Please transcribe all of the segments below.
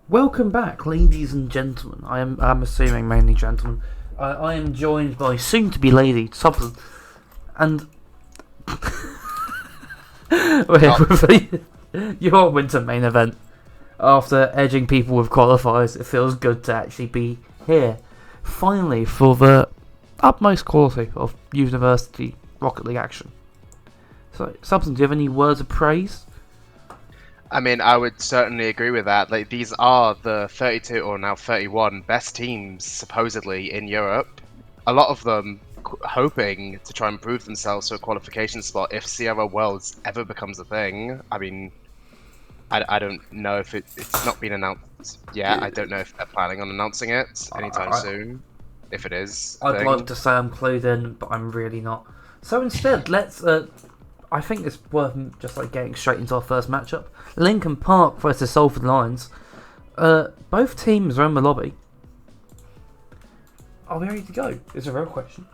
Welcome back, ladies and gentlemen. I'm assuming mainly gentlemen. I am joined by soon-to-be lady Subzan, and we're here with your winter main event. After edging people with qualifiers, it feels good to actually be here, finally, for the utmost quality of University Rocket League action. So, Subzan, do you have any words of praise? I mean, I would certainly agree with that. Like, these are the 32 or now 31 best teams, supposedly, in Europe. A lot of them hoping to try and prove themselves to a qualification spot if Sierra Worlds ever becomes a thing. I mean, I don't know if it's not been announced yet. I don't know if they're planning on announcing it anytime soon. If it is a I'd love thing. to say I'm clued in, but I'm really not. So instead, let's. I think it's worth just getting straight into our first matchup. Lincoln Park versus Salford Lions. Both teams are in the lobby. Are we ready to go? Is a real question.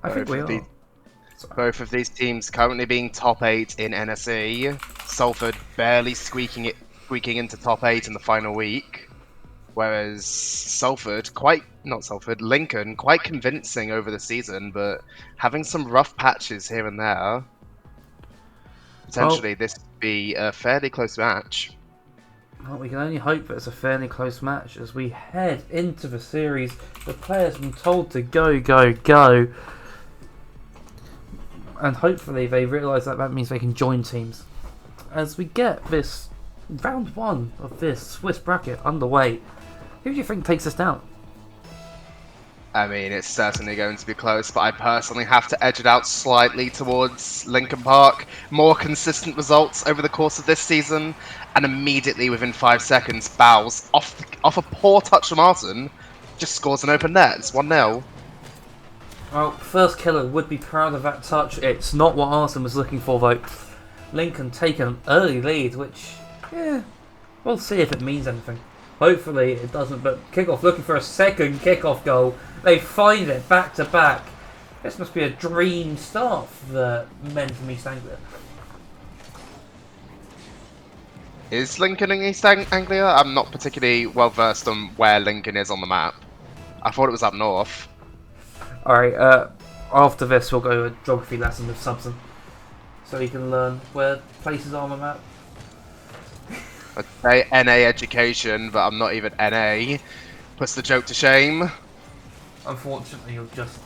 I think we are. Both of these teams currently being top 8 in NSE. Salford barely squeaking into top 8 in the final week. Whereas Lincoln, quite convincing over the season, but having some rough patches here and there. Potentially, this could be a fairly close match. Well, we can only hope that it's a fairly close match as we head into the series. The players have been told to go, go, go. And hopefully they realise that means they can join teams. As we get this round one of this Swiss bracket underway, who do you think takes us down? I mean, it's certainly going to be close, but I personally have to edge it out slightly towards Lincoln Park. More consistent results over the course of this season, and immediately within 5 seconds, Bowles, off a poor touch from Martin, just scores an open net. It's 1-0. Well, First Killer would be proud of that touch. It's not what Arsenal was looking for, though. Lincoln taking an early lead, which, we'll see if it means anything. Hopefully it doesn't, but Kickoff looking for a second kickoff goal. They find it back to back. This must be a dream start for the men from East Anglia. Is Lincoln in East Anglia? I'm not particularly well versed on where Lincoln is on the map. I thought it was up north. Alright, after this we'll go to a geography lesson with Subzan, so he can learn where places are on the map. I'd say NA education, but I'm not even NA. Puts the joke to shame. Unfortunately, you're just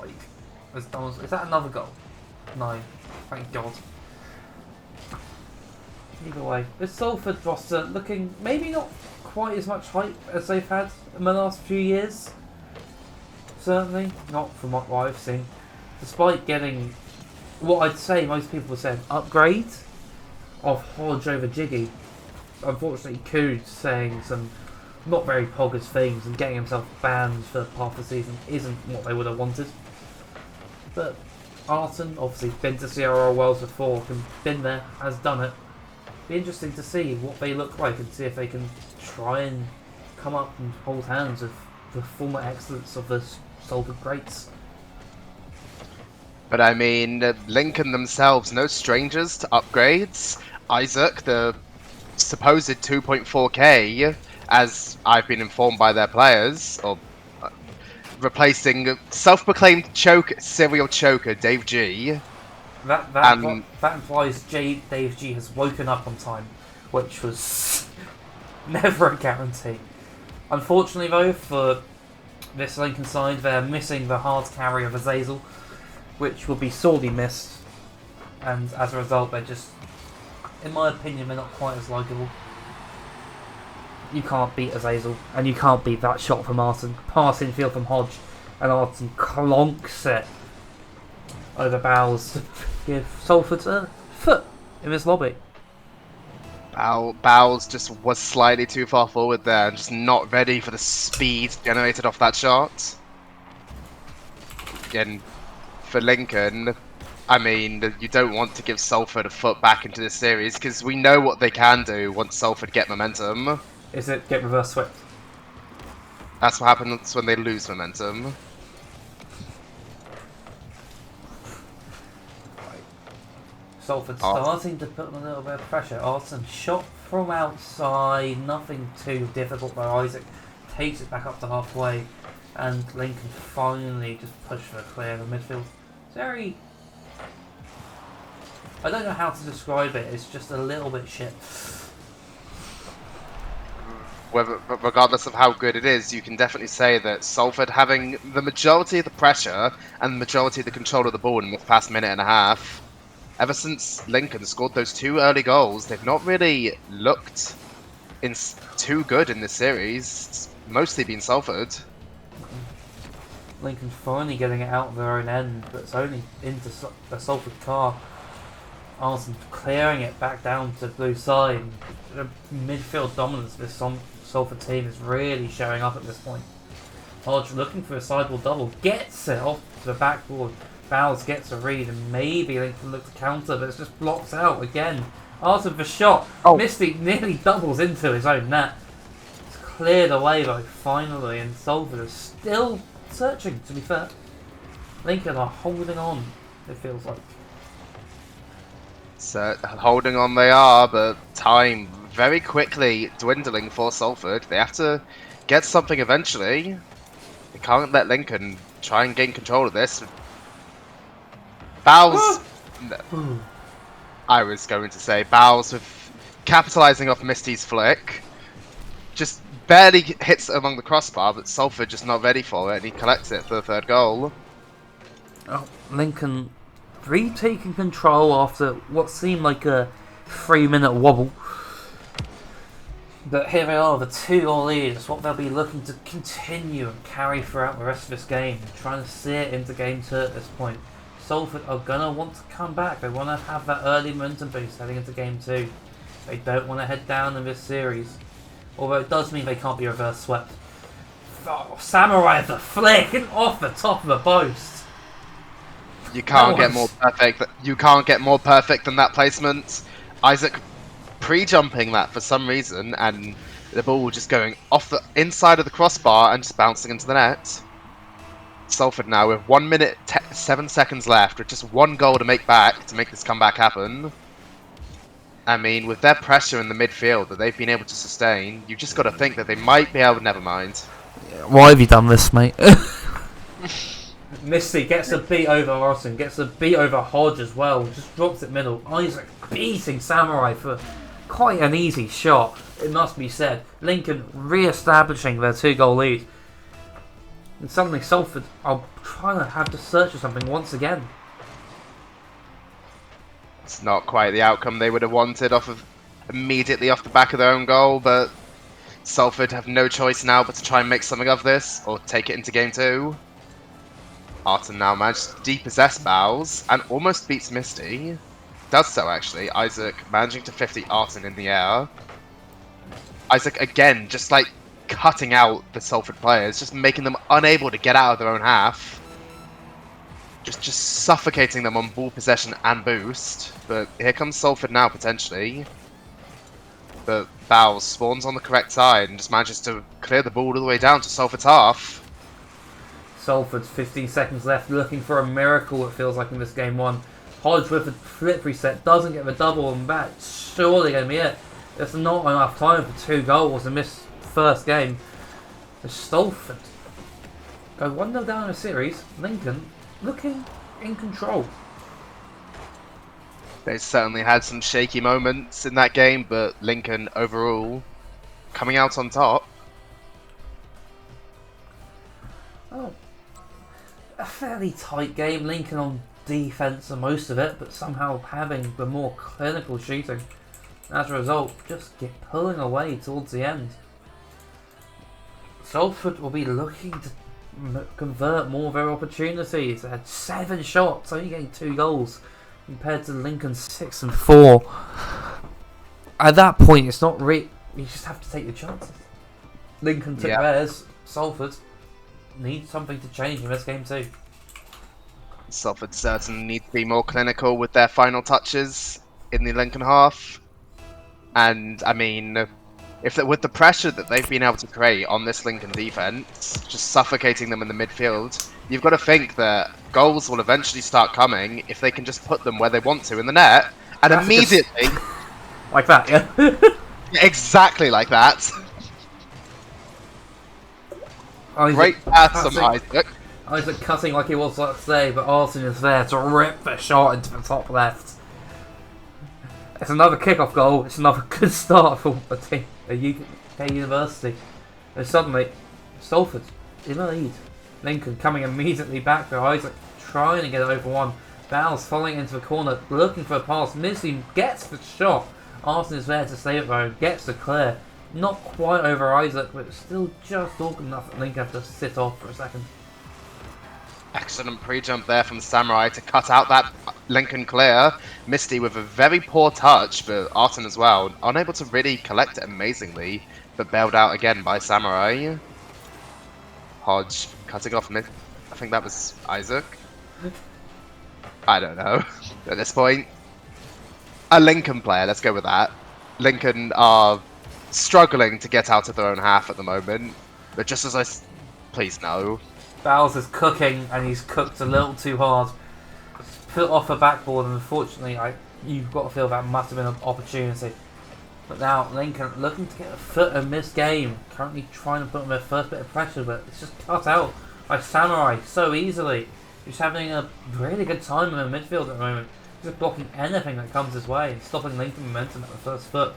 is that another goal? No, thank God. Either way, this Salford roster looking maybe not quite as much hype as they've had in the last few years. Certainly not from what I've seen. Despite getting what I'd say most people would say an upgrade of Hodge over Jiggy. Unfortunately, Cood saying some not very poggers things and getting himself banned for half the season isn't what they would have wanted. But Arton, obviously been to CRL Worlds before, been there, has done it. Be interesting to see what they look like and see if they can try and come up and hold hands with the former excellence of the Salford greats. But I mean, Lincoln themselves, no strangers to upgrades. Isaac, the supposed 2.4k, as I've been informed by their players, or replacing self-proclaimed serial choker Dave G. That implies Dave G has woken up on time, which was never a guarantee. Unfortunately, though, for this Lincoln side, they're missing the hard carry of Azazel, which will be sorely missed, and as a result, they're just, in my opinion, they're not quite as likeable. You can't beat Azazel, and you can't beat that shot from Arton. Passing field from Hodge, and Arton clonks it over Bowles to give Salford a foot in this lobby. Bowles just was slightly too far forward there and just not ready for the speed generated off that shot. Again, for Lincoln, I mean, you don't want to give Salford a foot back into this series because we know what they can do once Salford get momentum. Is it get reverse swept? That's what happens when they lose momentum. Salford starting to put on a little bit of pressure. Arson shot from outside, nothing too difficult though. Isaac takes it back up to halfway, and Lincoln finally just pushed for a clear of the midfield. Very... I don't know how to describe it, it's just a little bit shit. Regardless of how good it is, you can definitely say that Salford having the majority of the pressure and the majority of the control of the ball in the past minute and a half, ever since Lincoln scored those 2 early goals, they've not really looked too good in this series. It's mostly been Salford. Lincoln finally getting it out of their own end, but it's only into the Salford car. Arson clearing it back down to the blue side. The midfield dominance of this Salford team is really showing up at this point. Hodge looking for a sideball double, gets it off to the backboard. Bowles gets a read, and maybe Lincoln look to counter, but it's just blocked out again. Arson for shot. Oh. Misty nearly doubles into his own net. It's cleared away though, finally, and Salford is still searching, to be fair. Lincoln are holding on, it feels like. So, holding on they are, but time very quickly dwindling for Salford. They have to get something eventually. They can't let Lincoln try and gain control of this. Bowles... No, I was going to say Bowles with capitalising off Misty's flick. Just barely hits it along the crossbar, but Salford just not ready for it, and he collects it for the 3rd goal. Oh, Lincoln retaking control after what seemed like a 3-minute wobble. But here they are, the 2-goal lead. It's what they'll be looking to continue and carry throughout the rest of this game, trying to see it into game 2 at this point. Salford are going to want to come back. They want to have that early momentum boost heading into game 2. They don't want to head down in this series. Although it does mean they can't be reverse swept. Oh, Samurai the flick and off the top of the post. You can't get more perfect. You can't get more perfect than that placement. Isaac pre-jumping that for some reason, and the ball just going off the inside of the crossbar and just bouncing into the net. Salford now with 1 minute 7 seconds left, with just 1 goal to make back to make this comeback happen. I mean, with their pressure in the midfield that they've been able to sustain, you've just got to think that they might be able. Never mind. Why have you done this, mate? Misty gets a beat over Orson, gets a beat over Hodge as well, just drops it middle. Isaac beating Samurai for quite an easy shot, it must be said. Lincoln re-establishing their 2-goal lead. And suddenly Salford are trying to have to search for something once again. It's not quite the outcome they would have wanted immediately off the back of their own goal, but Salford have no choice now but to try and make something of this, or take it into game 2. Arton now manages to depossess Bowles and almost beats Misty. Does so actually. Isaac managing to 50 Arton in the air. Isaac again just like cutting out the Salford players, just making them unable to get out of their own half. Just suffocating them on ball possession and boost. But here comes Salford now potentially. But Bowles spawns on the correct side and just manages to clear the ball all the way down to Salford's half. Salford's 15 seconds left, looking for a miracle, it feels like, in this game 1. Hodge with the flip reset, doesn't get the double, and that's surely going to be it. There's not enough time for 2 goals in this first game. The Salford go 1-0 down in the series. Lincoln looking in control. They certainly had some shaky moments in that game, but Lincoln overall coming out on top. Oh, a fairly tight game. Lincoln on defence for most of it, but somehow having the more clinical shooting. As a result, just get pulling away towards the end. Salford will be looking to convert more of their opportunities. They had 7 shots, only getting 2 goals, compared to Lincoln's 6 and 4. At that point, it's not you just have to take your chances. Lincoln took theirs. Salford need something to change in this game too. Salford certainly need to be more clinical with their final touches in the Lincoln half. And I mean, with the pressure that they've been able to create on this Lincoln defense, just suffocating them in the midfield, you've got to think that goals will eventually start coming if they can just put them where they want to in the net, and That's immediately, like that, yeah. Exactly like that. Isaac Great pass from cutting, Isaac. Isaac cutting like he was like today, but Arson is there to rip the shot into the top left. It's another kickoff goal. It's another good start for a team, a UK university. And suddenly, Salford in the lead. Lincoln coming immediately back to Isaac, trying to get it over one. Bowles falling into the corner, looking for a pass. Missy gets the shot. Arson is there to save it though, gets the clear. Not quite over Isaac, but still just awkward enough that Lincoln have to sit off for a second. Excellent pre-jump there from Samurai to cut out that Lincoln clear. Misty with a very poor touch, but Arton as well. Unable to really collect it amazingly, but bailed out again by Samurai. Hodge cutting off mid. I think that was Isaac. I don't know at this point. A Lincoln player, let's go with that. Lincoln are struggling to get out of their own half at the moment, but just as please no. Bowles is cooking, and he's cooked a little too hard. Put off a backboard, and unfortunately, you've got to feel that must have been an opportunity. But now Lincoln looking to get a foot in this game, currently trying to put on their first bit of pressure, but it's just cut out by Samurai so easily. He's having a really good time in the midfield at the moment. He's just blocking anything that comes his way and stopping Lincoln momentum at the first foot.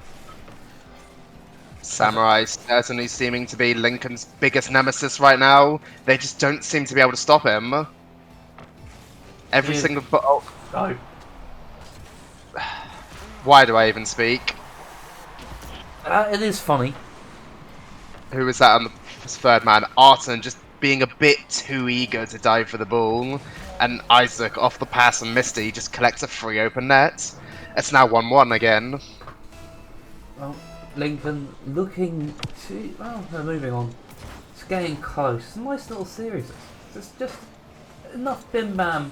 Samurai certainly seeming to be Lincoln's biggest nemesis right now. They just don't seem to be able to stop him. Every single... Oh. No. Why do I even speak? It is funny. Who was that on the third man? Arton just being a bit too eager to dive for the ball. And Isaac off the pass and Misty just collects a free open net. It's now 1-1 again. Well, Lincoln looking to... Well, they're moving on. It's getting close. It's a nice little series. It's just enough bim bam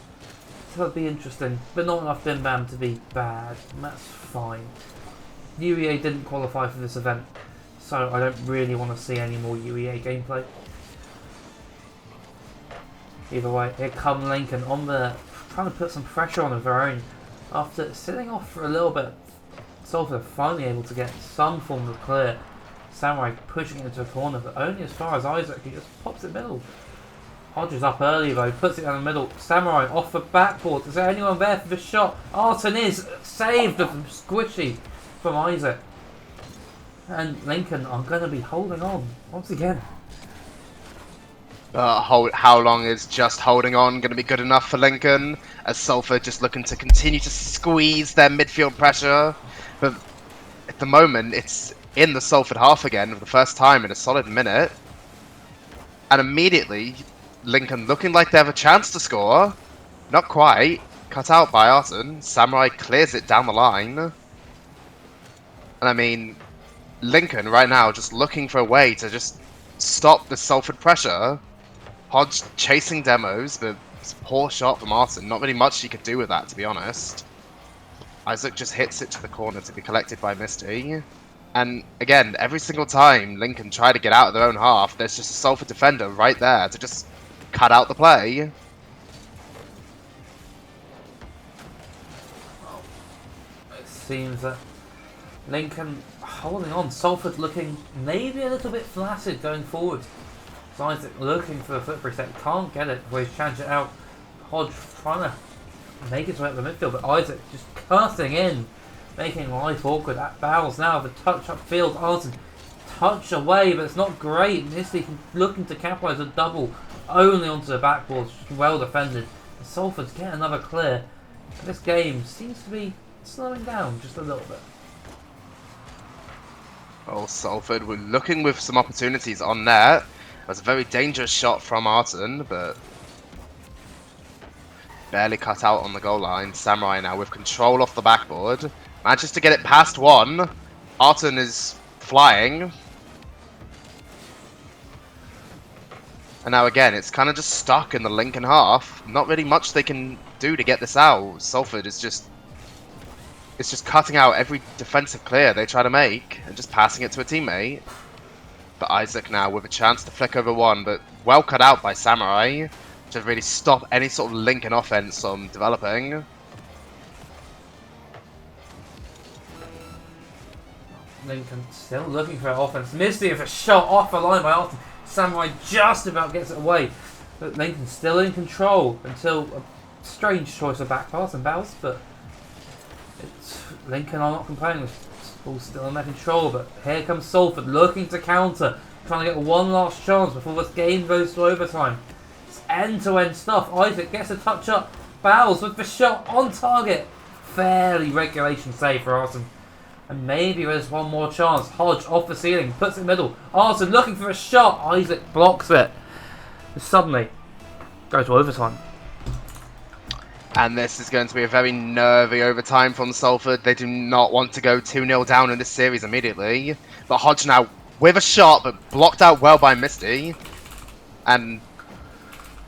to be interesting, but not enough bim bam to be bad. And that's fine. UEA didn't qualify for this event, so I don't really want to see any more UEA gameplay. Either way, here come Lincoln on the... trying to put some pressure on of their own. After sitting off for a little bit, Salford finally able to get some form of clear. Samurai pushing it into a corner, but only as far as Isaac, who just pops it middle. Hodge is up early though, puts it down the middle. Samurai off the backboard. Is there anyone there for the shot? Arton is saved from Squishy from Isaac. And Lincoln are going to be holding on once again. How long is just holding on going to be good enough for Lincoln? As Salford just looking to continue to squeeze their midfield pressure. But at the moment, it's in the Salford half again for the first time in a solid minute. And immediately, Lincoln looking like they have a chance to score. Not quite. Cut out by Arton. Samurai clears it down the line. And I mean, Lincoln right now just looking for a way to just stop the Salford pressure. Hodge chasing demos, but it's a poor shot from Arton. Not really much he could do with that, to be honest. Isaac just hits it to the corner to be collected by Misty. And again, every single time Lincoln try to get out of their own half, there's just a Salford defender right there to just cut out the play. It seems that Lincoln holding on. Salford looking maybe a little bit flaccid going forward. So Isaac looking for a foot reset, can't get it before he's changed it out. Hodge trying to make his way up the midfield, but Isaac just cutting in, making life awkward. At Bowles now, the touch upfield. Arton touch away, but it's not great. Misty looking to capitalise a double only onto the backboard, well defended. And Salford's getting another clear. This game seems to be slowing down just a little bit. Well, Salford were looking with some opportunities on net. It was a very dangerous shot from Arton, but barely cut out on the goal line. Samurai now with control off the backboard. Manages to get it past one. Arton is flying. And now again, it's kind of just stuck in the Lincoln half. Not really much they can do to get this out. Salford is just... it's just cutting out every defensive clear they try to make and just passing it to a teammate. But Isaac now with a chance to flick over one, but well cut out by Samurai to really stop any sort of Lincoln offense from developing. Lincoln still looking for offense. Misty with a shot off the line by Arthur. Samurai just about gets it away. But Lincoln's still in control until a strange choice of back pass and Bowles, but Lincoln are not complaining. It's all still in their control, but here comes Salford looking to counter, trying to get one last chance before this game goes to overtime. It's end-to-end stuff. Isaac gets a touch up. Bowles with the shot on target. Fairly regulation save for Arson. And maybe there's one more chance. Hodge off the ceiling, puts it in the middle. Arson looking for a shot. Isaac blocks it. And suddenly, go to overtime. And this is going to be a very nervy overtime from Salford. They do not want to go 2-0 down in this series immediately. But Hodge now with a shot, but blocked out well by Misty. And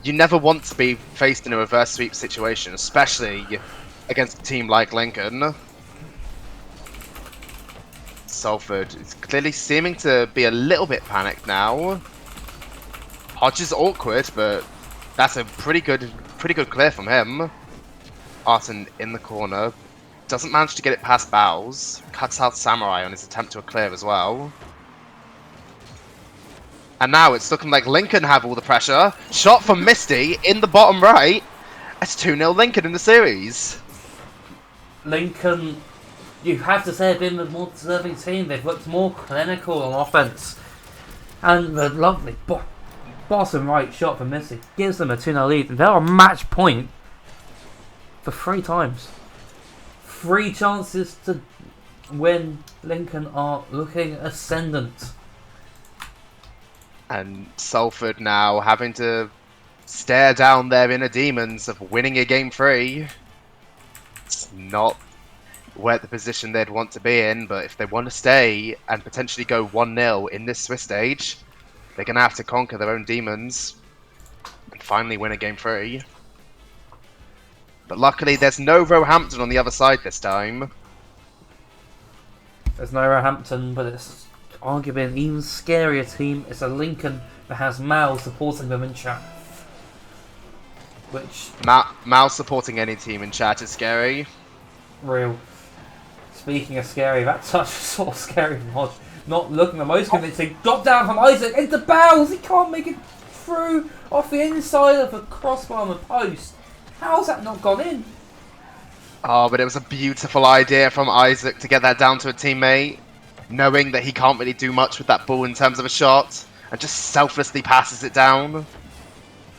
you never want to be faced in a reverse sweep situation, especially against a team like Lincoln. Salford is clearly seeming to be a little bit panicked now. Hodge is awkward, but that's a pretty good clear from him. Arton in the corner. Doesn't manage to get it past Bowles. Cuts out Samurai on his attempt to a clear as well. And now it's looking like Lincoln have all the pressure. Shot from Misty in the bottom right. It's 2-0 Lincoln in the series. Lincoln, you have to say, have been the more deserving team. They've looked more clinical on offense. And the lovely bottom right shot from Misty gives them a 2-0 lead. They're on match point for 3 times. 3 chances to win. Lincoln are looking ascendant. And Salford now having to stare down their inner demons of winning a game 3. It's not where the position they'd want to be in, but if they want to stay and potentially go 1-0 in this Swiss stage, they're going to have to conquer their own demons and finally win a game 3. But luckily there's no Roehampton on the other side this time. There's no Roehampton, but it's arguably an even scarier team. It's a Lincoln that has Mal supporting them in chat. Which... Mal supporting any team in chat is scary. Real. Speaking of scary, that touch was sort of scary from Hodge. Not looking the most convincing. Drop down from Isaac into Bowles. He can't make it through off the inside of the crossbar on the post. How's that not gone in? Oh, but it was a beautiful idea from Isaac to get that down to a teammate, knowing that he can't really do much with that ball in terms of a shot, and just selflessly passes it down.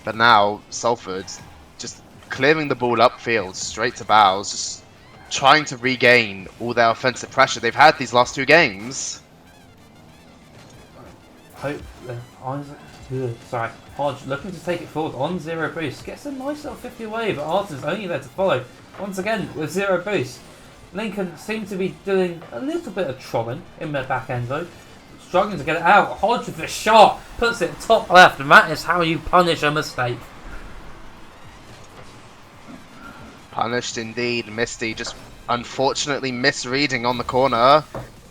But now, Salford just clearing the ball upfield straight to Bowles, just trying to regain all their offensive pressure they've had these last 2 games. Hope Hodge looking to take it forward on 0 boost. Gets a nice little 50 away, but Arton's only there to follow. Once again, with 0 boost. Lincoln seem to be doing a little bit of trolling in their back end though. Struggling to get it out. Hodge with the shot. Puts it top left, and that is how you punish a mistake. Punished indeed. Misty just unfortunately misreading on the corner.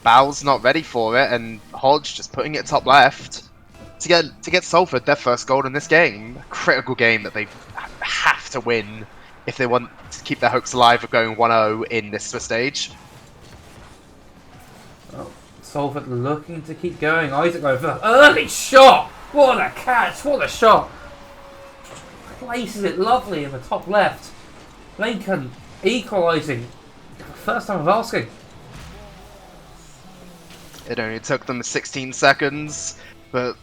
Bowles not ready for it, and Hodge just putting it top left to get Salford their first goal in this game. A critical game that they have to win if they want to keep their hopes alive of going 1-0 in this Swiss stage. Oh, Salford looking to keep going. Isaac over the early shot. What a catch! What a shot! Places it lovely in the top left. Lincoln equalising. First time of asking. It only took them 16 seconds, but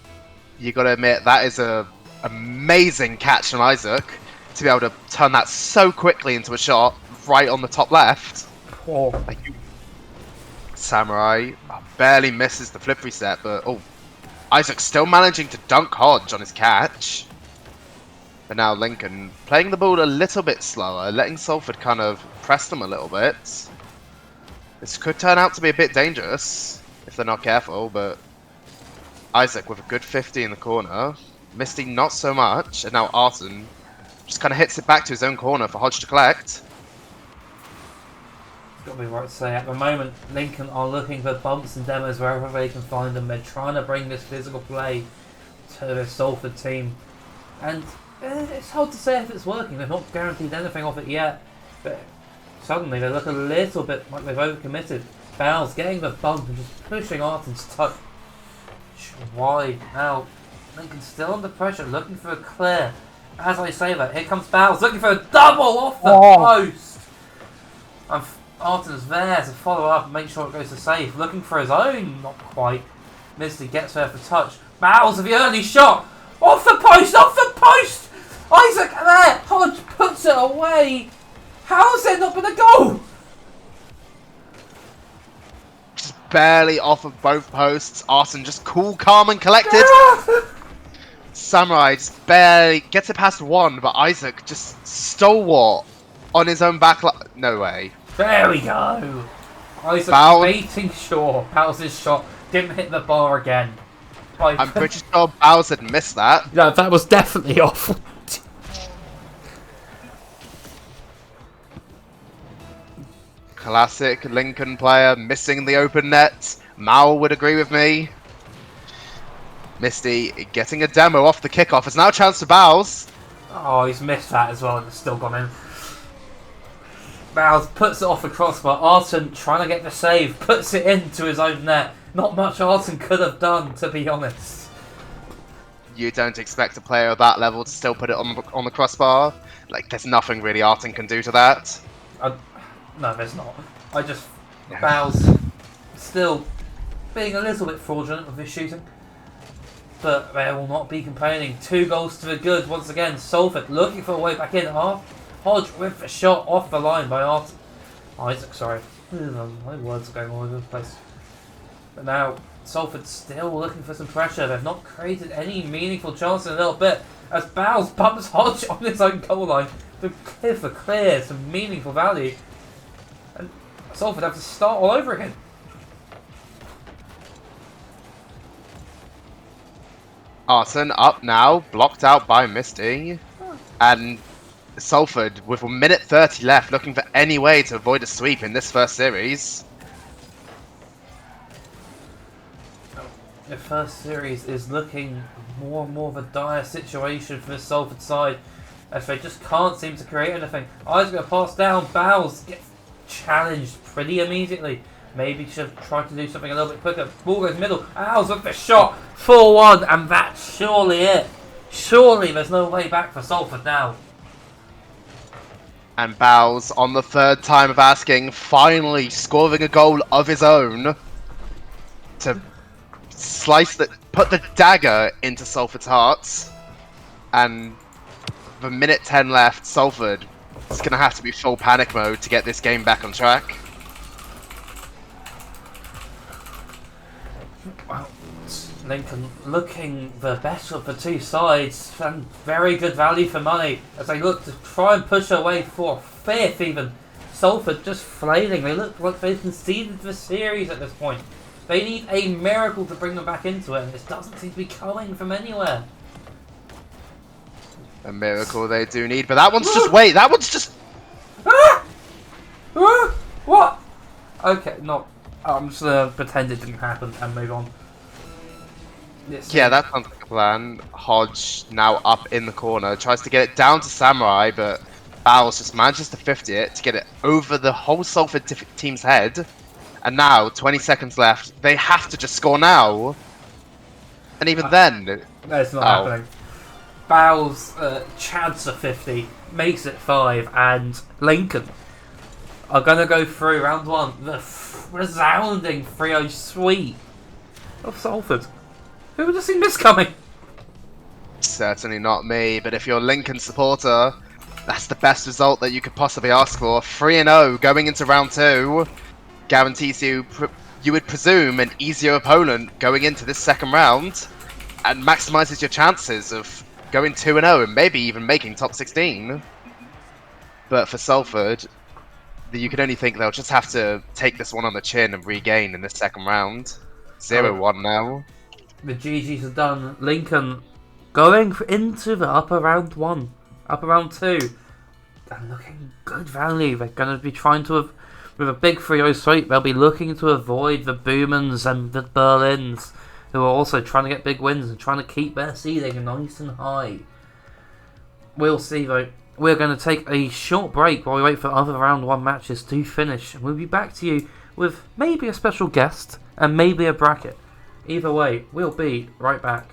you got to admit that is a amazing catch from Isaac to be able to turn that so quickly into a shot right on the top left. Oh. Samurai barely misses the flip reset, but Isaac's still managing to dunk Hodge on his catch. But now Lincoln playing the ball a little bit slower, letting Salford kind of press them a little bit. This could turn out to be a bit dangerous if they're not careful, but Isaac with a good 50 in the corner. Misty not so much, and now Arson just kind of hits it back to his own corner for Hodge to collect. Got to be right to say, at the moment, Lincoln are looking for bumps and demos wherever they can find them. They're trying to bring this physical play to the Salford team. And it's hard to say if it's working. They've not guaranteed anything off it yet. But suddenly they look a little bit like they've overcommitted. Bowles getting the bump and just pushing Arten's touch wide out. Lincoln still under pressure, looking for a clear. As I say that, here comes Bowles looking for a double off the post. And Arten's there to follow up and make sure it goes to safe. Looking for his own, not quite. Misty gets there for touch. Bowles with the early shot. Off the post, off the post! Isaac there! Hodge puts it away. How's it not been a goal? Just barely off of both posts. Arten just cool, calm and collected. Samurai just barely gets it past one, but Isaac just stalwart on his own back line. No way. There we go. Isaac baiting Shaw. Bowles' shot didn't hit the bar again. I'm pretty sure Bowles had missed that. Yeah, that was definitely off. Classic Lincoln player missing the open net. Mao would agree with me. Misty getting a demo off the kickoff. It's now a chance to Bowles. Oh, he's missed that as well and it's still gone in. Bowles puts it off the crossbar. Arten trying to get the save, puts it into his own net. Not much Arten could have done, to be honest. You don't expect a player of that level to still put it on the crossbar? Like, there's nothing really Arten can do to that. No, there's not. Bowles still being a little bit fraudulent with his shooting. But they will not be complaining. 2 goals to the good once again. Salford looking for a way back in. Hodge with the shot off the line by Isaac, sorry. My words are going all over the place. But now, Salford still looking for some pressure. They've not created any meaningful chance in a little bit. As Bowles bumps Hodge on his own goal line to clear some meaningful value. And Salford have to start all over again. Arten up now, blocked out by Misty. And Salford, with 1:30 left, looking for any way to avoid a sweep in this first series. The first series is looking more and more of a dire situation for the Salford side, as they just can't seem to create anything. Isaac going to pass down. Bowles gets challenged pretty immediately. Maybe should have tried to do something a little bit quicker. Ball goes middle. Bowles with the shot. 4-1, and that's surely it. Surely there's no way back for Salford now. And Bowles, on the third time of asking, finally scoring a goal of his own to put the dagger into Salford's hearts. And with 1:10 left, Salford is going to have to be full panic mode to get this game back on track. Well, Lincoln looking the better of the two sides, and very good value for money as they look to try and push away for 5th even. Salford just flailing. They look like they've conceded the series at this point. They need a miracle to bring them back into it, and this doesn't seem to be coming from anywhere. A miracle they do need, but that one's just wait. That one's just. What? Okay, no. I'm just gonna pretend it didn't happen and move on. Yeah, that sounds like a plan. Hodge now up in the corner, tries to get it down to Samurai, but Bowles just manages to 50 it to get it over the whole Salford team's head. And now, 20 seconds left, they have to just score now. And even then... That's not happening. Bowles chads a 50, makes it 5, and Lincoln are going to go through round 1. The resounding 3-0 sweep of Salford. Who would have seen this coming? Certainly not me, but if you're a Lincoln supporter, that's the best result that you could possibly ask for. 3-0 going into round 2 guarantees you, you would presume, an easier opponent going into this second round, and maximizes your chances of going 2-0 and maybe even making top 16. But for Salford, you can only think they'll just have to take this one on the chin and regain in this second round. 0-1 now. The GGs are done. Lincoln going into the upper round 1, upper round 2, and looking good value. They're going to be trying to, with a big 3-0 sweep, they'll be looking to avoid the Boomans and the Berlins, who are also trying to get big wins and trying to keep their seeding nice and high. We'll see though. We're going to take a short break while we wait for other round 1 matches to finish. We'll be back to you with maybe a special guest and maybe a bracket. Either way, we'll be right back.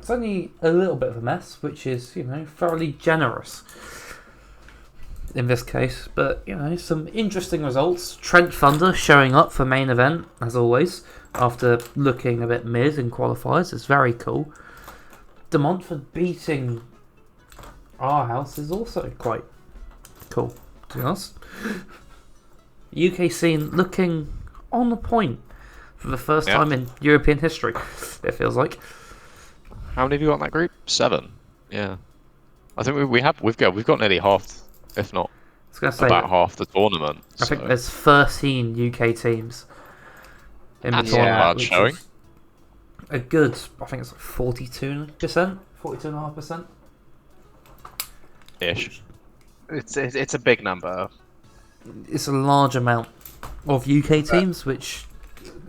It's only a little bit of a mess, which is, thoroughly generous in this case. But, some interesting results. Trent Thunder showing up for main event, as always, after looking a bit mid in qualifiers. It's very cool. De Montfort beating our house is also quite cool, to be honest. UK scene looking on the point for the first time in European history, it feels like. How many have you got in that group? 7. Yeah, I think we've got nearly half, if not I was gonna say about half the tournament. I think there's 13 UK teams in the tournament, which showing. is a good. I think it's like 42%, 42.5%. Ish. It's a big number. It's a large amount of UK teams, which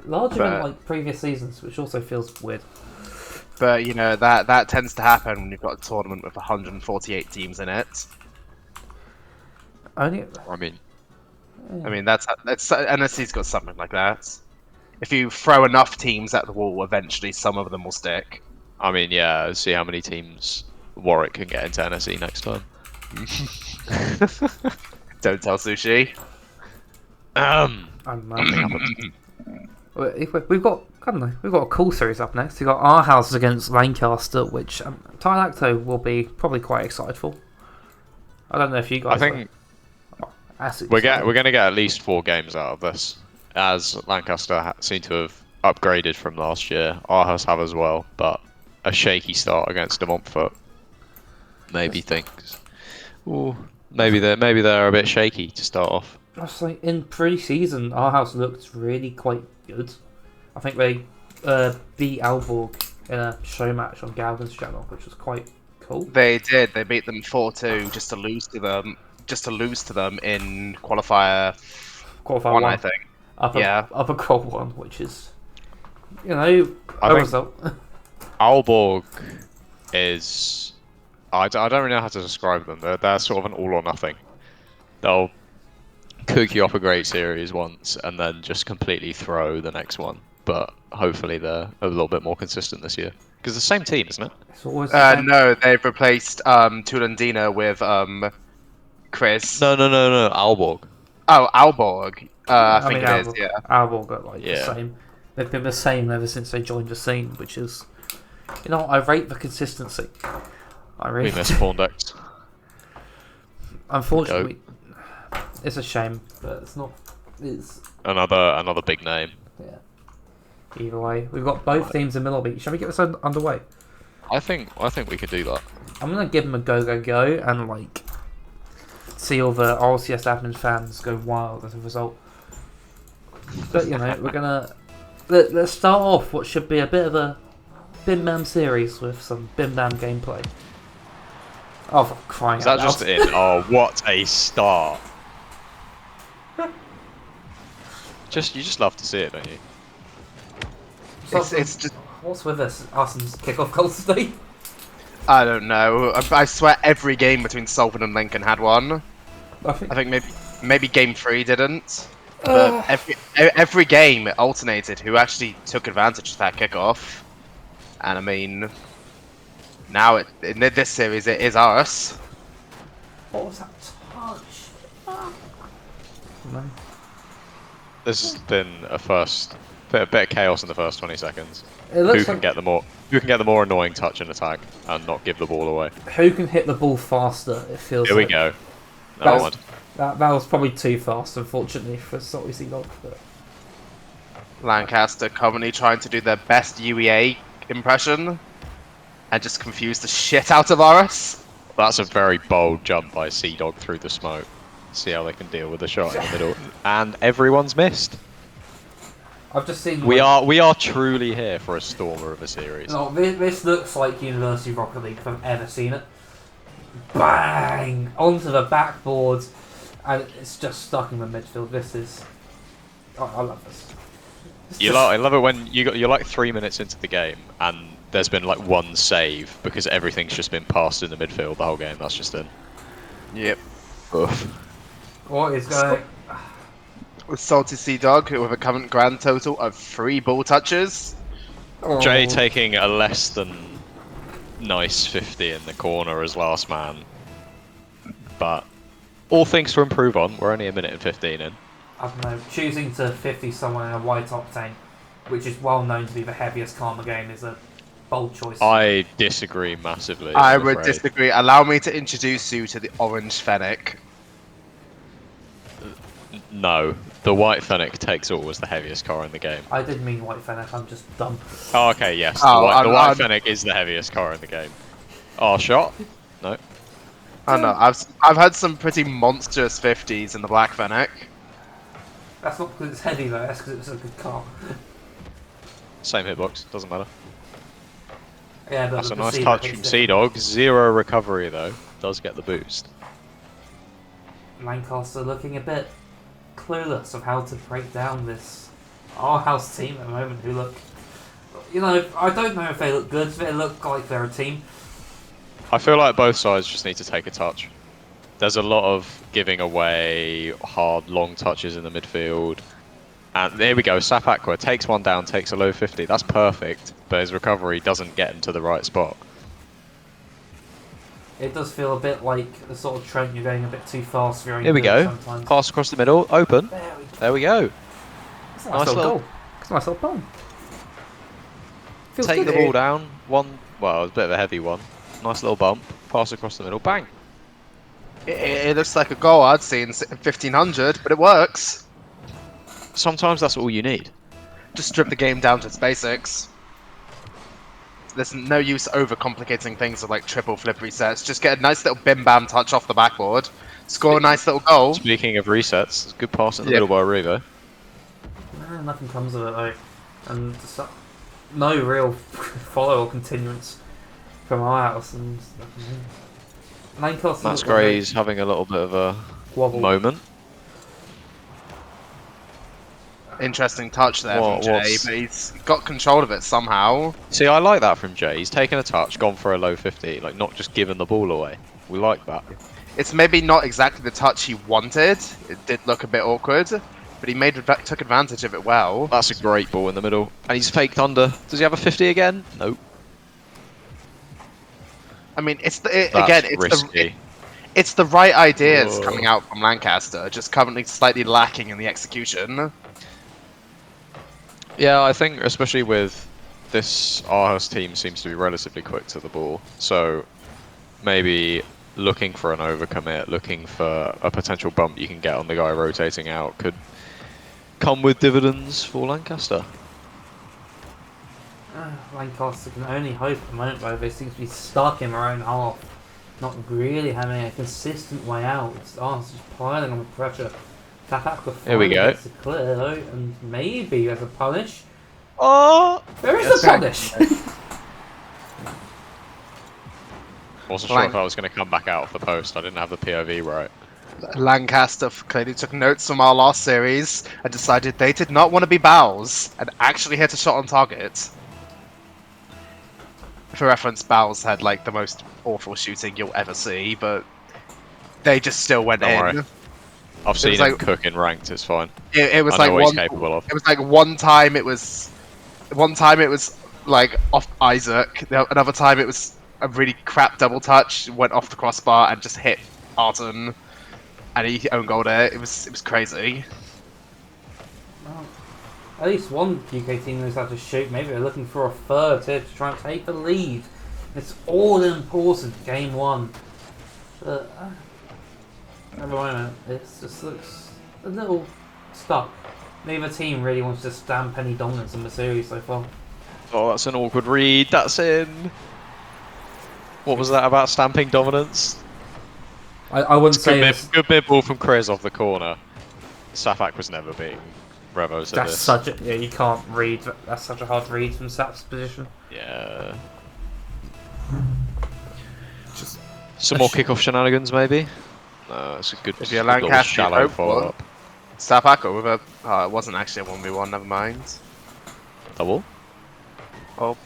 larger than like previous seasons, which also feels weird. But that tends to happen when you've got a tournament with 148 teams in it. I mean, that's NSC's got something like that. If you throw enough teams at the wall, eventually some of them will stick. I mean, yeah. See how many teams Warwick can get into NSC next time. Don't tell Sushi. We've got a cool series up next. We've got our house against Lancaster, which Tylacto will be probably quite excited for. I don't know if you guys. I think we're going to get at least 4 games out of this, as Lancaster seem to have upgraded from last year. Our house have as well, but a shaky start against De Montfort. Maybe thinks, maybe they're a bit shaky to start off. I was like, in pre-season, our house looked really quite good. I think they beat Aalborg in a show match on Galvin's channel, which was quite cool. They did. They beat them 4-2 just to lose to them. In qualifier 1, I think. Upper qual 1, which is, a result. Aalborg is. I don't really know how to describe them. They're sort of an all or nothing. They'll cook you up a great series once and then just completely throw the next one. But hopefully they're a little bit more consistent this year. Because it's the same team, isn't it? It's always the same. No, they've replaced Tulandina with Chris. No. Aalborg. Oh, Aalborg. I think it is, yeah. Aalborg are the same. They've been the same ever since they joined the scene, which is, I rate the consistency. We miss Horndex. Unfortunately, it's a shame, but it's not. It's another big name. Yeah. Either way, we've got both teams in Middleby. Shall we get this underway? I think we could do that. I'm gonna give them a go and see all the RCS admin fans go wild as a result. But we're gonna let's start off what should be a bit of a Bim Bam series with some Bim Bam gameplay. Oh, for crying out loud. Is that just in? Oh, what a start! You just love to see it, don't you? It's just. What's with us? Arsenal's kickoff goals today? I don't know. I swear every game between Salford and Lincoln had one. I think maybe game 3 didn't. But every game it alternated who actually took advantage of that kickoff. And I mean, now in this series it is ours. What was that touch? No. This has been a bit of chaos in the first 20 seconds. Who can get the more annoying touch in attack and not give the ball away? Who can hit the ball faster? It feels. Here we go. That was probably too fast, unfortunately, for Salty Sea Dog. But Lancaster currently trying to do their best UEA impression and just confuse the shit out of us. That's a very bold jump by Sea Dog through the smoke. See how they can deal with the shot in the middle, and everyone's missed. I've just seen. We are truly here for a stormer of a series. No, this looks like University Rocket League if I've ever seen it. Bang onto the backboard, and it's just stuck in the midfield. This is. I love this. I love it when you're like 3 minutes into the game and there's been like one save because everything's just been passed in the midfield the whole game. That's just in. Yep. Oof. What is going? With Salty Sea Dog with a current grand total of 3 ball touches. Jay taking a less than nice 50 in the corner as last man. But all things to improve on. We're only a minute and 15 in. I don't know, choosing to 50 someone in a white octane, which is well known to be the heaviest car in the game, is a bold choice. I disagree massively. I would disagree. Allow me to introduce you to the Orange Fennec. No, the White Fennec takes all as the heaviest car in the game. I didn't mean White Fennec, I'm just dumb. Oh, okay, yes. Oh, the White Fennec is the heaviest car in the game. Oh, shot? No. I don't know. I've had some pretty monstrous 50s in the Black Fennec. That's not because it's heavy though, that's because it's a good car. Same hitbox, doesn't matter. Yeah, but That's the a nice Sea touch hits from different. Sea Dog. 0 recovery though. Does get the boost. Lancaster looking a bit clueless of how to break down this our house team at the moment, who look, you know, I don't know if they look good, they look like they're a team. I feel like both sides just need to take a touch. There's a lot of giving away hard, long touches in the midfield. And there we go, Sap Aqua takes one down, takes a low 50. That's perfect, but his recovery doesn't get into the right spot. It does feel a bit like the sort of Trent, you're going a bit too fast for your own Here we good go. sometimes. Pass across the middle, open. There we go. There we go. It's a Nice nice little little- goal. It's a nice little bone. Feels Take good. the ball down. One, well, it's a bit of a heavy one. Nice little bump. Pass across the middle. Bang. It looks like a goal I'd seen in 1500, but it works. Sometimes that's all you need. Just strip the game down to its basics. There's no use overcomplicating things with like triple flip resets. Just get a nice little bim bam touch off the backboard. Score a nice little goal. Speaking of resets, it's a good pass in the Yeah. middle by Arrivo. Nah, nothing comes of it though. And no real follow or continuance from our house. And Lancaster Matt's Gray's having a little bit of a wobble. moment. Interesting touch there What- from Jay, what's- but he's got control of it somehow. See, I like that from Jay. He's taken a touch, gone for a low 50, like not just giving the ball away. We like that. It's maybe not exactly the touch he wanted. It did look a bit awkward, but he took advantage of it well. That's a great ball in the middle. And he's faked under. Does he have a 50 again? Nope. I mean, That's risky. It's the right ideas Whoa. coming out from Lancaster, just currently slightly lacking in the execution. Yeah, I think especially with this Aarhus team seems to be relatively quick to the ball. So maybe looking for an overcommit, looking for a potential bump you can get on the guy rotating out could come with dividends for Lancaster. Lancaster can only hope at the moment though, they seem to be stuck in their own half. Not really having a consistent way out. It's just piling on the pressure. Tapaka Here we go. gets it clear though, and maybe as a punish. Oh! There is a punish! Wasn't sure if I was going to come back out of the post. I didn't have the POV right. Lancaster clearly took notes from our last series and decided they did not want to be Bowles and actually hit a shot on target. For reference, Bowles had like the most awful shooting you'll ever see, but they just still went Don't in. worry. I've seen him like- cook in ranked, it's fine. It was I like know what he's one. capable of. It was like one time it was like off Isaac. Another time it was a really crap double touch, went off the crossbar and just hit Arton, and he own goaled it. It was crazy. Well, at least one UK team knows how to shoot. Maybe they're looking for a third here to try and take the lead. It's all important, game one. But at the moment, it just looks a little stuck. Neither team really wants to stamp any dominance in the series so far. Oh, that's an awkward read. That's in. What was that about stamping dominance? I wouldn't say this. Good mid ball from Chris off the corner. Safak was never being Revos at That's this. such a you can't read. That's such a hard read from Sap's position. Yeah. Just Some more kickoff shenanigans, maybe? No, it's a good, If you're good little Lancaster, shallow hope follow one. up. Sapako with a. Oh, it wasn't actually a 1v1, never mind. Double? Oh.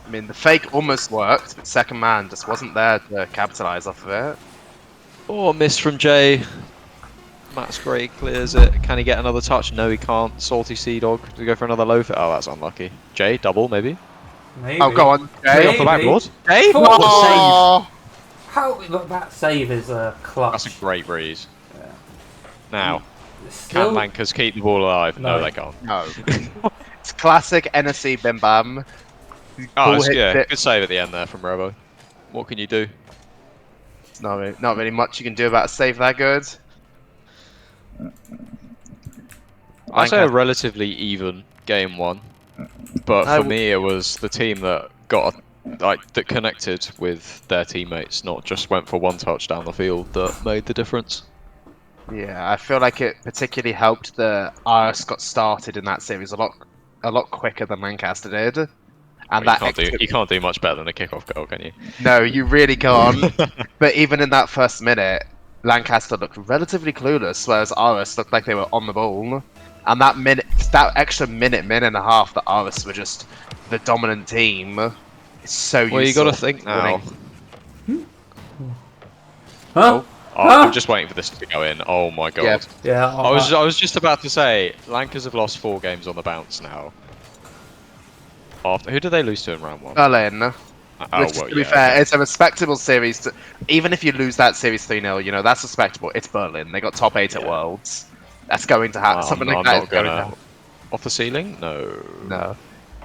I mean, the fake almost worked, but second man just wasn't there to capitalise off of it. Oh, a miss from Jay. Matt's great, clears it. Can he get another touch? No, he can't. Salty Sea Dog to go for another low fit. Oh, that's unlucky. Jay, double maybe? Maybe. Oh, go on. Maybe. Off the backboard. Hey, Oh! what a save! How that save is a clutch. That's a great breeze. Yeah. Now, Still, can Lankers keep the ball alive? No, No. they can't. No. It's classic NSC Bim Bam. Oh, Ball it's, hits yeah, it. good save at the end there from Revo. What can you do? Not really much you can do about a save that good. I'd say a relatively even game one, but for me it was the team that got that connected with their teammates, not just went for one touch down the field that made the difference. Yeah, I feel like it particularly helped that RS got started in that series a lot quicker than Lancaster did. And Well, you can't do much better than a kickoff goal, can you? No, you really can't. But even in that first minute, Lancaster looked relatively clueless, whereas RS looked like they were on the ball. And that extra minute and a half that RS were just the dominant team, is so useful. Well, you got to think now. huh? I'm just waiting for this to go in. Oh my god. Yeah. I was just about to say, Lankers have lost 4 games on the bounce now. Who did they lose to in round 1? Berlin. Oh, To be fair, it's a respectable series. Even if you lose that series 3-0, you know, that's respectable. It's Berlin. They got top 8 at Worlds. That's going to happen. Something like that is going to happen. Off the ceiling? No. No.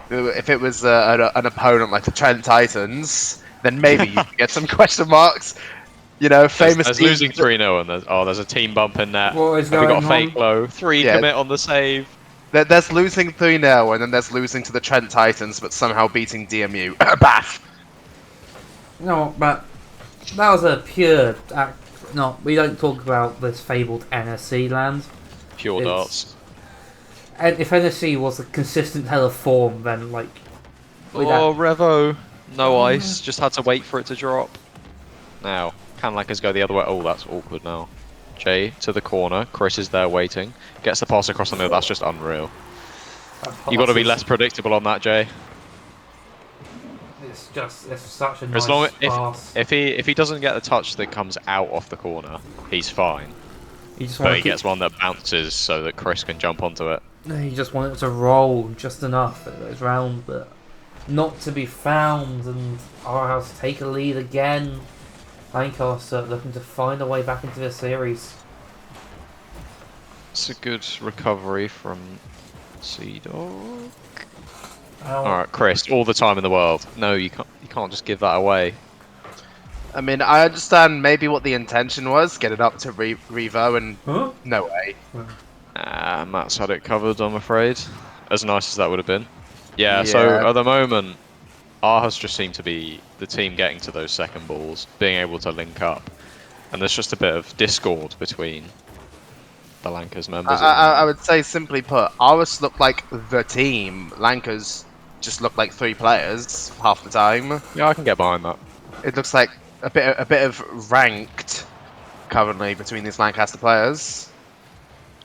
If it was an opponent like the Trent Titans, then maybe you could get some question marks. You know, famous There's losing 3-0 and there's a team bump in there. What is Have we going got a fake low? 3 commit on the save. There's losing 3-0 and then there's losing to the Trent Titans, but somehow beating DMU. Bath! No, but that was a pure act. No, we don't talk about this fabled NSC land. Pure darts. And if NSC was a consistent hell of form, then like. Oh, Revo. No ice. Just had to wait for it to drop. Now, can Lankers go the other way? Oh, that's awkward now. Jay to the corner. Chris is there waiting. Gets the pass across the middle. That's just unreal. You got to be less predictable on that, Jay. It's such a As nice long pass. if he doesn't get the touch that comes out off the corner, he's fine. But he gets one that bounces so that Chris can jump onto it. You just want it to roll just enough that it goes round, but not to be found. And our house take a lead again. Lancaster looking to find a way back into the series. It's a good recovery from Sea-Dog. Oh. Alright, Chris, all the time in the world. No, you can't just give that away. I mean, I understand maybe what the intention was, get it up to Revo, and no way. Matt's had it covered, I'm afraid. As nice as that would have been. Yeah, so at the moment, Arhus just seemed to be the team getting to those second balls, being able to link up. And there's just a bit of discord between the Lankers members. I would say, simply put, Arhus looked like the team. Lankers just looked like 3 players half the time. Yeah, I can get behind that. It looks like a bit of ranked currently between these Lancaster players.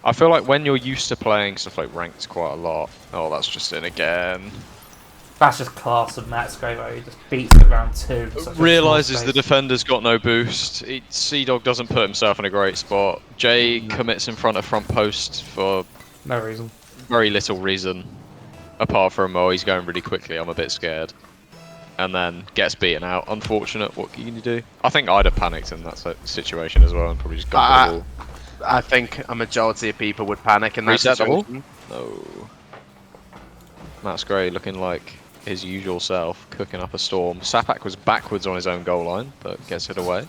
I feel like when you're used to playing stuff like ranked quite a lot. Oh, that's just in again. That's just class of Matt Scravo. He just beats it round 2. Realises the defender's got no boost. Sea-Dog doesn't put himself in a great spot. Jay commits in front of front post for no reason. Very little reason. Apart from, oh, he's going really quickly, I'm a bit scared. And then gets beaten out. Unfortunate, what can you do? I think I'd have panicked in that situation as well and probably just gone for the ball. I think a majority of people would panic in that Reset situation. The ball? No. Matt's Gray looking like his usual self, cooking up a storm. Sapak was backwards on his own goal line, but gets it away.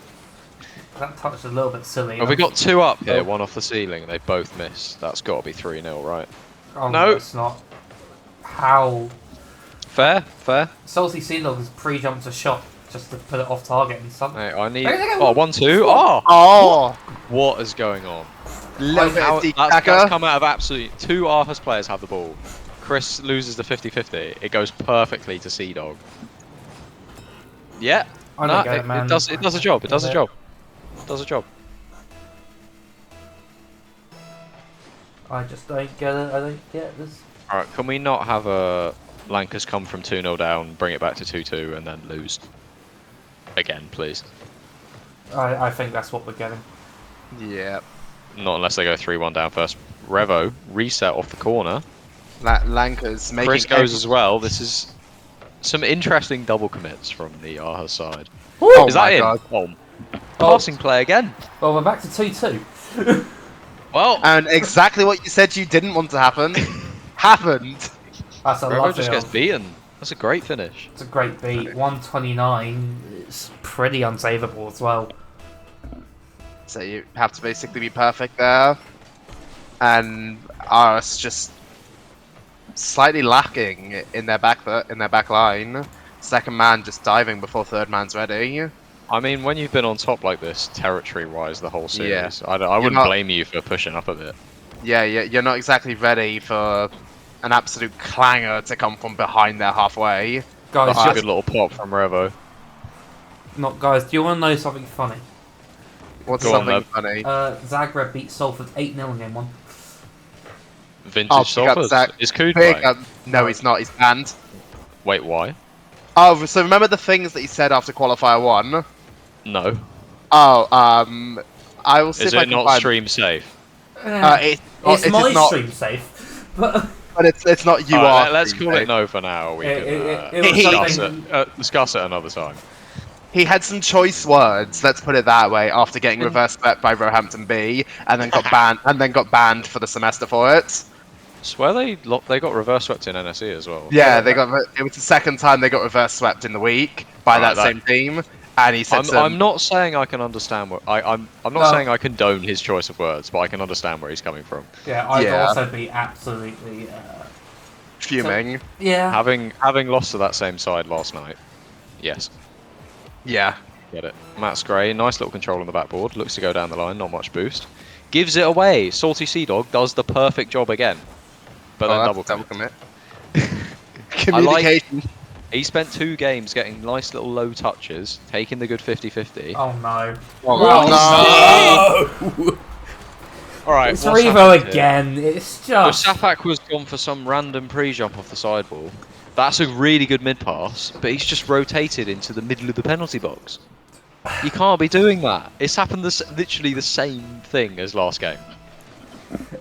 That touch is a little bit silly. Have we got 2 up here, 1 off the ceiling? They both missed. That's got to be 3-0, right? Oh, no, it's not. How? Fair. Salty Sea-Dog has pre-jumped a shot just to put it off target and something. Hey, I need... Oh, 1-2. Oh! What is going on? That's come out of absolutely... 2 Arthur's players have the ball. Chris loses the 50-50. It goes perfectly to Sea-Dog. Yeah. It does a job. It does a job. I just don't get it. I don't get this. Alright, can we not have a Lankers come from 2-0 down, bring it back to 2-2, and then lose? Again, please. I think that's what we're getting. Yeah. Not unless they go 3-1 down first. Revo, reset off the corner. Lankers making... Chris goes as well. This is... some interesting double commits from the Aarhus side. Oh Is that my in? god. Oh, passing play again. Well, we're back to 2-2. Well, And exactly what you said you didn't want to happen, happened. That's a Revo lovely. just gets beaten. That's a great finish. It's a great beat. 129. It's pretty unsavable as well. So you have to basically be perfect there. And Ars just slightly lacking in their back line. Second man just diving before third man's ready. I mean, when you've been on top like this, territory-wise, the whole series, I wouldn't not- blame you for pushing up a bit. Yeah, you're not exactly ready for an absolute clanger to come from behind there halfway. Guys, That's a good little pop from Revo. guys, do you want to know something funny? What's Go on, something lad. funny? Zagreb beat Salford 8-0 in game 1. Vintage Oh, pick up Salford. Zach. Is Cood Pick playing? up. No, he's not. He's banned. Wait, why? Oh, so remember the things that he said after qualifier 1? No. Oh, I will see Is if I it can not find. stream safe? It It's my is not, stream safe, but but it's not you Alright, are. let's stream call it safe. no for now. We It can was discuss something- discuss it another time. He had some choice words, let's put it that way, after getting reverse swept by Roehampton B, and then got banned for the semester for it. Swear they got reverse swept in NSE as well. Yeah, it was the second time they got reverse swept in the week by Right, that same team, and he said I'm not saying I can understand what I'm not No. saying I condone his choice of words, but I can understand where he's coming from. yeah, I'd Yeah. also be absolutely fuming. yeah. Having lost to that same side last night. Yes, Yeah. get it. Matt's Gray, nice little control on the backboard, looks to go down the line, not much boost. Gives it away. Salty Sea Dog does the perfect job again. But then that's double commit. Communication. He spent 2 games getting nice little low touches, taking the good 50-50. Oh no. Oh, no! Alright, It's what's Revo happened here? again. It's So just. Sapak was gone for some random pre-jump off the sideball. That's a really good mid-pass, but he's just rotated into the middle of the penalty box. You can't be doing that. It's happened literally the same thing as last game.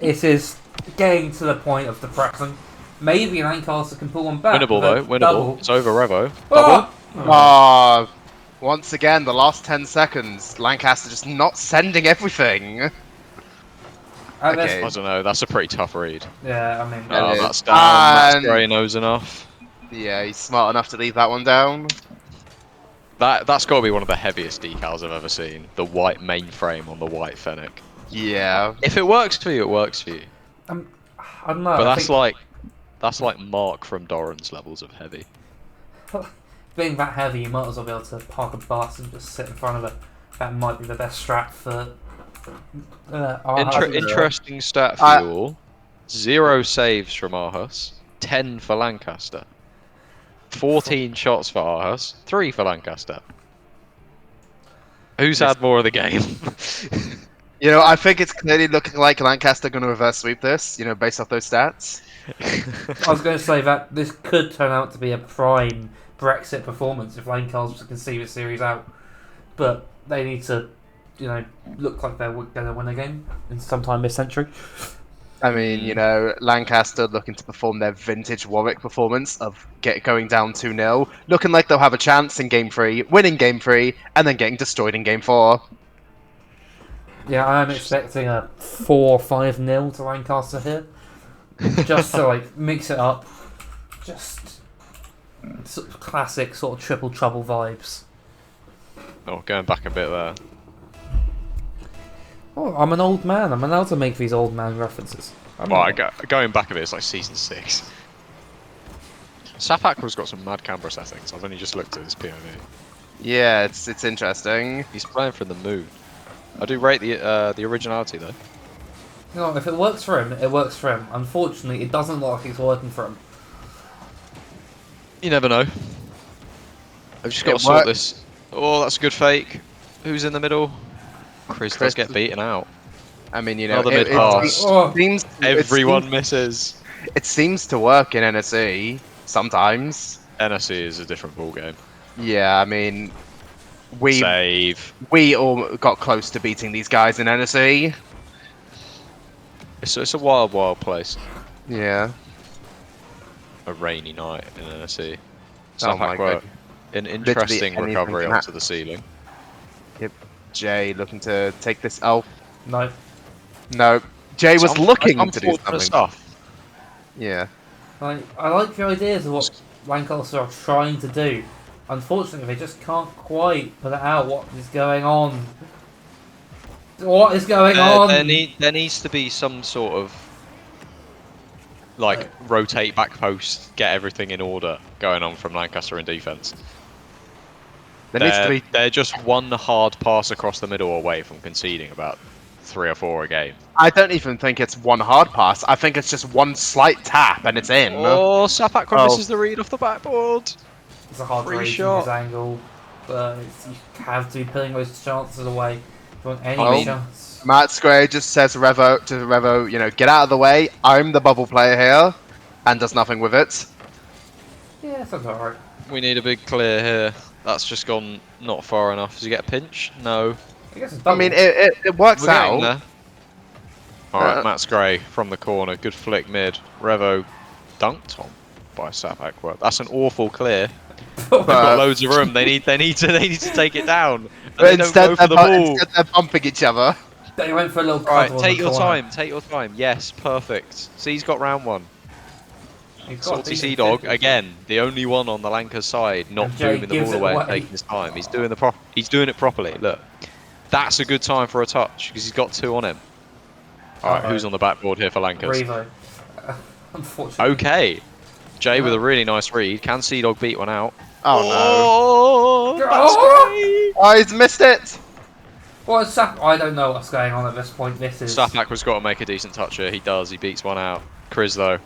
It is getting to the point of depressing. Maybe Lancaster can pull one back. Winnable though, winnable. Double. It's over, Revo. Ah! Double. Once again, the last 10 seconds, Lancaster just not sending everything. Okay. I don't know, that's a pretty tough read. Yeah, I mean. Yeah. That's down, Matt's And- Gray knows enough. Yeah, he's smart enough to leave that one down. That's got to be one of the heaviest decals I've ever seen. The white mainframe on the white Fennec. Yeah. If it works for you, it works for you. I don't know. But I that's like Mark from Doran's levels of heavy. think being that heavy, you might as well be able to park a bus and just sit in front of it. That might be the best strat for. Interesting stat for you all. 0 saves from Aarhus, 10 for Lancaster. 14 shots for Aarhus, 3 for Lancaster. Who's had more of the game? You know, I think it's clearly looking like Lancaster going to reverse sweep this, you know, based off those stats. I was going to say that this could turn out to be a prime Brexit performance if Lancaster can see the series out. But they need to, you know, look like they're going to win a game in sometime this century. I mean, you know, Lancaster looking to perform their vintage Warwick performance of going down 2-0, looking like they'll have a chance in Game 3, winning Game 3, and then getting destroyed in Game 4. Yeah, I'm expecting a 4-5-0 to Lancaster here. Just to, like, mix it up. Just sort of classic sort of triple trouble vibes. Oh, going back a bit there. Oh, I'm an old man. I'm allowed to make these old man references. Going back a bit, it's like Season 6. Sapakra's got some mad camera settings. I've only just looked at his POV. Yeah, it's interesting. He's playing from the mood. I do rate the originality though. You know, if it works for him, it works for him. Unfortunately, it doesn't look like it's working for him. You never know. I've just got to sort this. Oh, that's a good fake. Who's in the middle? Chris does get beaten out. I mean, you know, Another mid-pass. Everyone misses. It seems to work in NSE sometimes. NSE is a different ballgame. Yeah, I mean, Save. we all got close to beating these guys in NSE. It's a wild, wild place. Yeah. A rainy night in NSE. Sapak were an interesting anything recovery can onto the ceiling. Yep. Jay looking to take this. Oh, No. no. Jay was looking That's to do unfortunate something. stuff. Yeah. I like the ideas of what Lancaster are trying to do. Unfortunately, they just can't quite put it out. What is going on? What is going on? There needs to be some sort of like rotate back post, get everything in order going on from Lancaster in defence. They're just one hard pass across the middle away from conceding about 3 or 4 a game. I don't even think it's one hard pass. I think it's just one slight tap and it's in. Oh, Sapak misses the read off the backboard. It's a hard Free read shot. from his angle, but you have to be putting those chances away. If you want any chance. Matt Gray just says to Revo, you know, get out of the way. I'm the bubble player here, and does nothing with it. Yeah, sounds alright. We need a big clear here. That's just gone not far enough. Does he get a pinch? No. I guess it's I mean, it works We're getting out. there. Alright, Matt Gray from the corner. Good flick mid. Revo dunked on by Sapak. Well, that's an awful clear. They've got loads of room. They need to take it down. But instead they're bumping each other. They went for a little Right, cuddle take on the your corner. time. Take your time. Yes, perfect. See, he's got round one. He's got Salty decent Sea Dog figures. again, the only one on the Lancers side, not And Jay moving the gives ball it away and away. taking his time. He's doing it properly. Look, that's a good time for a touch because he's got 2 on him. All right, who's on the backboard here for Lancers? Revo. Unfortunately. Okay, Jay with a really nice read. Can Sea Dog beat one out? Oh no! That's great. Oh, he's missed it. What is Sap? I don't know what's going on at this point. This is. Sapak has got to make a decent touch here. He does. He beats one out. Chris though,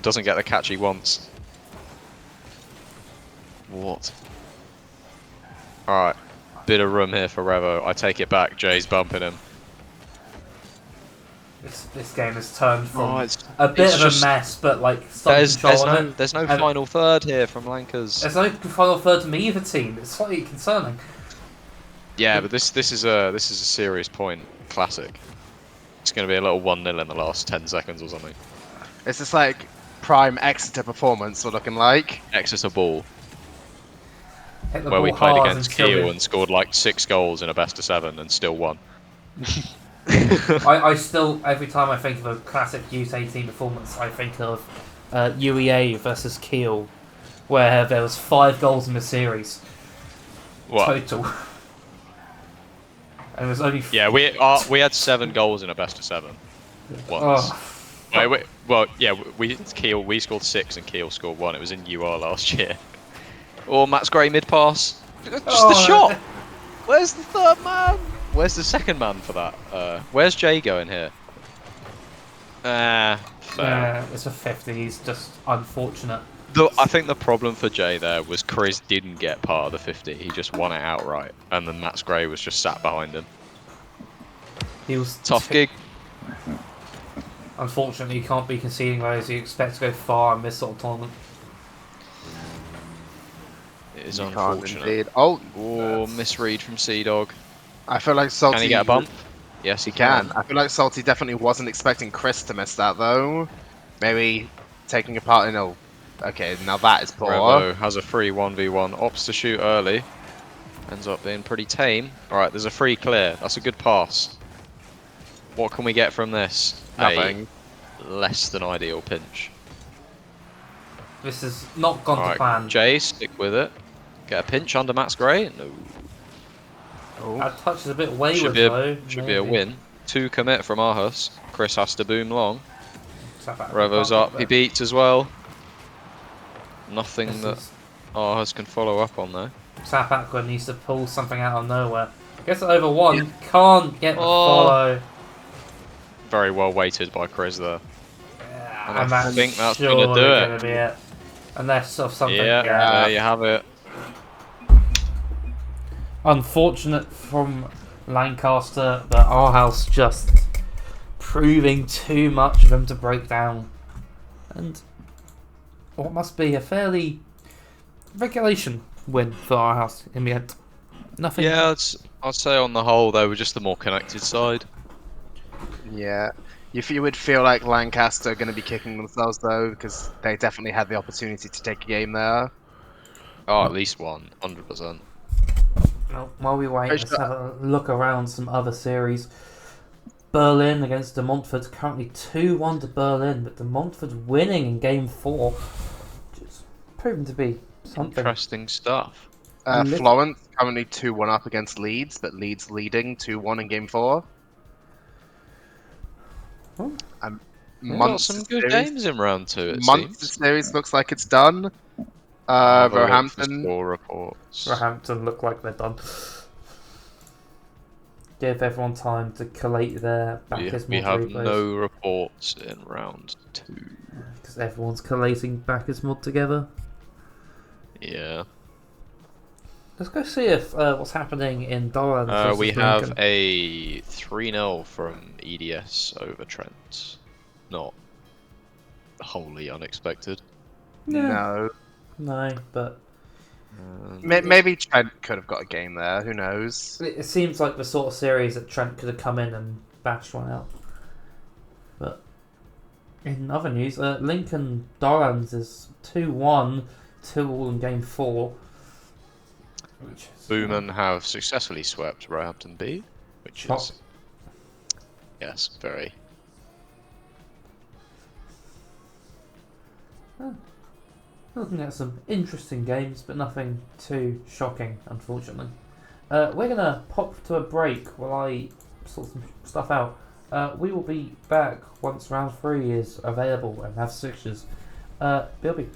doesn't get the catch he wants. What? Alright. Bit of room here for Revo. I take it back. Jay's bumping him. This game has turned from it's a bit of just- a mess, but like some control on it. There's no And final third here from Lancers. There's no final third from either team. It's slightly concerning. Yeah, but this is a serious point. Classic. It's going to be a little 1-0 in the last 10 seconds or something. It's just like prime Exeter performance we're looking like. Exeter ball, Hit the where we ball played hard against and kill Kiel him. and scored like 6 goals in a best of 7 and still won. I still, every time I think of a classic Youth 18 performance, I think of UEA versus Kiel, where there was 5 goals in the series What? total. And it was only. Yeah, we had 7 goals in a best of 7 once. Oh, Kiel we scored 6 and Kiel scored 1. It was in UR last year. Or Matt's Gray mid pass. Just the shot. Where's the third man? Where's the second man for that? Where's Jay going here? Fair. it's a 50. He's just unfortunate. I think the problem for Jay there was Chris didn't get part of the 50. He just won it outright, and then Matt Gray was just sat behind him. He was Tough gig. Unfortunately, you can't be conceding those. You expect to go far in this sort of tournament. It is You can't unfortunate. indeed. Oh, Misread from Sea Dog. I feel like Salty Can he get a bump? Yes, He can. I feel like Salty definitely wasn't expecting Chris to miss that though. Maybe taking a part in. Oh, okay. Now that is poor. Revo has a free 1v1. Opts to shoot early. Ends up being pretty tame. Alright, there's a free clear. That's a good pass. What can we get from this? Nothing. A less than ideal pinch. This has not gone to Alright, plan. Jay, stick with it. Get a pinch under Matt's Gray. No. Oh. That touch is a bit wayward Should be a maybe. win. 2 commit from Aarhus. Chris has to boom long. Sapak Revo's can't up. get He there. beats as well. Nothing This that is- Aarhus can follow up on there. Sapak needs to pull something out of nowhere. Gets it over 1. Can't get the follow. Very well weighted by Chris there. Yeah, And and I that's think that's surely gonna do it. gonna be it. Unless of something. Yeah, there you have it. Unfortunate from Lancaster, but our house just proving too much of them to break down. And what must be a fairly regulation win for our house in the end. Nothing. Yeah, I'd say on the whole they were just the more connected side. Yeah. You would feel like Lancaster are going to be kicking themselves though, because they definitely had the opportunity to take a game there. Oh, at least one, 100%. Well, while we wait, Pretty let's sure- have a look around some other series. Berlin against De Montfort, currently 2-1 to Berlin, but De Montfort winning in Game 4. Just proven to be something. Interesting stuff. Florence currently 2-1 up against Leeds, but Leeds leading 2-1 in Game 4. Oh. We've got some good games in round 2, it Munster seems. series looks like it's done. Have a look for Roehampton. score reports. Roehampton look like they're done. Give everyone time to collate their We Bacchus-Mod have replays. no reports in round 2. Because everyone's collating Bacchus-Mod together. Yeah. Let's go see if what's happening in Doran. We have a 3-0 from EDS over Trent. Not wholly unexpected. No. No, but Maybe Trent could have got a game there. Who knows? it seems like the sort of series that Trent could have come in and bashed one out. But in other news, Lincoln Dorans is 2-1, 2-all in Game 4. Boomen have successfully swept Roehampton B, which is... Yes, very. Looking at some interesting games, but nothing too shocking, unfortunately. We're going to pop to a break while I sort some stuff out. We will be back once round 3 is available and have fixtures. BLB.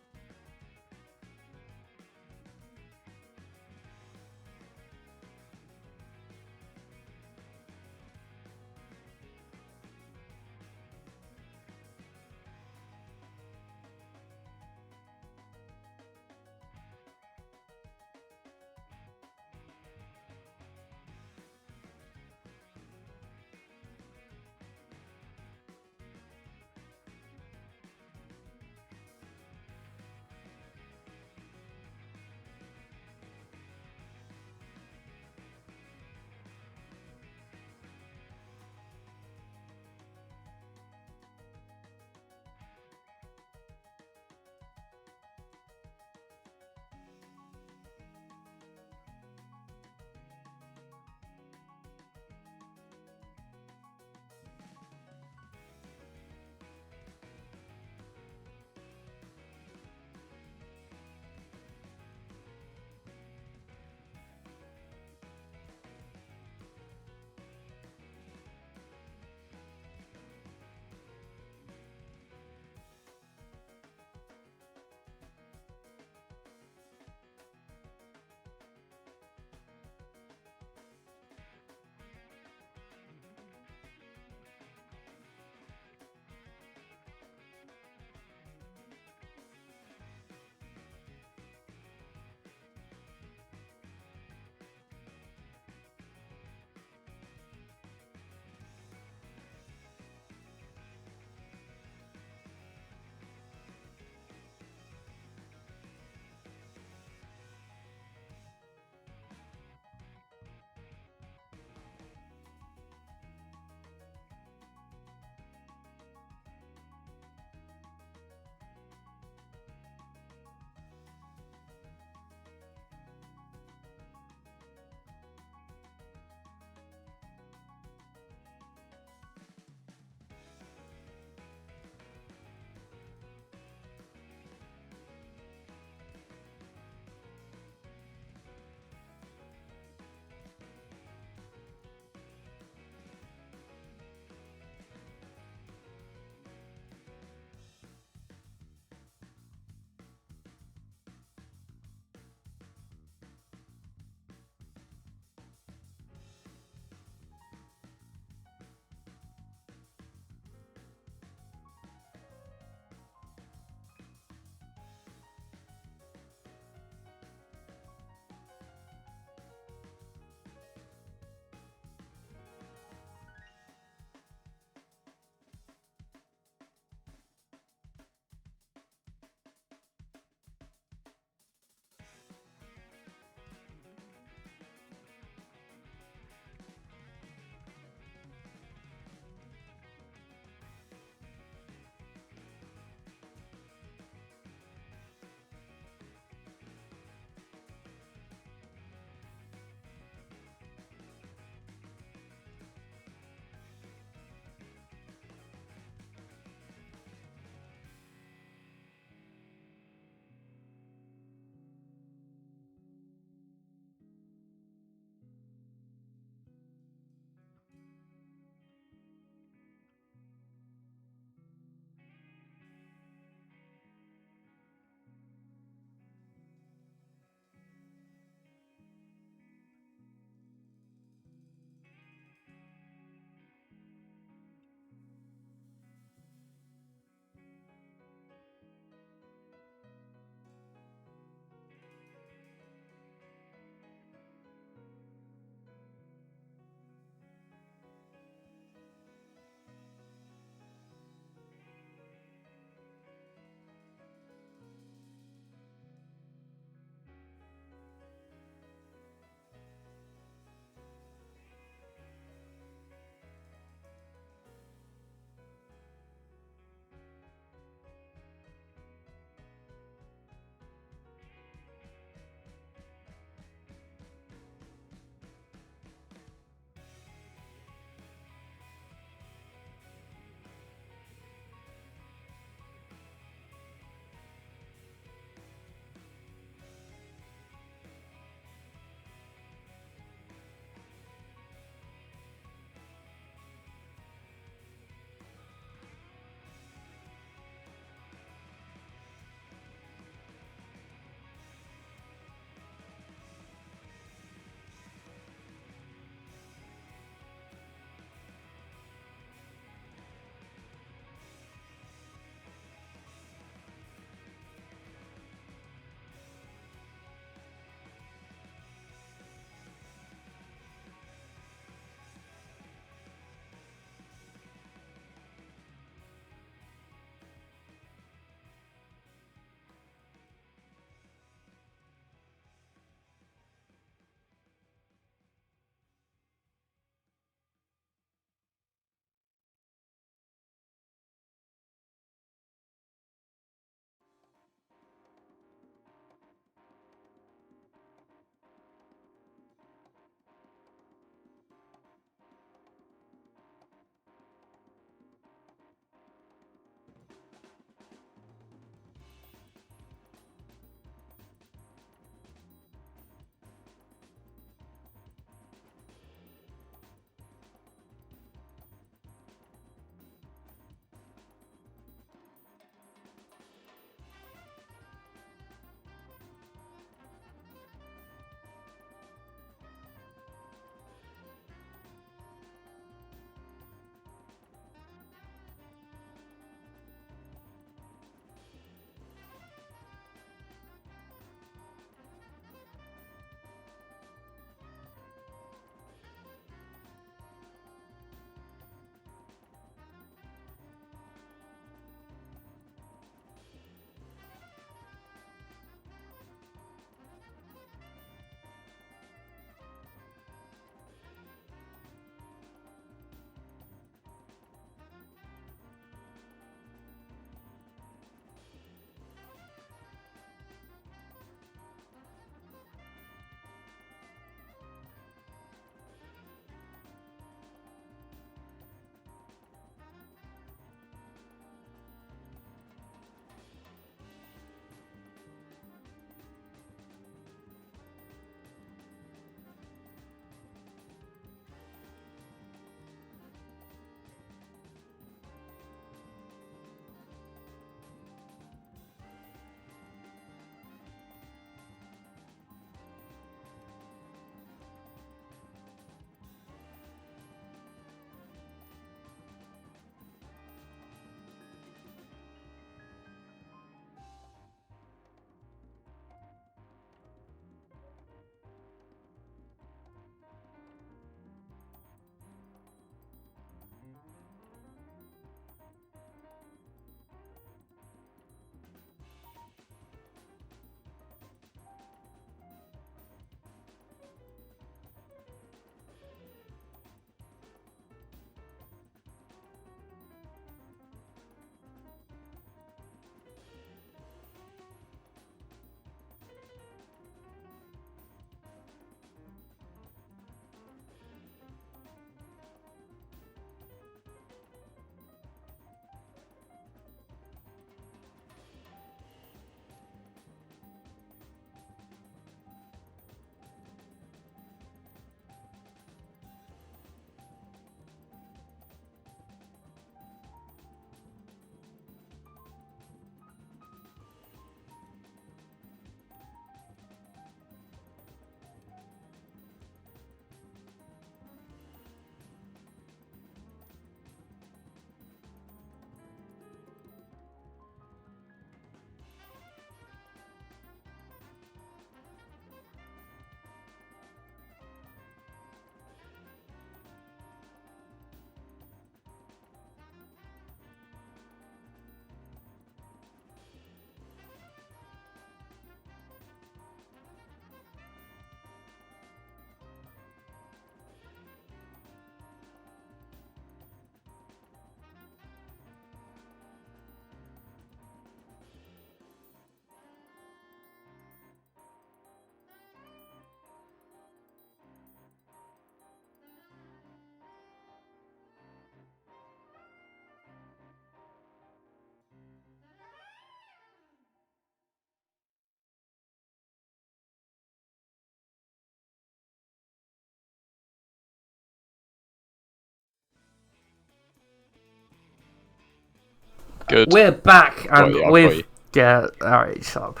Good. We're back, and Got we've you. yeah. All right, shut up.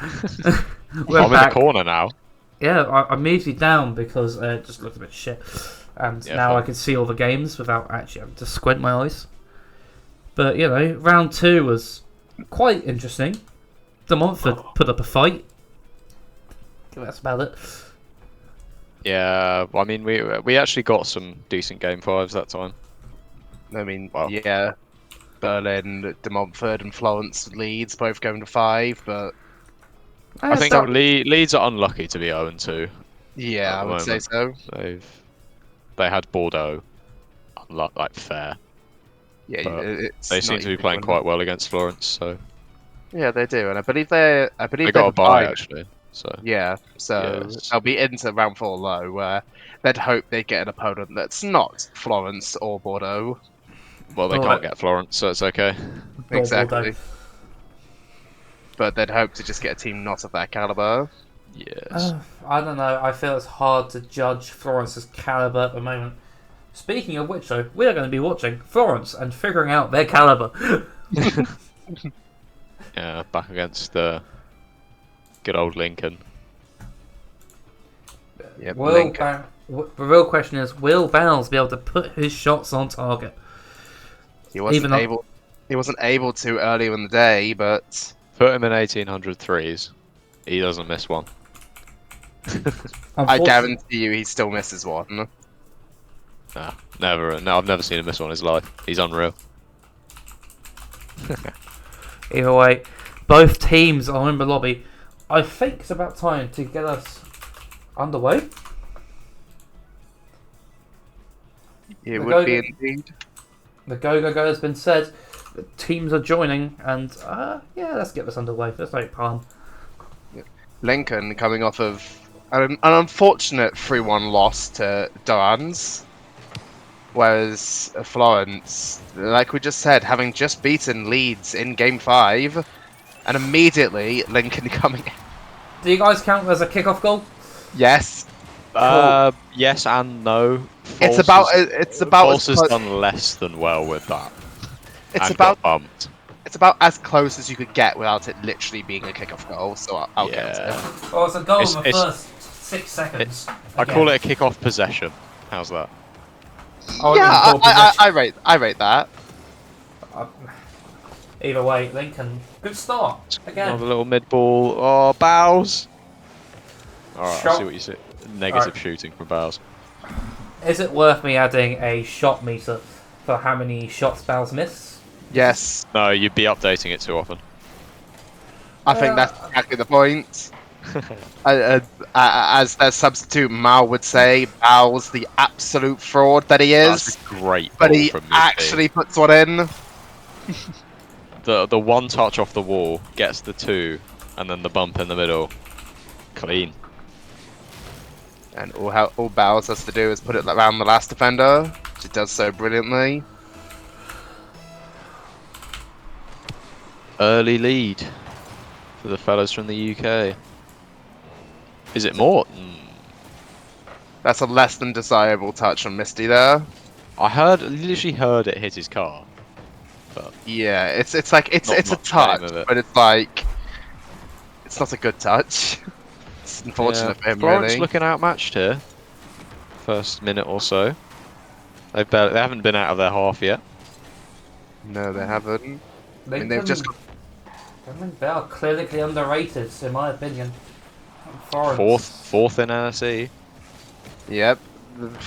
We're I'm back. in the corner now. Yeah, I moved you down because it just looked a bit shit, and now fine. I can see all the games without actually having to squint my eyes. But you know, round 2 was quite interesting. De Montfort put up a fight. That's about it. Yeah, well, I mean, we actually got some decent game 5s that time. I mean, Wow. yeah, Berlin, De Montfort, and Florence, Leeds both going to 5, but I think so- Leeds are unlucky to be 0-2. yeah, At I the would say moment. so. They had Bordeaux, like fair. Yeah, But it's they not seem to be easy playing to quite well against Florence, so Yeah, they do, and I believe they got a bye actually. So Yeah, so Yes. they'll be into round 4 low, where they'd hope they get an opponent that's not Florence or Bordeaux. well, they Oh, can't get Florence, so it's okay. Exactly. But they'd hope to just get a team not of that caliber. Yes. I don't know. I feel it's hard to judge Florence's caliber at the moment. Speaking of which, though, we are going to be watching Florence and figuring out their caliber. Yeah, back against the good old Lincoln. Yep, The real question is, will Bowles be able to put his shots on target? He wasn't able to earlier in the day, but Put him in 1800 threes. He doesn't miss one. I guarantee you he still misses one. Nah, never. No, I've never seen him miss one in his life. He's unreal. Either way, both teams are in the lobby. I think it's about time to get us underway. It would be indeed. The go has been said. The teams are joining, and yeah, let's get this underway. Let's make palm. Lincoln coming off of an unfortunate 3-1 loss to Durans, whereas Florence, like we just said, having just beaten Leeds in Game 5, and immediately Lincoln coming. Do you guys count as a kickoff goal? Yes. Yes and no. It's about False has done less than well with that. It's and about got bumped. It's about as close as you could get without it literally being a kickoff goal. So I'll count it. Well, it's a goal in the It's- first 6 seconds. I call it a kick-off possession. How's that? Yeah, I rate that. Either way, Lincoln, good start again. Another little mid-ball. Oh, Bowles. Alright, I Shot. see what you say. Negative Alright. shooting from Bowles. Is it worth me adding a shot meter for how many shots Bowles missed? Yes, No, you'd be updating it too often. I think that's exactly the point. As their substitute Mal would say, Bowles the absolute fraud that he That's is, a great but ball he from actually puts one in. The one touch off the wall gets the 2, and then the bump in the middle. Clean. And all Bowles has to do is put it around the last defender, which he does so brilliantly. Early lead for the fellas from the UK. Is it Morton? That's a less than desirable touch on Misty there. Literally heard it hit his car. Yeah, it's like it's Not a much touch, game of it. but it's like it's not a good touch. It's unfortunate for him, Florence really. looking outmatched here. First minute or so. They haven't been out of their half yet. No, they haven't. I mean, they've Lincoln, just they are clinically underrated, in my opinion. Florence. Fourth in NSE. yep.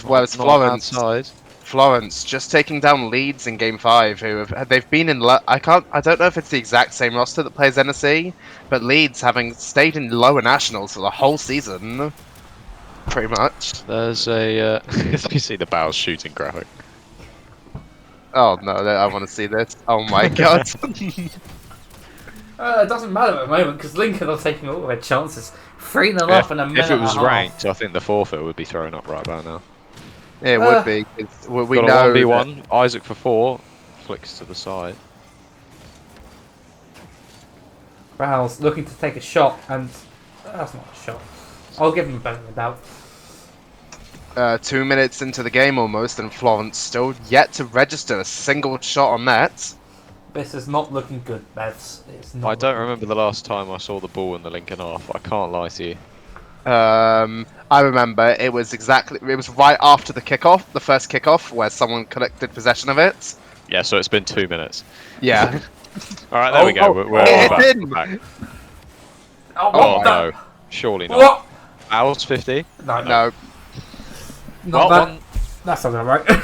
Whereas Outside. Florence just taking down Leeds in Game 5, they've been in. I don't know if it's the exact same roster that plays NSE, but Leeds having stayed in lower nationals for the whole season, pretty much. There's a. You see the Bowles shooting graphic. Oh no, I want to see this. Oh my god. It doesn't matter at the moment because Lincoln are taking all their chances. 3-0 up in a minute. If it was and a half. ranked, I think the forfeit would be thrown up right about now. It would be. 'Cause we Got know. a 1v1. Isaac for 4. Flicks to the side. Bowles looking to take a shot, and that's not a shot. I'll give him a benefit of the doubt. 2 minutes into the game almost, and Florence still yet to register a single shot on net. This is not looking good, Bevs. It's not. I don't looking remember the last time I saw the ball in the Lincoln half. I can't lie to you. I remember it was right after the kickoff, the first kickoff, where someone collected possession of it. Yeah, so it's been 2 minutes. Yeah. All right, there we go. Oh, We're back. in. We're back. Oh, Oh what no, surely not. What? Owls 50. No, No. not Well, that. That's not right.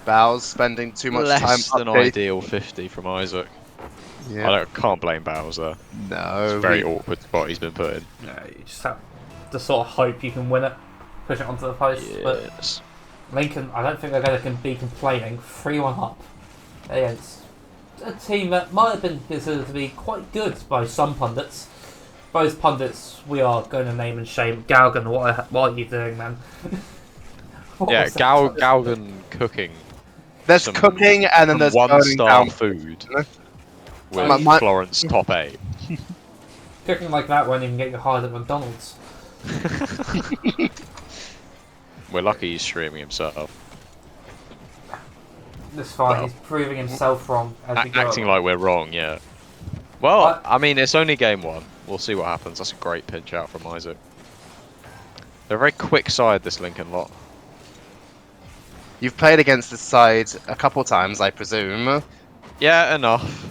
Bowles spending too much time Less than updating. ideal 50 from Isaac. Yeah. I can't blame Bowles there. No. It's a very awkward spot he's been put in. Yeah, you just have to sort of hope you can win it, push it onto the post. Yes. But Lincoln, I don't think they're going to be complaining 3-1 up against a team that might have been considered to be quite good by some pundits. Both pundits we are going to name and shame. Galgan, what are you doing, man? Yeah, Galgan cooking. There's some- cooking and then some there's burning one-star down. food My- with Florence top 8. Cooking like that won't even get you hired at McDonald's. We're lucky he's streaming himself. This fight, Well, he's proving himself wrong as we go Acting along. like we're wrong, yeah. Well, I mean, it's only game 1. We'll see what happens. That's a great pinch out from Isaac. They're a very quick side, this Lincoln lot. You've played against this side a couple times, I presume. Yeah, enough.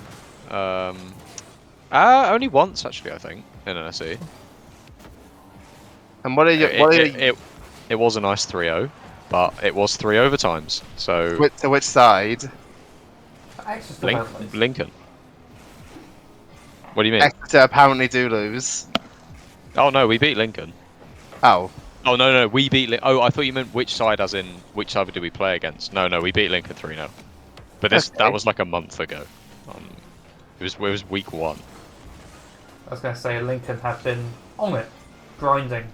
Only once, actually, I think, in NSE. And what are you? It was a nice 3-0, but it was 3 overtimes. So which side? Exeter penalties. Lincoln. What do you mean? Exeter apparently do lose. Oh no, we beat Lincoln. Oh. Oh no, we beat. Oh, I thought you meant which side, as in which side did we play against? No, we beat Lincoln 3-0. But that was like a month ago. It was week 1. I was going to say Lincoln have been on it, grinding.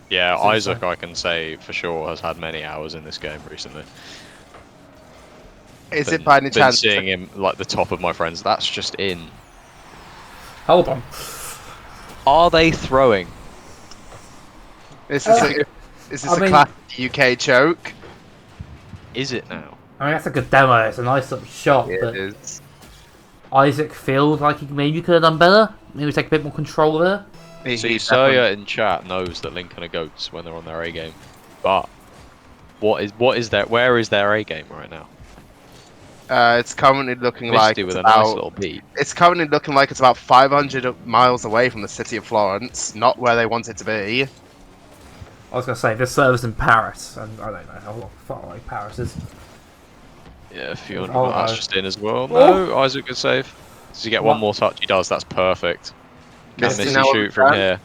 Yeah, Since Isaac, then. I can say for sure, has had many hours in this game recently. Is it by any Been chance? seeing him like the top of my friends. That's just in. Hold on. Are they throwing? Is I this mean- a classic UK joke? Is it now? I mean, that's a good demo. It's a nice little shot, It but is. Isaac feels like he maybe could have done better. Maybe take a bit more control there. See, Surya in chat knows that Lincoln are goats when they're on their A game, but where is their A game right now? It's currently looking like Misty it's with a about, nice little beat. It's currently looking like it's about 500 miles away from the city of Florence, not where they want it to be. I was going to say, this server's in Paris, and I don't know how far away Paris is. Yeah, a few hundred. Oh, but that's no. just in as well. Oh. No, Isaac good save. Does he get What? one more touch? He does. That's perfect. Can Misty Misty now on shoot the from front? here?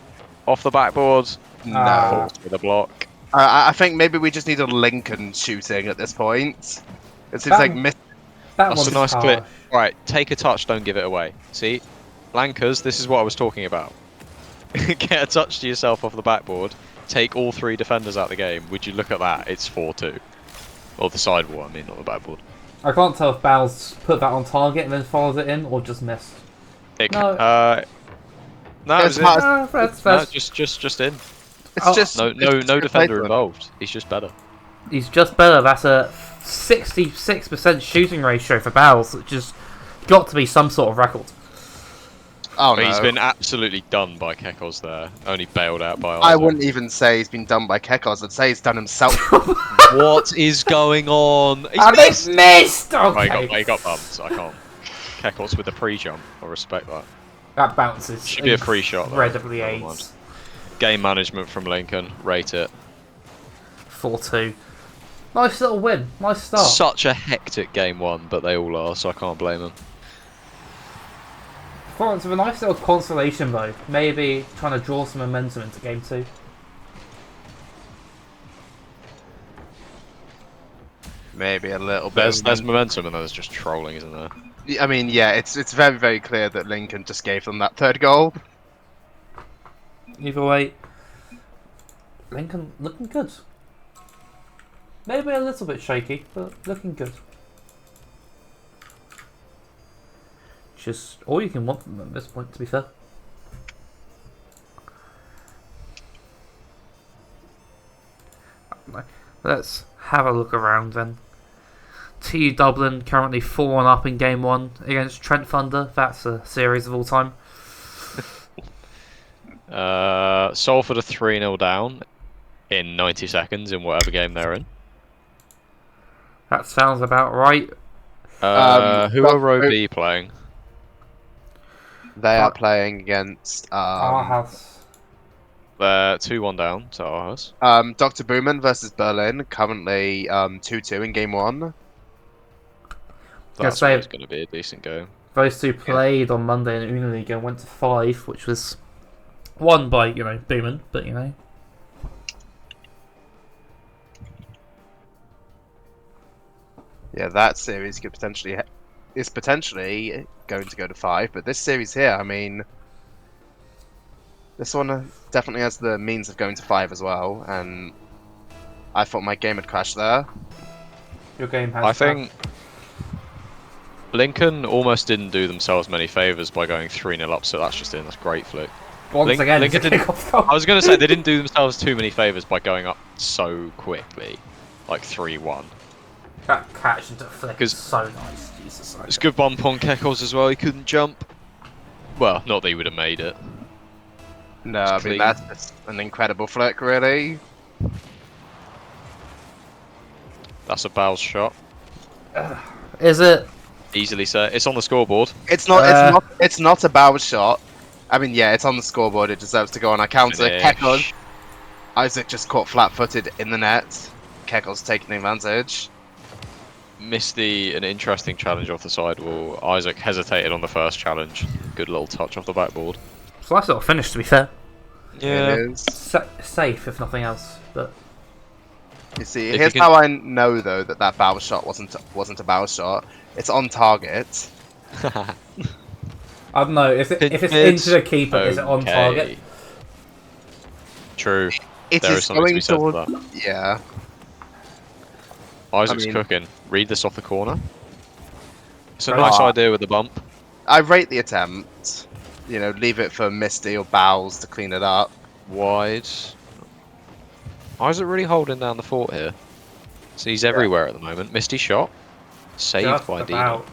Off the backboard. No. Ah. With a block. I think maybe we just need a Lincoln shooting at this point. It seems That- like That That's one's a nice harsh. clip. Right, take a touch, don't give it away. See? Lankers, this is what I was talking about. Get a touch to yourself off the backboard, take all 3 defenders out of the game. Would you look at that? It's 4-2. Or the sidewall, I mean, not the backboard. I can't tell if Bowles put that on target and then follows it in, or just missed. It, No. no, it was It's in. hard- That's No, just in. it's Oh. just No it's just defender replacement. involved. He's just better. He's just better. That's a 66% shooting ratio for Bowles, which has got to be some sort of record. Oh But no. he's been absolutely done by Kekos there. Only bailed out by I Isaac. wouldn't even say he's been done by Kekos. I'd say he's done himself. What is going on? He's And missed! they missed! Oh, Okay. he got bumped. I can't. Kekos with the pre-jump. I respect that. That bounces. Should be a free shot, though. Incredibly Never mind. aids. Game management from Lincoln. Rate it. 4-2. Nice little win. Nice start. Such a hectic game 1, but they all are, so I can't blame them. Florence with a nice little consolation though. Maybe trying to draw some momentum into game 2. Maybe a little bit. There's momentum, and there's just trolling, isn't there? I mean, yeah, it's very, very clear that Lincoln just gave them that 3rd goal. Either way, Lincoln looking good. Maybe a little bit shaky, but looking good. Just all you can want from them at this point, to be fair. Let's have a look around then. TU Dublin currently 4-1 up in game 1 against Trent Thunder. That's a series of all time. Salford are 3-0 down in 90 seconds in whatever game they're in. That sounds about right. Who are Row B playing? They are playing against Our house. They're 2-1 down to our house. Dr. Boomen versus Berlin, currently 2-2 in game 1. That's always going to be a decent game. Those two played on Monday in Uniliga and went to 5, which was won by, Boomen, but Yeah, that series is potentially going to go to 5, but this series here, I mean, this one definitely has the means of going to 5 as well, and I thought my game had crashed there. Your game has. I think Lincoln almost didn't do themselves many favours by going 3-0 up, so that's just in. That's great flick. Once again, Lincoln didn't, I was going to say they didn't do themselves too many favours by going up so quickly, like 3-1. That catch into flick is so nice. Jesus. It's good bump on Keckles as well. He couldn't jump. Well, not that he would have made it. No, I mean that's just an incredible flick, really. That's a Bowles shot. Is it? Easily set. It's on the scoreboard. It's not. It's not a Bowers shot. I mean, yeah, it's on the scoreboard. It deserves to go on our counter. Keckles. Isaac just caught flat-footed in the net. Keckles taking the advantage. Misty, an interesting challenge off the sidewall. Isaac hesitated on the first challenge. Good little touch off the backboard. It's a nice little finish, to be fair. Yeah. It is. Safe, if nothing else. But you see, here's how I know though that Bowers shot wasn't a Bowers shot. It's on target. I don't know if it's into the keeper. Is it on target? True. It there is something to going be said for toward. that. Yeah. Isaac's cooking. Read this off the corner. It's a nice idea with the bump. I rate the attempt. You know, leave it for Misty or Bowles to clean it up. Wide. Isaac really holding down the fort here. So he's everywhere at the moment. Misty shot. Saved by Dino.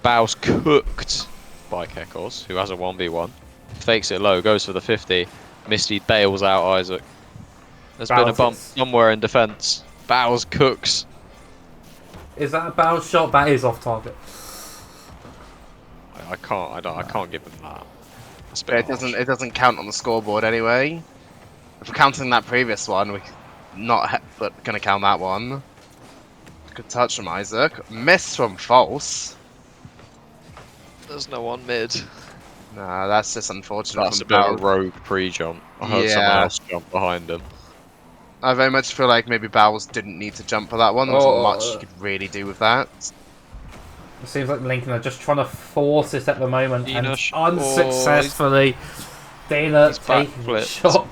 Bowles cooked by Keckles, who has a 1v1. Fakes it low, goes for the 50. Misty bails out Isaac. There's been a bump somewhere in defence. Bowles cooks. Is that a Bowles shot? That is off target. I can't give him that. It doesn't count on the scoreboard anyway. If we're counting that previous one, we're not going to count that one. Good touch from Isaac. Miss from False. There's no one mid. Nah, that's just unfortunate. That's a bit of a rogue pre-jump. I heard someone else jump behind him. I very much feel like maybe Bowles didn't need to jump for that one. There wasn't much you could really do with that. It seems like Lincoln are just trying to force it at the moment, and unsuccessfully. Dana taking a shot.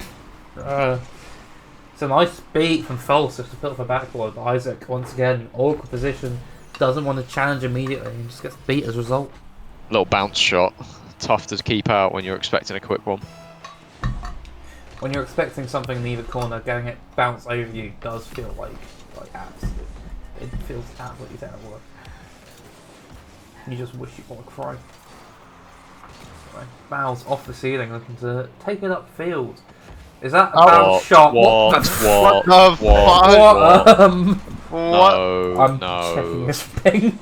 It's a nice beat from False just to put up a backboard, but Isaac, once again, awkward position, doesn't want to challenge immediately and just gets beat as a result. Little bounce shot. Tough to keep out when you're expecting a quick one. When you're expecting something in either corner, getting it bounce over you does feel like absolute. It feels absolutely terrible. You just wish you want to cry. Bowles off the ceiling, looking to take it upfield. Is that a Bowles shot? What? I'm checking this thing.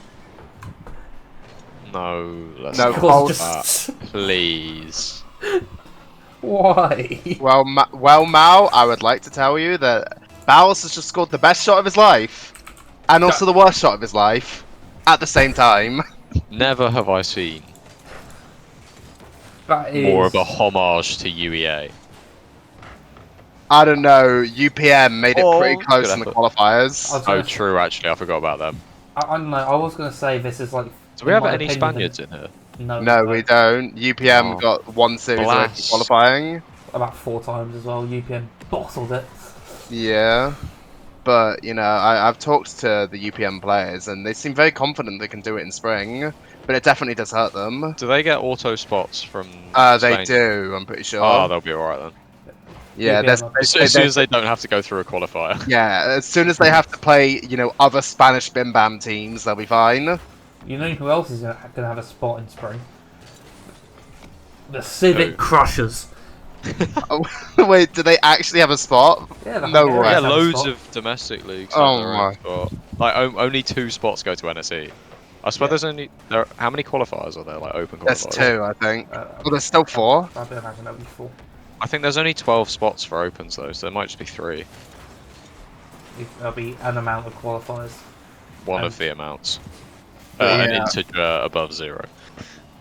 No, let's no, not that. Please. Why? Well, Mal, I would like to tell you that Bowles has just scored the best shot of his life, and also the worst shot of his life, at the same time. Never have I seen more of a homage to UEA. I don't know, UPM made it pretty close in the qualifiers. Oh, true, actually, I forgot about them. I don't know, I was going to say this is like... Do we have any Spaniards in here? No, we don't. UPM got one series away from qualifying. About 4 times as well, UPM bottled it. Yeah. But, you know, I've talked to the UPM players, and they seem very confident they can do it in spring. But it definitely does hurt them. Do they get auto spots from They do, I'm pretty sure. Oh, they'll be alright then. Yeah, As soon as they don't have to go through a qualifier. yeah, as soon as they have to play, other Spanish Bim Bam teams, they'll be fine. You know who else is going to have a spot in spring? The Civic Crushers. Oh, wait, do they actually have a spot? Yeah, the No Hungarians way. Yeah, have a loads spot. of domestic leagues. Oh have their own my. spot. Like only 2 spots go to NSE. I suppose there's only how many qualifiers are there? Like open There's qualifiers. 2, I think. Well, there's still 4. I don't imagine that'll be 4. I think there's only 12 spots for opens though, so there might just be 3. There'll be an amount of qualifiers. One And- of the amounts. Yeah. An integer above 0.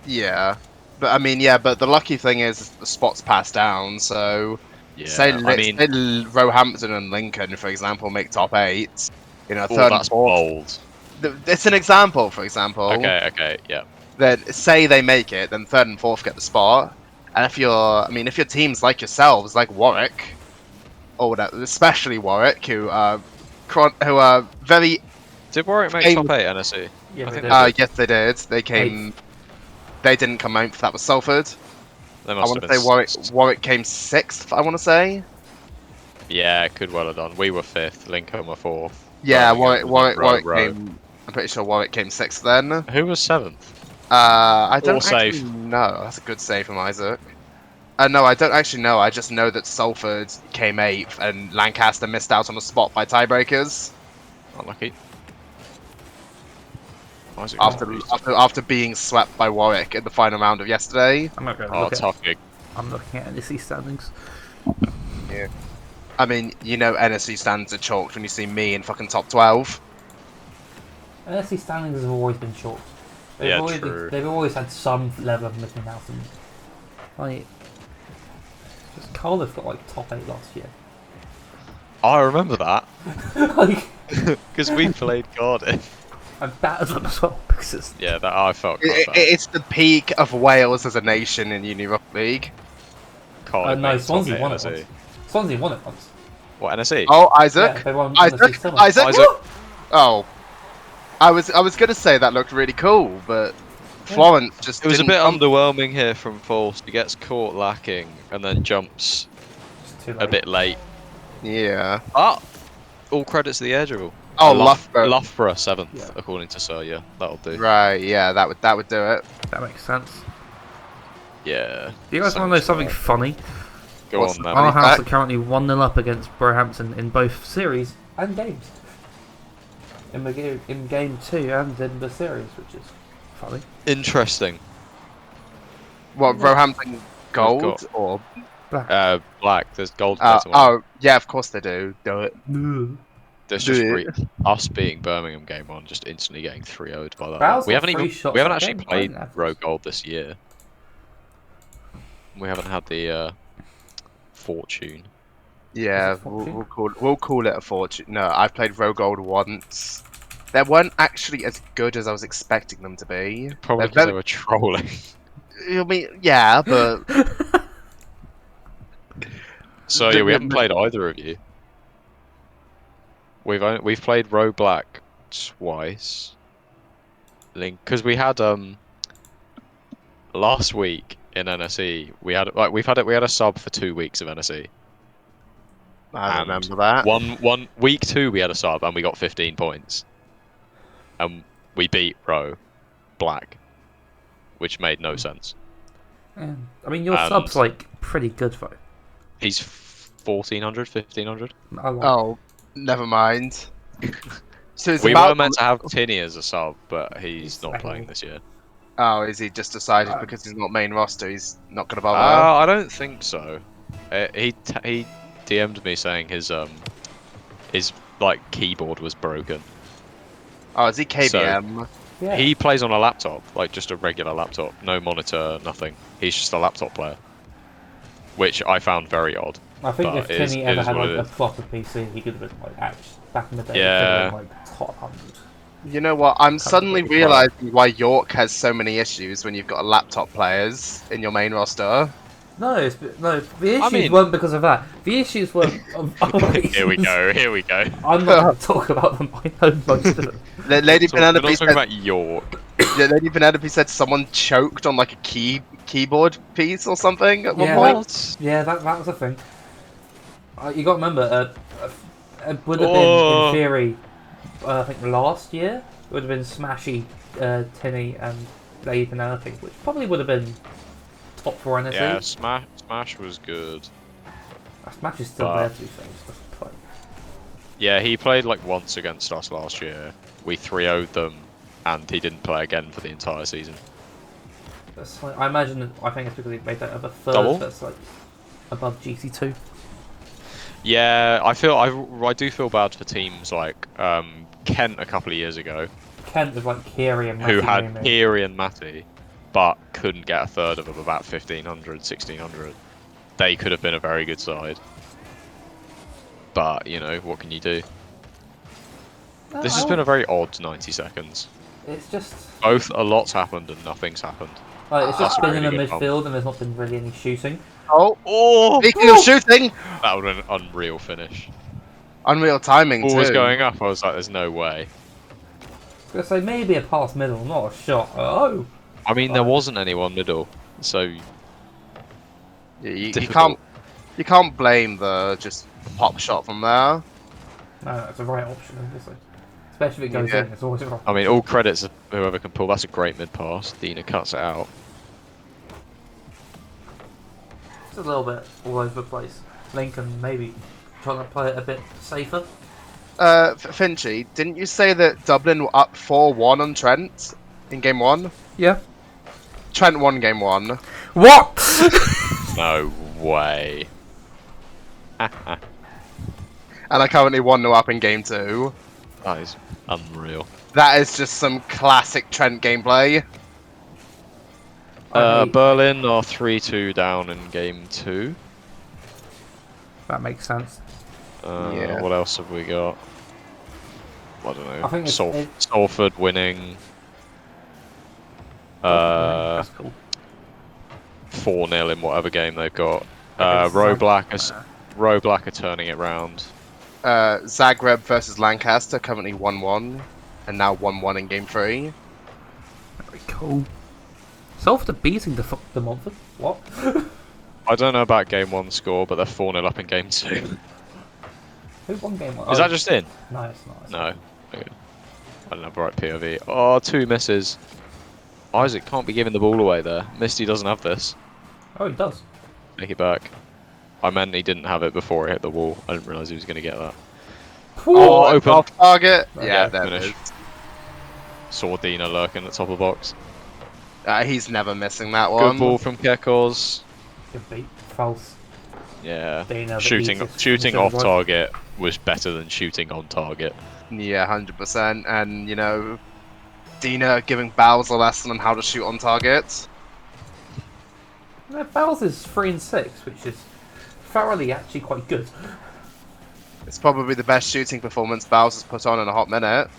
Yeah. But I mean, yeah, but the lucky thing is the spots pass down, so Yeah, say I Roehampton and Lincoln, for example, make top 8. Third and that's fourth. bold. It's an example, for example. Okay, yeah. Then say they make it, then 3rd and 4th get the spot. And if your teams like yourselves, like Warwick, or whatever, especially Warwick, who are very. Did Warwick make top 8 NSE? Yeah, I they think did. Yes, they did. They came. They didn't come 9th. That was Salford. They I must want have to been say Warwick came 6th. I want to say. Yeah, could well have done. We were 5th, Lincoln were 4th. Yeah, Birmingham Warwick was in row. came. I'm pretty sure Warwick came 6th then. Who was 7th? I don't All actually safe. know. That's a good save from Isaac. No, I don't actually know. I just know that Salford came 8th and Lancaster missed out on a spot by tiebreakers Unlucky. Isaac after being swept by Warwick in the final round of yesterday. I'm not going to Oh, look at. tough gig. I'm looking at NSC standings. I mean, NSC stands are chalked when you see me in fucking top 12. NSC standings have always been short. Yeah, true. They've always had some level of missing out. And, like, just Cardiff got like top 8 last year. I remember that Like, because we played Cardiff. and battered them as well because it's Yeah, that I felt quite bad. It's the peak of Wales as a nation in Uni Rock League. Cardiff no, made top Swansea 8 won it NSE. once. Swansea won it once. What, NSE? Oh, Isaac. Yeah, they won Isaac. NSC Summer. Isaac. Oh, I was gonna say that looked really cool, but Florence just. It was a didn't bit come- underwhelming here from False. He gets caught lacking and then jumps It's too a late. bit late. Yeah. Ah! All credits to the air dribble. Oh, Loughborough. Loughborough 7th, Yeah. according to Sir. Yeah, that'll do. Right. Yeah, that would do it. That makes sense. Yeah. Do you guys want to know something funny? Go What's on, the man. funny Our house fact? are currently 1-0 up against Roehampton in both series and games. In game 2 and in the series, which is funny. Interesting. What, Roehampton gold got- or? Black. There's gold. plates on one. Oh, yeah, of course they do. Do it. There's do just it. us being Birmingham game on, just instantly getting 3-0'd by that. Bowles We got haven't 3 shots we haven't that actually game, played right? row gold this year. We haven't had the fortune. Yeah, Is it fortune? we'll call it a fortune. No, I've played Row Gold once. They weren't actually as good as I was expecting them to be. Probably They're because they very- were trolling. I mean, yeah, but So yeah, we haven't played either of you. We've played row black twice. Because we had last week in NSE we had we had a sub for 2 weeks of NSE. I And remember that. One week 2 we had a sub and we got 15 points, and we beat row black, which made no sense. Yeah. I mean, your And- sub's like pretty good though. He's 1400, 1500. I like Oh, never mind. So it's We about. were meant to have Tinney as a sub, but he's not He's playing this year. Oh, is he just decided because he's not main roster? He's not gonna bother. I don't think so. He DM'd me saying his like keyboard was broken. Oh, is he KBM? Yeah. He plays on a laptop, like just a regular laptop, no monitor, nothing. He's just a laptop player, which I found very odd. I think but if it is- Timmy it ever is had what like it a is. proper PC, he could have been like actually back in the day. Yeah. He could have been, like top 100. You know what? I'm suddenly pretty realizing why York has so many issues when you've got laptop players in your main roster. No, the issues mean- weren't because of that. The issues were of other Here we reasons. go. Here we go. I'm not going to talk about them. I know most of them. Lady We're not Penelope talking said, about York. yeah, Lady Penelope said someone choked on like a keyboard piece or something at one Yeah, point. What? Yeah, that was a thing. You got to remember, it would have been in theory. I think last year it would have been Smashy, Tinny, and Dave and Penelope, which probably would have been top 4 NSE. Yeah, Smash was good. Smash is still there to be fair. Yeah, he played like once against us last year. We 3-0'd them, and he didn't play again for the entire season. That's like, I imagine. I think it's because he made that other third. Double? That's like above GC2. Yeah, I do feel bad for teams like Kent a couple of years ago, Kent was like Kiri and Matty who had mainly. Kiri and Matty, but couldn't get a third of them, about 1500, 1600. They could have been a very good side. But, you know, what can you do? This has been a very odd 90 seconds. It's just... Both a lot's happened and nothing's happened. it's just been really in the good midfield and there's not been really any shooting. Oh! Speaking of shooting! That would have been an unreal finish. Unreal timing, Ball too. was going up, I was like, there's no way. I was going to say, maybe a pass middle, not a shot. Oh! I mean, there wasn't anyone middle, so... Yeah, you can't blame the just pop shot from there. No, it's the right option, obviously. Especially if it goes in, it's always right. I mean, all credits to whoever can pull. That's a great mid pass. Dina cuts it out. It's a little bit all over the place. Lincoln maybe trying to play it a bit safer. Finchy, didn't you say that Dublin were up 4-1 on Trent in game 1? Yeah. Trent won game 1. What? No way. And I currently 1-0 up in game 2. That is unreal. That is just some classic Trent gameplay. Berlin are 3-2 down in game 2. That makes sense. Yeah. What else have we got? I don't know. I think Salford winning. That's cool. 4-0 in whatever game they've got. Against Row Black are turning it round. Zagreb versus Lancaster currently 1-1, and now 1-1 in game 3. Very cool. Salford are beating the Montfort. What? I don't know about game 1 score, but they're 4-0 up in game 2. Who won game 1? Is that just in? No, it's not. No. Okay. I don't have the right POV. Oh, 2 misses. Isaac can't be giving the ball away there. Misty doesn't have this. Oh, he does. Take it back. I meant he didn't have it before he hit the wall. I didn't realise he was going to get that. Oh, open. off target. Yeah, Yeah, there it finish. is. Saw Dina lurking at the top of the box. He's never missing that Good one. ball from Kekos. Good beat. False. Yeah. Dina, the Shooting easiest shooting from off the target was better than shooting on target. Yeah, 100%. And, you know, Dina giving Bowles a lesson on how to shoot on target. No, Bowles is 3 and 6, which is thoroughly actually quite good. It's probably the best shooting performance Bowles has put on in a hot minute.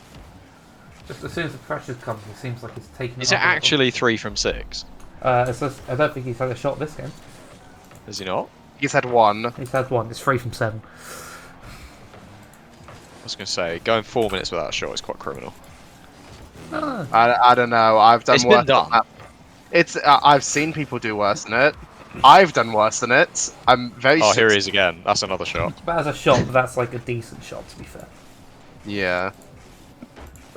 Just as soon as the pressure comes, it seems like he's taking. Is it actually 3 from 6? It's just, I don't think he's had a shot this game. Is he not? He's had 1. He's had 1. It's 3 from 7. I was going to say, going 4 minutes without a shot is quite criminal. I don't know. I've done It's worse been done. than that. It's I've seen people do worse than it. I've done worse than it. I'm very. Oh, here he is again. That's another shot. But as a shot, that's like a decent shot, to be fair. Yeah.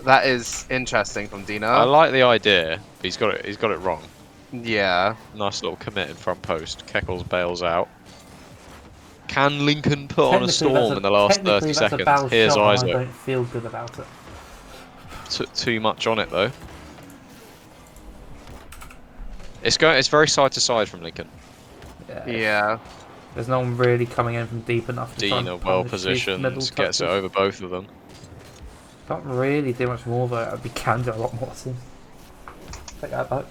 That is interesting from Dina. I like the idea, but he's got it wrong. Yeah. Nice little commit in front post. Keckles bails out. Can Lincoln put on a storm in the last 30 seconds? Here's Isaac. I don't feel good about it. Took too much on it though. It's very side to side from Lincoln. Yeah. There's no one really coming in from deep enough to try Dina and well punish these middle positioned, gets it touches. over both of them. Can't really do much more though. We can do a lot more. Seems. Take that back.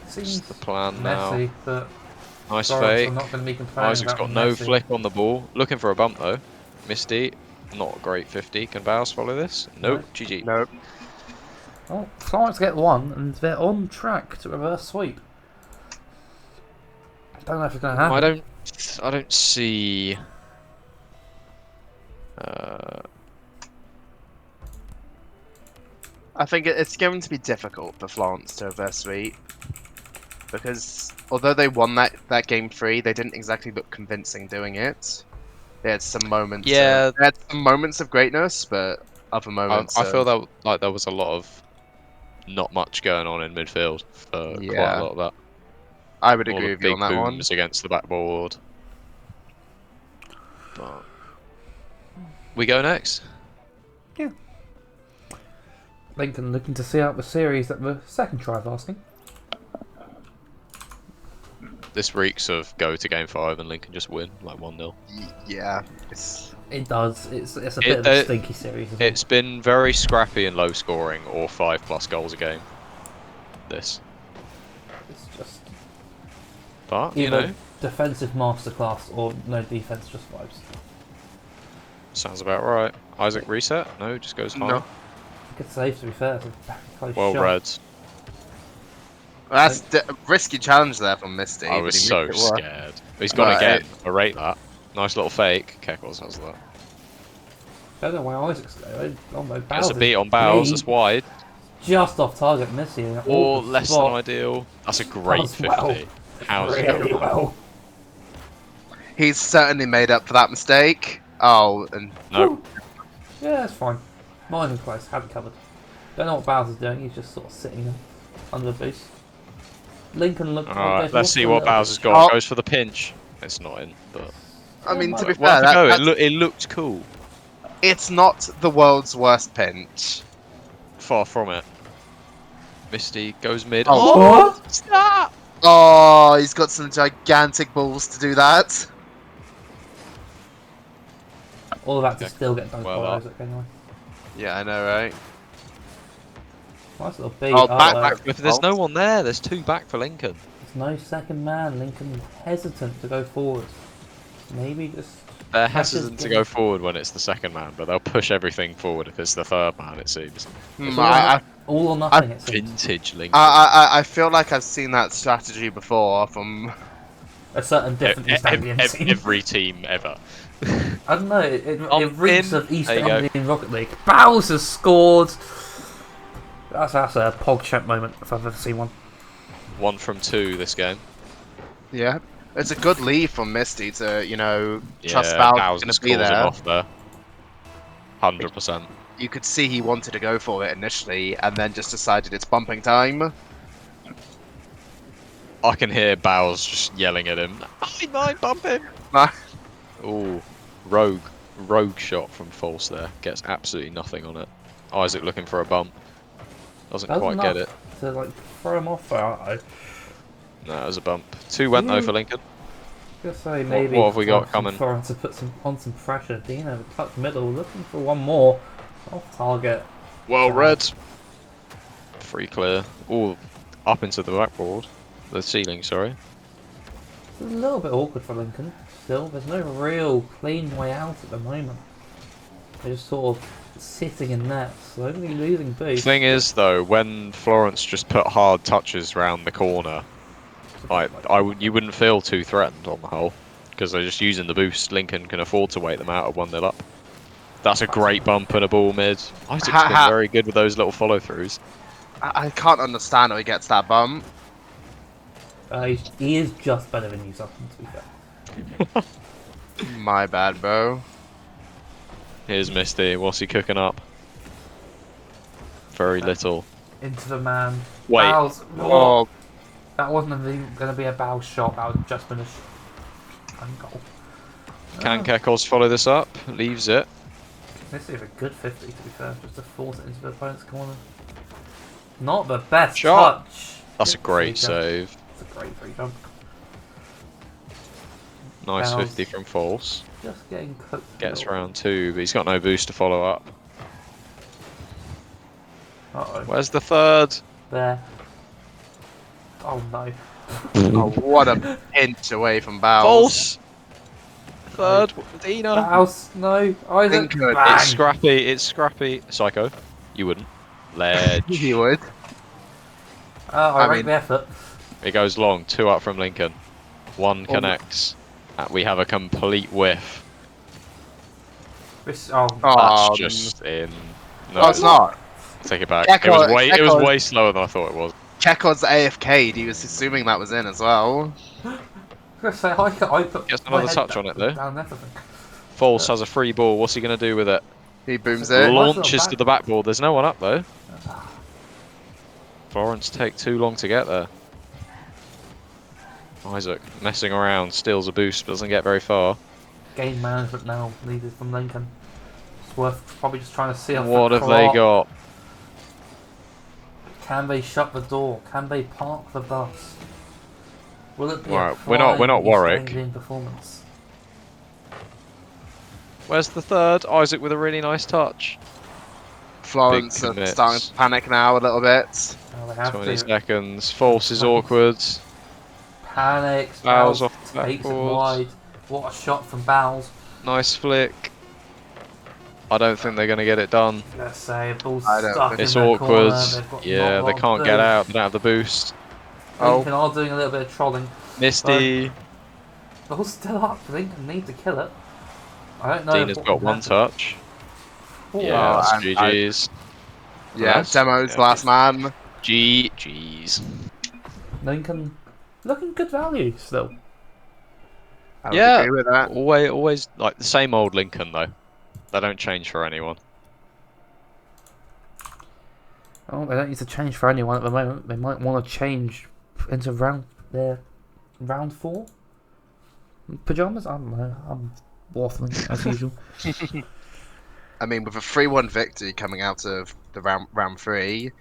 Seems That's the plan messy, now. but Nice Florence, fake. I'm not going to be complaining Isaac's about got no messy. flick on the ball. Looking for a bump though. Misty, not a great 50. Can Bowles follow this? Nope. No. GG. Nope. Oh, Florence get 1, and they're on track to reverse sweep. I don't know if it's going to happen. I don't see. I think it's going to be difficult for Florence to reverse sweep because although they won that that game 3, they didn't exactly look convincing doing it. They had some moments. Yeah. They had some moments of greatness, but other moments. I feel that like there was a lot of not much going on in midfield for quite a lot of that. I would All agree the with you big on that one. booms against the backboard. But we go next. Yeah. Lincoln looking to see out the series at the second try of asking. This reeks of go to game 5 and Lincoln just win like 1-0. Yeah, it does. It's a bit of a stinky series. It's been very scrappy and low scoring, or 5+ goals a game. This. It's just. But you know, defensive masterclass or no defense, just vibes. Sounds about right. Isaac reset? No, just goes high. No. Good save, to be fair. Well read. That's a risky challenge there from Misty. I was so scared. He's got again. I rate that. Nice little fake. Keckles has that. Don't know why Isaac's going. Oh my! That's a beat on Bowles. That's wide. Just off target, missing. Or less than ideal. That's a great 50. Well. How's really well. He's certainly made up for that mistake. Oh, and no. Yeah, that's fine. Mine and close. Have it covered. Don't know what Bowser's doing. He's just sort of sitting there under the boost. Lincoln looked. Alright, let's see what Bowser's got. Goes for the pinch. It's not in, but. I mean, to be fair, it looked cool. It's not the world's worst pinch. Far from it. Misty goes mid. Oh, what's that? Oh, he's got some gigantic balls to do that. All of that to still get done by Isaac anyway. Yeah, I know, right? Nice little beat. Oh, back. There's no one there. There's 2 back for Lincoln. There's no second man. Lincoln hesitant to go forward. Maybe just. They're hesitant to go forward when it's the second man, but they'll push everything forward if it's the third man, it seems. All or nothing, it seems. Vintage Lincoln. I feel like I've seen that strategy before from a certain different East Anglian team. Every team ever. I don't know, it reeks of East Anglian Rocket League. Bowser scored! That's a PogChamp moment, if I've ever seen one. 1 from 2 this game. Yeah. It's a good lead from Misty to, trust Bowser's going to be there. Him off there. 100%. You could see he wanted to go for it initially, and then just decided it's bumping time. I can hear Bowles just yelling at him. I might bump him! Ooh, rogue shot from false there. Gets absolutely nothing on it. Isaac looking for a bump. Doesn't quite get it. To throw him off there, No, it was a bump. 2 went though for Lincoln. I was gonna say maybe. What have we got coming? To put on some pressure. Dino, the touch middle, looking for one more off target. Well read. Free clear. All up into the backboard. The ceiling, sorry. It's a little bit awkward for Lincoln. Still, there's no real clean way out at the moment. They're just sort of sitting in net, slowly losing boost. Thing is, though, when Florence just put hard touches round the corner, you wouldn't feel too threatened on the whole, because they're just using the boost. Lincoln can afford to wait them out at 1-0 up. That's a great bump and a ball mid. Isaac's been very good with those little follow-throughs. I can't understand how he gets that bump. He is just better than you, Subzan, to be fair. My bad, bro. Here's Misty. What's he cooking up? Very little. Into the man. Wait. Bowles. Oh. That wasn't even going to be a Bowles shot. That was just been a goal. Can Keckles follow this up? Leaves it. This is a good 50, to be fair. Just to force it into the opponent's corner. Not the best shot. Touch. That's a great save. It's a great free jump. Nice Bowles 50 from false. Just getting cooked. Gets round 2, but he's got no boost to follow up. Uh-oh. Where's the third? There. Oh no. Oh, what a pinch away from Bowles. False! Third, Dina. Bowles, no. Isaac. It's scrappy, it's scrappy. Psycho. You wouldn't. Ledge. You would. I rate the effort. It goes long, 2 up from Lincoln. 1 connects. We have a complete whiff. This, That's just in. No, it's not. Take it back. It was way slower than I thought it was. Keckles AFK'd, he was assuming that was in as well. gonna say I put Gets my another head touch on it though. down everything. False has a free ball. What's he going to do with it? He booms Nice it. Launches to the backboard. There's no one up though. Ah, Florence take too long to get there. Isaac messing around, steals a boost, but doesn't get very far. game management now needed from Lincoln. It's worth probably just trying to see off What the have they clock. got? Can they shut the door? Can they park the bus? Will it be Right, a we're not prime East Warwick. Anglian performance? Where's the third? Isaac with a really nice touch. Florence Big are commits. starting to panic now a little bit. Oh, they have 20 to. seconds. False is awkward. Panics. Bowles Bowles off the takes it backboard. wide. What a shot from Bowles. Nice flick. I don't think they're going to get it done. Let's say ball's I don't stuck think- in It's their awkward. corner. They've got Yeah, not a they lot can't of get boost. out. They don't have the boost. Lincoln are doing a little bit of trolling. Misty. Ball's still up. Lincoln need to kill it. I don't know. Dean has what got can one happen. touch. Oh, Yeah, that's and GG's. Yeah, Nice. Demo's Yeah. last man. GG's. Lincoln looking good value still. I would Yeah. agree with that. Always like the same old Lincoln though. They don't change for anyone. Oh, they don't need to change for anyone at the moment. They might want to change into round 4 pajamas. I don't know. I'm waffling as usual. I mean, with a 3-1 victory coming out of the round 3,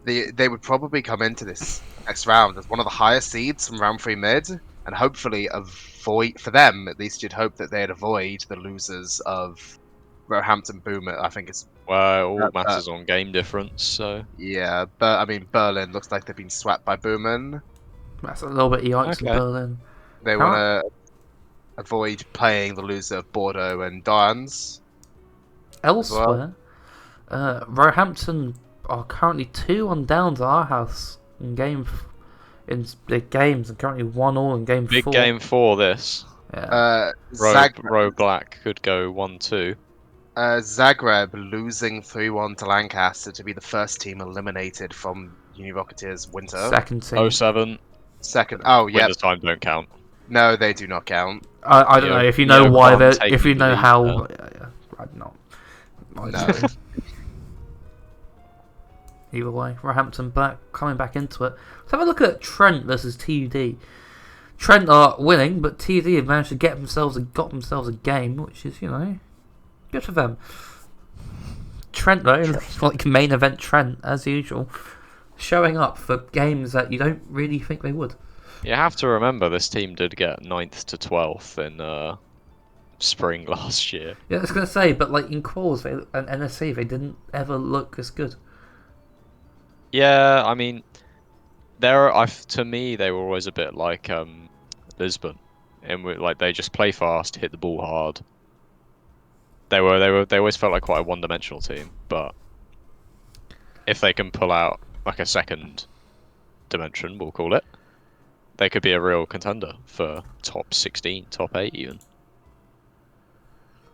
they would probably come into this next round as one of the highest seeds from round 3 mid, and hopefully avoid, for them at least, you'd hope that they'd avoid the losers of Roehampton Boomer. I think it's Well, it all matters on game difference, so yeah, but I mean Berlin looks like they've been swept by Boomen. That's a little bit yikes in Okay. Berlin. They want to avoid playing the loser of Bordeaux and Dons. Elsewhere, Roehampton are currently 2-1 down to our house in in big games, and currently 1-1 in game 4. big game 4 this. Yeah. Roe Black could go 1-2. Zagreb losing 3-1 to Lancaster to be the first team eliminated from Uni Rocketeers winter. Second team. 07. Second. Oh, yeah. Winter time don't count. No, they do not count. I don't know if you know why they if you know how. I'm not. No. Either way, Roehampton coming back into it. Let's have a look at Trent versus TUD. Trent are winning, but TUD have managed to got themselves a game, which is good for them. Trent though, like main event Trent as usual, showing up for games that you don't really think they would. You have to remember this team did get 9th to 12th in spring last year. Yeah, I was gonna say, but like in quals and NSC, they didn't ever look as good. Yeah, I mean, to me they were always a bit like Lisbon, and like they just play fast, hit the ball hard. They always felt like quite a one-dimensional team, but if they can pull out like a second dimension, we'll call it, they could be a real contender for top 16, top 8 even.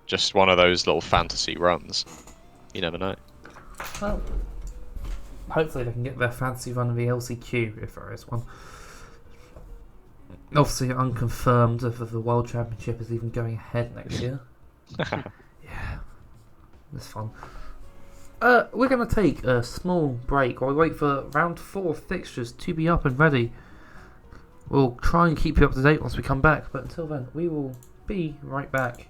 Just one of those little fantasy runs. You never know. Well, hopefully they can get their fancy run of the LCQ if there is one. Obviously unconfirmed if the World Championship is even going ahead next year. Yeah, it's fun. We're going to take a small break while we wait for round 4 fixtures to be up and ready. We'll try and keep you up to date once we come back, but until then, we will be right back.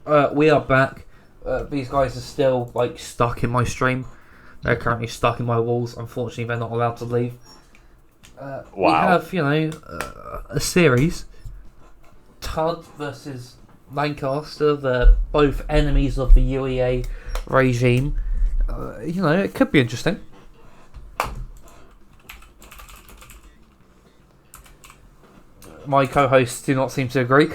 We are back. These guys are still like stuck in my stream. They're currently stuck in my walls. Unfortunately, they're not allowed to leave. We have, a series. Tud versus Lancaster. They're both enemies of the UEA regime. It could be interesting. My co-hosts do not seem to agree.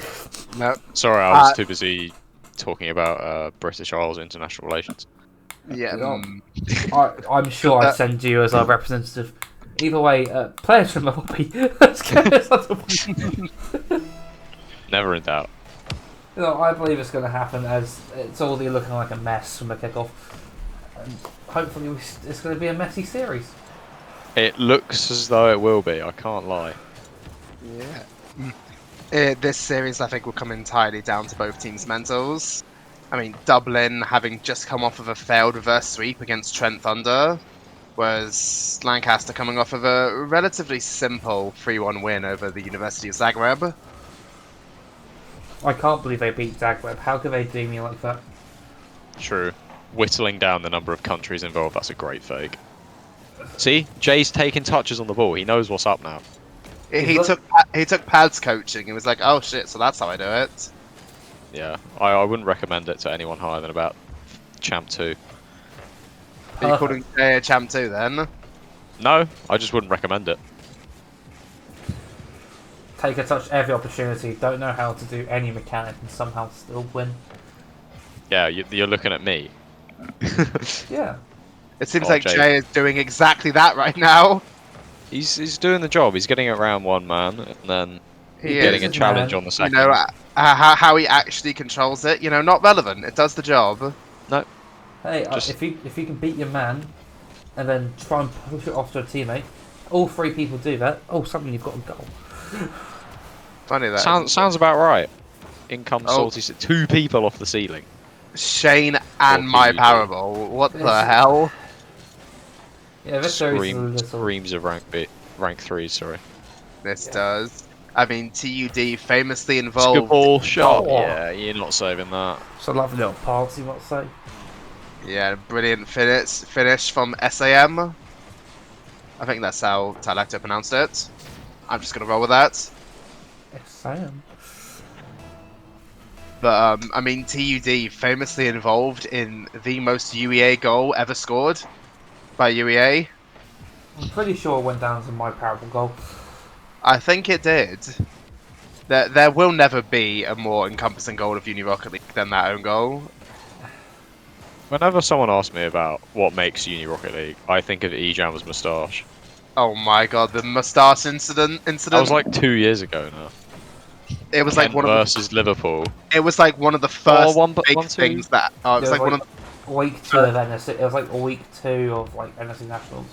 No. Sorry, I was too busy talking about British Isles international relations. Yeah. I'm sure I send you as our representative. Either way, players from the hobby. Let's get this on the Never in doubt. I believe it's going to happen, as it's already looking like a mess from the kickoff. And hopefully it's going to be a messy series. It looks as though it will be, I can't lie. Yeah. This series, I think, will come entirely down to both teams' mentals. I mean, Dublin, having just come off of a failed reverse sweep against Trent Thunder, whereas Lancaster coming off of a relatively simple 3-1 win over the University of Zagreb. I can't believe they beat Zagreb. How could they do me like that? True. Whittling down the number of countries involved, that's a great fake. See? Jay's taking touches on the ball. He knows what's up now. He took pads coaching. He was like, oh shit, so that's how I do it. Yeah, I wouldn't recommend it to anyone higher than about Champ 2. Are you calling Jay Champ 2 then? No, I just wouldn't recommend it. Take a touch every opportunity. Don't know how to do any mechanic and somehow still win. Yeah, you're looking at me. Yeah. It seems like Jay is doing exactly that right now. He's doing the job. He's getting around one man, and then getting a challenge on the second. You know, how he actually controls it, not relevant. It does the job. No. Hey, if you can beat your man, and then try and push it off to a teammate, all three people do that. Oh, suddenly you've got a goal. Funny that. Sounds about right. In comes Salty. 2 people off the ceiling. Shane and my Powerball. What the hell? Yeah, this screams of rank 3. Sorry. This does. I mean, TUD famously involved. Good ball shot. Oh. Yeah, you're not saving that. It's a lovely little pass, you might say. Yeah, brilliant finish from SAM. I think that's how Talacto pronounced it. I'm just gonna roll with that. SAM. But I mean, TUD famously involved in the most UEA goal ever scored by UEA. I'm pretty sure it went down to my powerful goal. I think it did. There will never be a more encompassing goal of Uni Rocket League than that own goal. Whenever someone asks me about what makes Uni Rocket League, I think of Ejam's moustache. Oh my god, the moustache incident. That was like 2 years ago now. It was like one of versus Liverpool. It was like one of the first big things that. Oh, it was like one of week 2 of NSC. It was like week 2 of like NSC Nationals.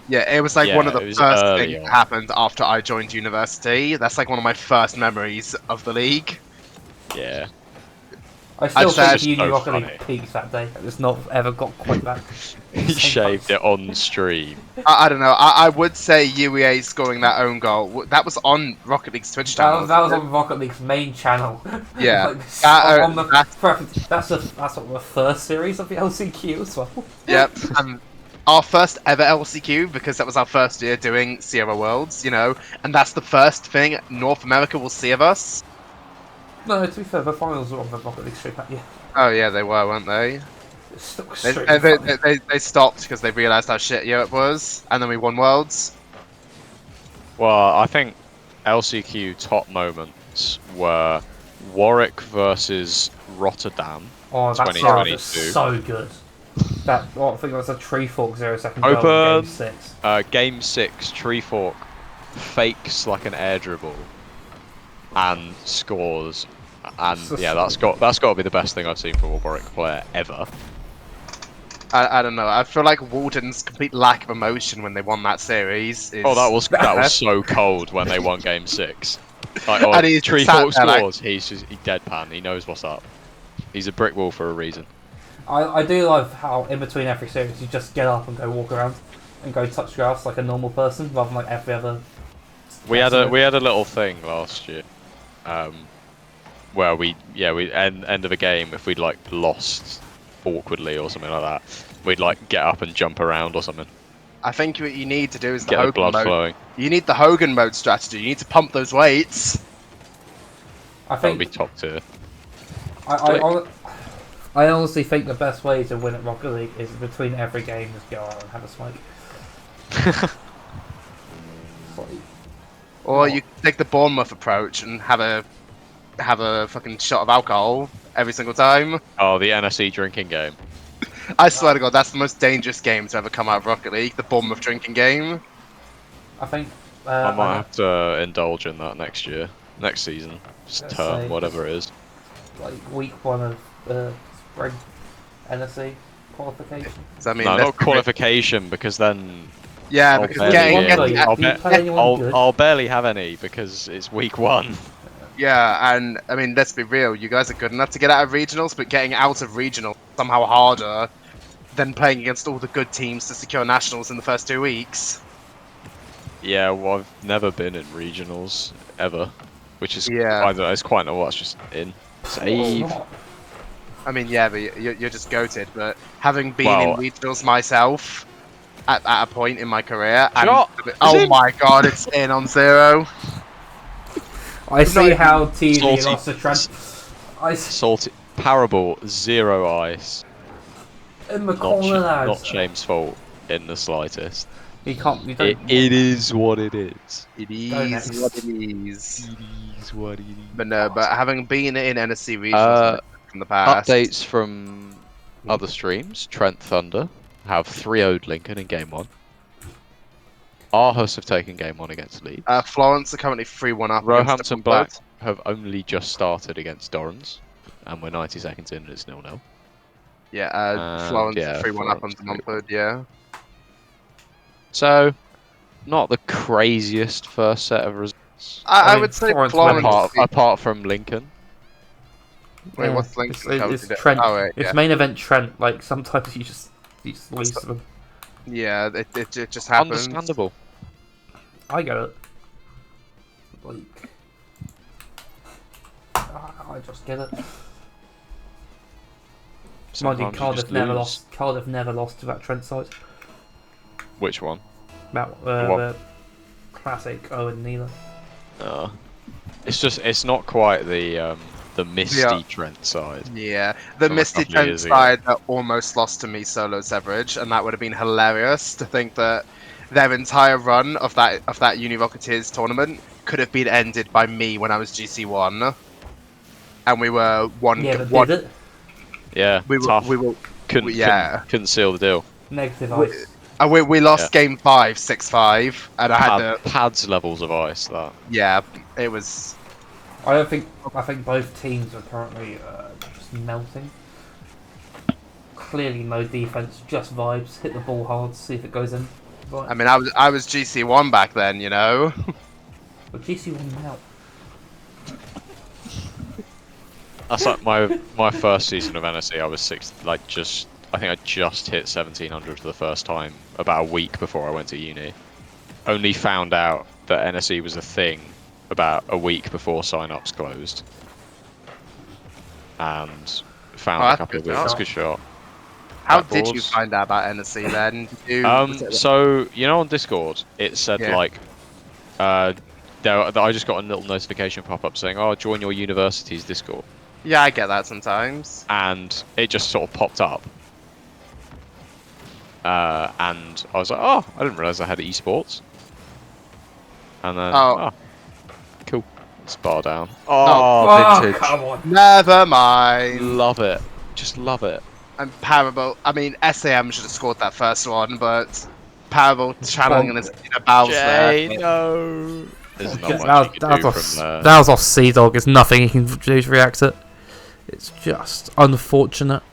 Yeah, it was like one of the first things that happened after I joined university. That's like one of my first memories of the league. Yeah. I still think Uni Rocket League peaked that day. It's not ever got quite back. He shaved it on stream. I don't know. I would say UEA scoring that own goal. That was on Rocket League's Twitch channel. That was on Rocket League's main channel. Yeah. that's the first series of the LCQ as well. Yep. And our first ever LCQ, because that was our first year doing Sierra Worlds, and that's the first thing North America will see of us. No, to be fair, the finals were on the Rocket League straight back, yeah. Oh yeah, they were, weren't they? They stopped because they realised how shit Europe was, and then we won Worlds. Well, I think LCQ top moments were Warwick versus Rotterdam. Oh, that series was so good. I think it was a Tree Fork 0-second goal in Game 6. Game 6, Tree Fork fakes like an air dribble and scores. And yeah, that's got to be the best thing I've seen from a Warwick player ever. I don't know. I feel like Walden's complete lack of emotion when they won that series. Oh, that was so cold when they won Game 6. Like, Tree Fork scores. He's deadpan. He knows what's up. He's a brick wall for a reason. I do love how in between every series you just get up and go walk around and go touch grass like a normal person rather than like every other. We had a little thing last year. where we end of a game if we'd like lost awkwardly or something like that, we'd like get up and jump around or something. I think what you need to do is Get the blood flowing. You need the Hogan mode strategy. You need to pump those weights. I That would be think top tier. I honestly think the best way to win at Rocket League is between every game just go out and have a smoke. Or you take the Bournemouth approach and have a fucking shot of alcohol every single time. Oh, the NSE drinking game. I swear to God, that's the most dangerous game to ever come out of Rocket League. The Bournemouth drinking game. I think I might have to indulge in that next season, Let's term, say whatever it is. like week 1 of spring NSE qualification. So, I mean, No, not qualification, because then yeah, I'll because barely I'll I'll barely have any because it's week 1. yeah, and I mean, let's be real. You guys are good enough to get out of regionals, but getting out of regionals somehow harder than playing against all the good teams to secure nationals in the first 2 weeks. Yeah, well, I've never been in regionals ever, which is Yeah. I don't know, it's quite not what's just in save. I mean, yeah, but you're just goated. But having been Well, in regionals myself at a point in my career, and Shot! oh in. my God, it's in on 0. I see how TV salty- lost to Trent. Salty Parable 0 ice. In the Not, corner, lads. not Shame's fault in the slightest. You can't. You It don't. is what it is. It Go is next. what it is. It is what it is. But no, but having been in NSC regionals from the past, Updates from other streams. Trent Thunder have 3-0'd Lincoln in game 1. Aarhus have taken game 1 against Leeds. Florence are currently 3-1 up. Roehampton Black have only just started against Dorrans, and we're 90 seconds in and it's 0-0. Yeah, Florence yeah, 3-1 up on Florence Montford, yeah. So, not the craziest first set of results. I mean, would say Florence Florence. Apart from Lincoln. Wait, Yeah, what's Lincoln? It's Trent. Oh, right, It's yeah. main event Trent. Like sometimes you just lose to them. Yeah, it just happens. Understandable. I get it. Like, I just get it. Mind you, Sometimes Cardiff just never lose. lost. Cardiff never lost to that Trent side. Which one? That What? the classic Owen Neela. It's not quite the Misty Yeah. Trent side. Yeah, the From a Misty couple of Trent years ago. side that almost lost to me solo Severage, and that would have been hilarious to think that their entire run of that Uni Rocketeers tournament could have been ended by me when I was GC1, and we were Yeah, but one. did it? Yeah, tough. Couldn't seal the deal. Negative ice. We lost Yeah. game 5, 6-5, and I had to. Pads levels of ice. That. Yeah, it was. I think both teams are currently just melting. Clearly, no defense, just vibes. Hit the ball hard, see if it goes in. Right. I mean, I was GC1 back then, you know. But GC1 now. That's like my first season of NSE. I was I think I just hit 1700 for the first time about a week before I went to uni. Only found out that NSE was a thing about a week before sign-ups closed. And found a couple of weeks. Good shot. How Black did you balls. find out about NSC then? So you know on Discord it said Yeah. like I just got a little notification pop up saying, "Oh, join your university's Discord," Yeah, I get that sometimes. and it just sort of popped up. And I was like, "Oh, I didn't realize I had esports." And then, cool, let's bar down. Oh, vintage. Come on. Never mind. Love it, just love it. And Parable. I mean, SAM should have scored that first one, but Parable channeling in his inner bowels there. No. There's not That much you can do was from there. that was off Sea Dog. There's nothing he can do to react to it. It's just unfortunate.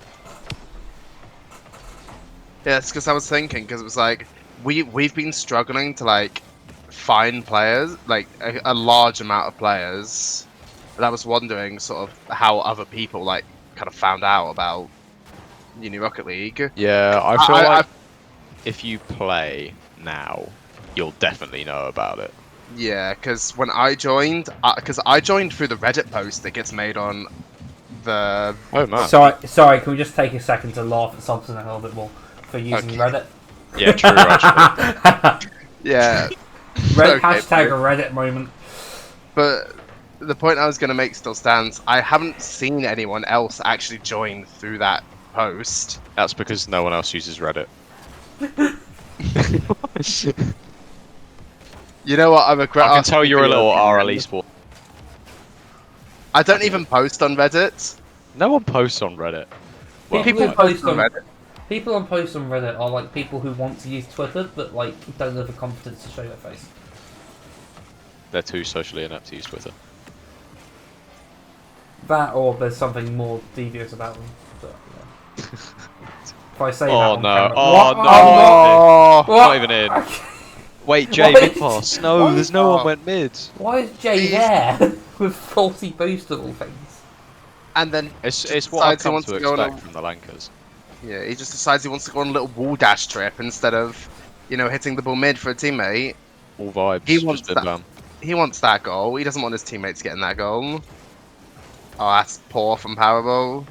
Yeah, it's because I was thinking, because it was like, we've been struggling to, like, find players, like, a large amount of players. And I was wondering, sort of, how other people, like, kind of found out about Uni Rocket League. Yeah, I feel like if you play now, you'll definitely know about it. Yeah, because when I joined, because I joined through the Reddit post that gets made on the. Oh man. Sorry. Can we just take a second to laugh at Subzan a little bit more for using Okay. Reddit? Yeah, true. Actually. Yeah. Hashtag bro. a Reddit moment. But the point I was going to make still stands. I haven't seen anyone else actually join through that post. That's because no one else uses Reddit. You know what? I regret. I can tell asking you're for a your little opinion. RL eSport. I don't even post on Reddit. No one posts on Reddit. Well, People who like, post on Reddit. People on posts on Reddit are like people who want to use Twitter but like don't have the confidence to show their face. they're too socially inept to use Twitter. That or there's something more devious about them. But, yeah. If I say that Oh on no! camera, Oh What? no! Oh, What? Not even in. Wait, Jay, Why mid is- pass. No, why- there's no one went mid. Why is Jay there with 40 boost of all things? and then It's just what I've decides he come wants to go on expect a, from the Lankers. yeah, he just decides he wants to go on a little wall dash trip instead of, hitting the ball mid for a teammate. All vibes. He wants just bim that. bam. He wants that goal. He doesn't want his teammates getting that goal. Oh, that's poor from Powerball.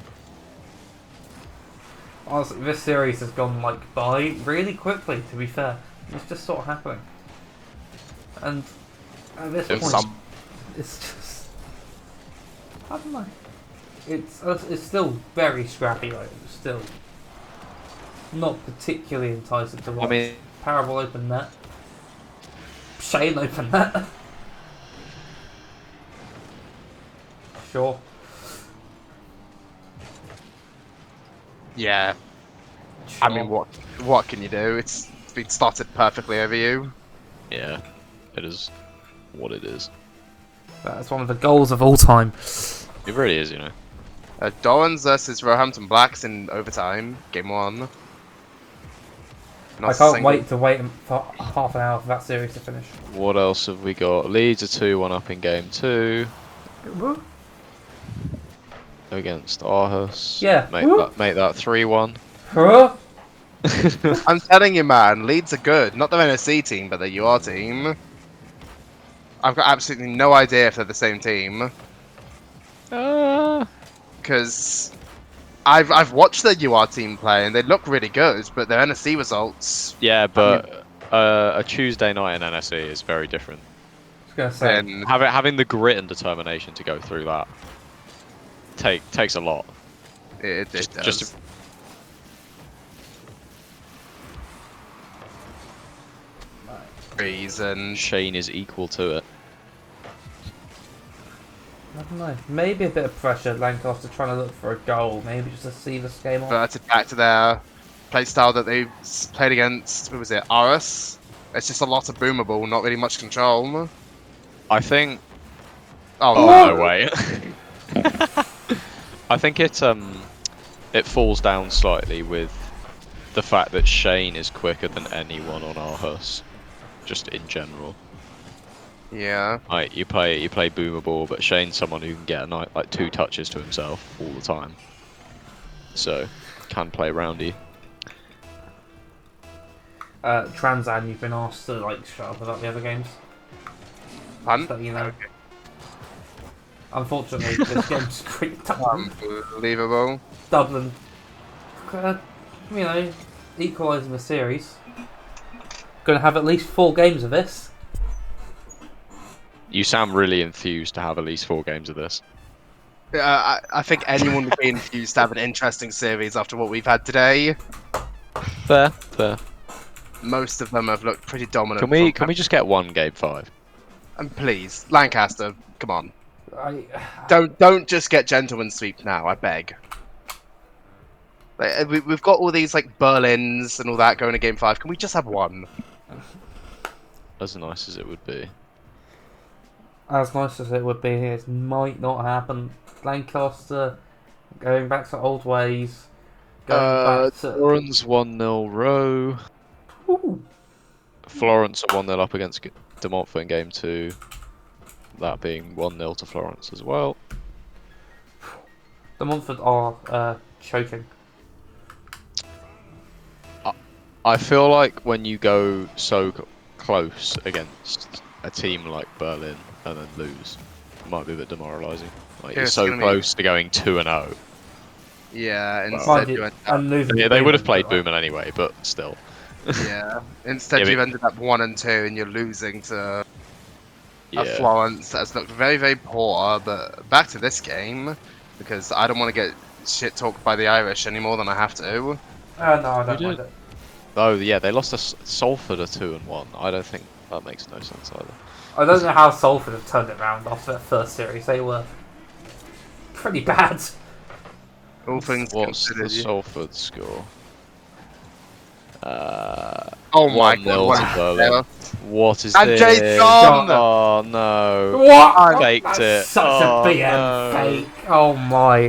Honestly, this series has gone like by really quickly. To be fair, it's just sort of happening, and at this There's point, Some it's just I don't know. It's still very scrappy though. It's still not particularly enticing to watch. I mean, Parable open net. Shane open net. Sure. yeah. Sure. I mean, what can you do? It's been started perfectly over you. yeah, it is what it is. That's one of the goals of all time. It really is, you know. Dorans versus Roehampton Blacks in overtime, game 1. I can't wait to wait for half an hour for that series to finish. What else have we got? Leeds are 2-1 up in game 2 against Aarhus. Yeah. Make that 3-1. Huh? I'm telling you, man, Leeds are good. Not their NSC team, but their UR team. I've got absolutely no idea if they're the same team. Because I've watched their UR team play and they look really good, but their NSC results. Yeah, but a Tuesday night in NSE is very different. I was gonna say. Then Having the grit and determination to go through that takes a lot. it does. Just reason. Shane is equal to it. I don't know. Maybe a bit of pressure. Lancaster trying to look for a goal. Maybe just to see this game off. Reverted back to their play style that they played against. Who was it? Aarhus. It's just a lot of boomer ball, not really much control. I think. Oh, Oh no way. I think it falls down slightly with the fact that Shane is quicker than anyone on Aarhus, just in general. yeah. Like you play boomer ball, but Shane's someone who can get like 2 touches to himself all the time, so can play roundy. Transan, you've been asked to like shut up about the other games. Pun? So, you know. Okay. Unfortunately, this game's great. Unbelievable. Dublin, equalising the series. Going to have at least 4 games of this. You sound really enthused to have at least 4 games of this. I think anyone would be infused to have an interesting series after what we've had today. Fair. Most of them have looked pretty dominant. Can we just get one game 5? And please, Lancaster, come on. I Don't just get gentleman sweep now, I beg. Like, we've got all these like Berlins and all that going to game 5. Can we just have one? As nice as it would be. As nice as it would be, it might not happen. Lancaster going back to old ways. Going back to. Florence 1-0 row. Ooh. Florence are 1-0 up against De Montfort in game 2. That being 1-0 to Florence as well. The Montfort are choking. I feel like when you go so close against a team like Berlin and then lose. It might be a bit demoralising. Like, Yeah, you're it's so gonna be- close to going 2-0. Yeah, Well, instead Mind you you, end and losing Yeah, to they would have Bremen, played but, like, Boomen anyway, but still. yeah. Instead Yeah, but- you've ended up 1-2 and you're losing to Yeah. Florence that's looked very, very poor. But back to this game, because I don't want to get shit talked by the Irish any more than I have to. no, I don't did? mind it. Oh yeah, they lost to Salford a 2-1. I don't think that makes no sense either. I don't know how Salford have turned it around after that first series. They were pretty bad. All things What's the considered. Salford score? Oh my 1-0 god! to Berlin. What is And this? Jay's gone! Oh no. What? Faked That's it. such Oh, a BM no. fake. Oh my.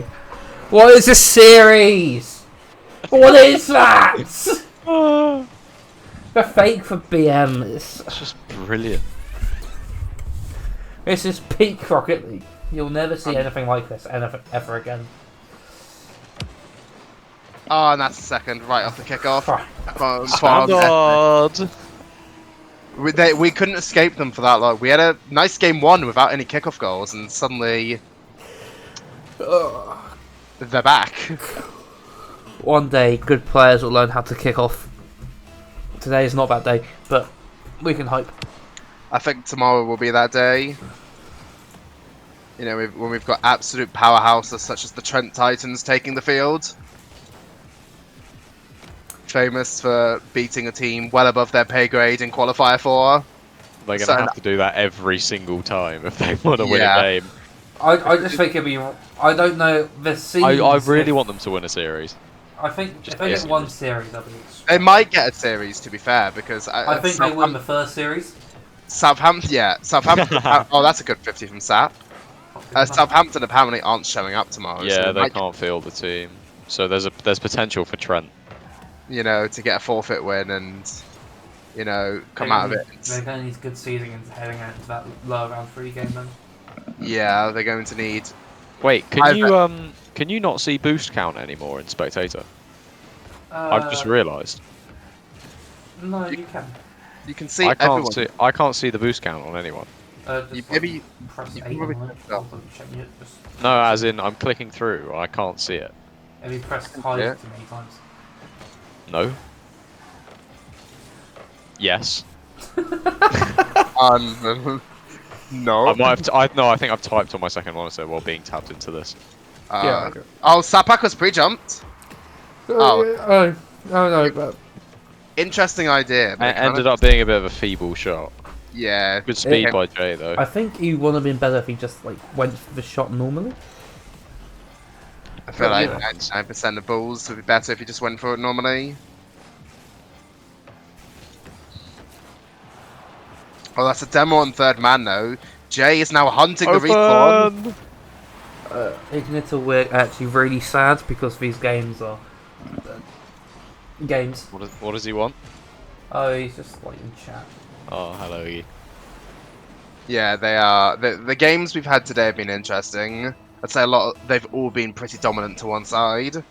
What is this series? What is that? The fake for BM is. It's just brilliant. This is peak Rocket League. You'll never see anything like this ever again. Oh, and that's the second, right off the kickoff. Standard. We couldn't escape them for that long. We had a nice game one without any kickoff goals, and suddenly they're back. One day, good players will learn how to kick off. Today is not that day, but we can hope. I think tomorrow will be that day. You know, when we've got absolute powerhouses such as the Trent Titans taking the field. Famous for beating a team well above their pay grade in Qualifier 4. They're going to have to do that every single time if they want to win a game. I just think it'd be. I don't know. The series. I really want them to win a series. I think Just if they get basically. one series, I think They might get a series, to be fair, because I think they win the first series. Southampton. Yeah, Southampton. Oh, that's a good 50 from Sap. Southampton apparently aren't showing up tomorrow. Yeah, so they can't field the team. So there's potential for Trent. You know, to get a forfeit win and, you know, come out of it. They're going to need good seeding and heading out into that lower round 3 game then. Yeah, they're going to need. Wait, can you not see boost count anymore in Spectator? I've just realised. No, you can. You can see I everyone. can't see the boost count on anyone. Maybe press you 8 probably on it. could. I'll double check it, just- No, as in I'm clicking through. I can't see it. Have you pressed high Yeah. too many times? No. Yes. No. I might have. I think I've typed on my second monitor while being tapped into this. Okay. Oh, Sapak was pre-jumped. Oh no, but Interesting idea. It But ended up being a bit of a feebble shot. Yeah. Good speed Yeah. by Jay though. I think he would have been better if he just like went for the shot normally. I feel like Yeah. 99% of balls would be better if you just went for it normally. Oh, that's a demo on third man though. Jay is now hunting the respawn. Ignita, we're actually really sad because these games are games. What does he want? Oh, he's just like in chat. Oh, hello. Iggy. Yeah, they are. The games we've had today have been interesting. I'd say they've all been pretty dominant to one side.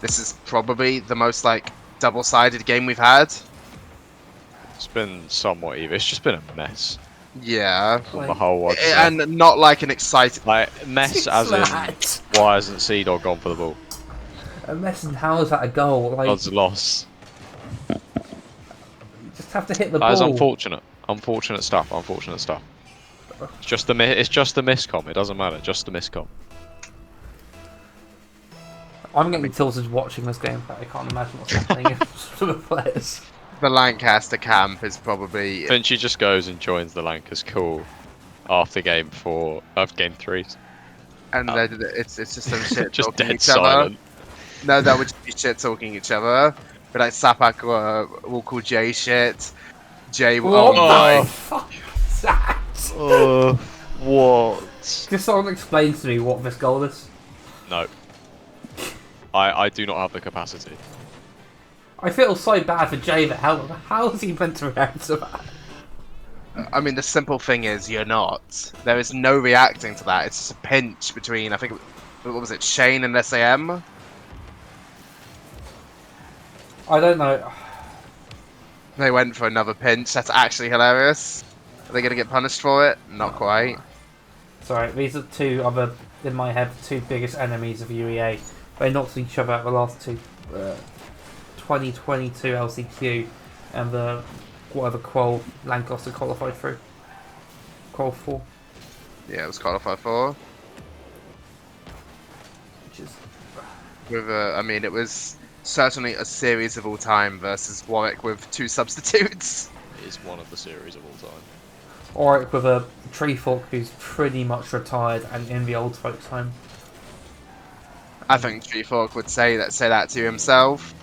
This is probably the most like double-sided game we've had. It's been somewhat even. It's just been a mess. Yeah. On the whole, I'd say. And not like an exciting. Like mess as in why hasn't Sea Dog gone for the ball? A mess, and how is that a goal? Like, God's loss. you just have to hit the That is ball. unfortunate. Unfortunate stuff. Unfortunate stuff. It's just the miscom. It doesn't matter. Just the miscom. I'm getting tilted watching this game, but I can't imagine what's happening for the players. The Lancaster camp is probably. Finchy just goes and joins the Lankers call after game 4 of game 3. And it's just some shit Just talking dead each other. silent. No, that would just be shit talking each other. But like Sapak will call Jay shit. Jay will. What Oh, the fuck is that? What? Can someone explain to me what this goal is? No. I do not have the capacity. I feel so bad for Jay, but how is he meant to react to that? I mean, the simple thing is you're not. There is no reacting to that. It's just a pinch between, I think, what was it, Shane and SAM? I don't know. They went for another pinch. That's actually hilarious. Are they going to get punished for it? Not quite. Sorry, these are two other, in my head, two biggest enemies of UEA. They knocked each other out the last two. 2022 LCQ and the whatever qual Lancaster qualified through. Qual 4. Yeah, it was qualified for. Which is... With I mean, it was certainly a series of all time versus Warwick with 2 substitutes. It is one of the series of all time. Warwick with a tree fork who's pretty much retired and in the old folks' home. I think Treefork would say that to himself.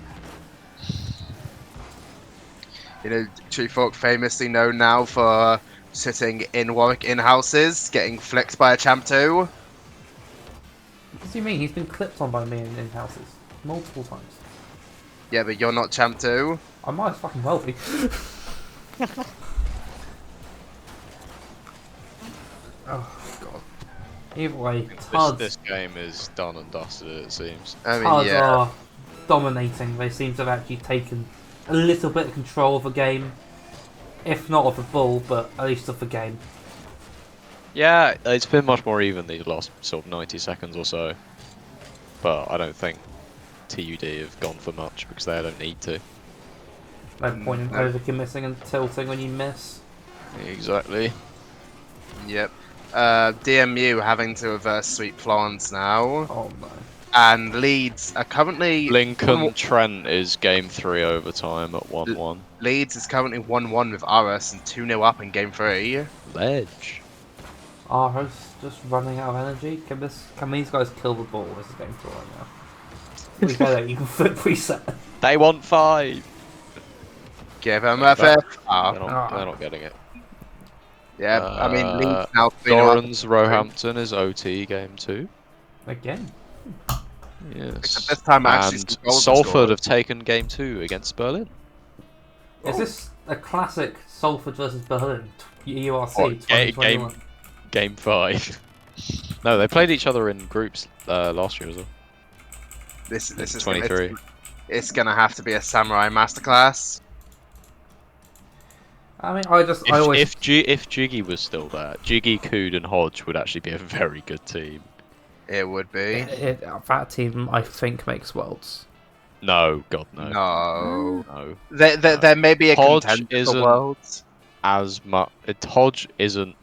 You know, Treefork famously known now for sitting in Warwick in-houses, getting flicked by a Champ 2. What do you mean? He's been clipped on by me in houses multiple times. Yeah, but you're not Champ 2. I might as fucking well be. Oh god. Either way, Tuds. This game is done and dusted, it seems. I mean, Tuds yeah. are dominating. They seem to have actually taken a little bit of control of the game. If not of the ball, but at least of the game. Yeah, it's been much more even these last sort of 90 seconds or so. But I don't think TUD have gone for much because they don't need to. No point in over-committing and tilting when you miss. Exactly. Yep. DMU having to reverse sweep Florence now. Oh no. And Leeds are currently... Lincoln Trent is game 3 overtime at 1-1. Leeds is currently 1-1 with Aris and 2-0 up in game 3. Ledge. Arhos just running out of energy. Can these guys kill the ball? This is game 4 right now. We know that you can flip reset. They want 5. Give them a They're fifth. not getting it. Yeah, I mean, Leeds now 3-0 up. Dorans Roehampton is OT game 2. Again. Yes. This time actually And some goals were Salford scored. have taken game 2 against Berlin. Is this a classic Salford versus Berlin URC What, 2021? Game 5. No, they played each other in groups last year as well. This is 23. It's gonna have to be a samurai masterclass. I mean, I always If Jiggy was still there, Jiggy, Cood, and Hodge would actually be a very good team. It would be. that team I think makes worlds. No, God no. No. No. There may be a Hodge contender for isn't- Worlds. As much. Hodge isn't.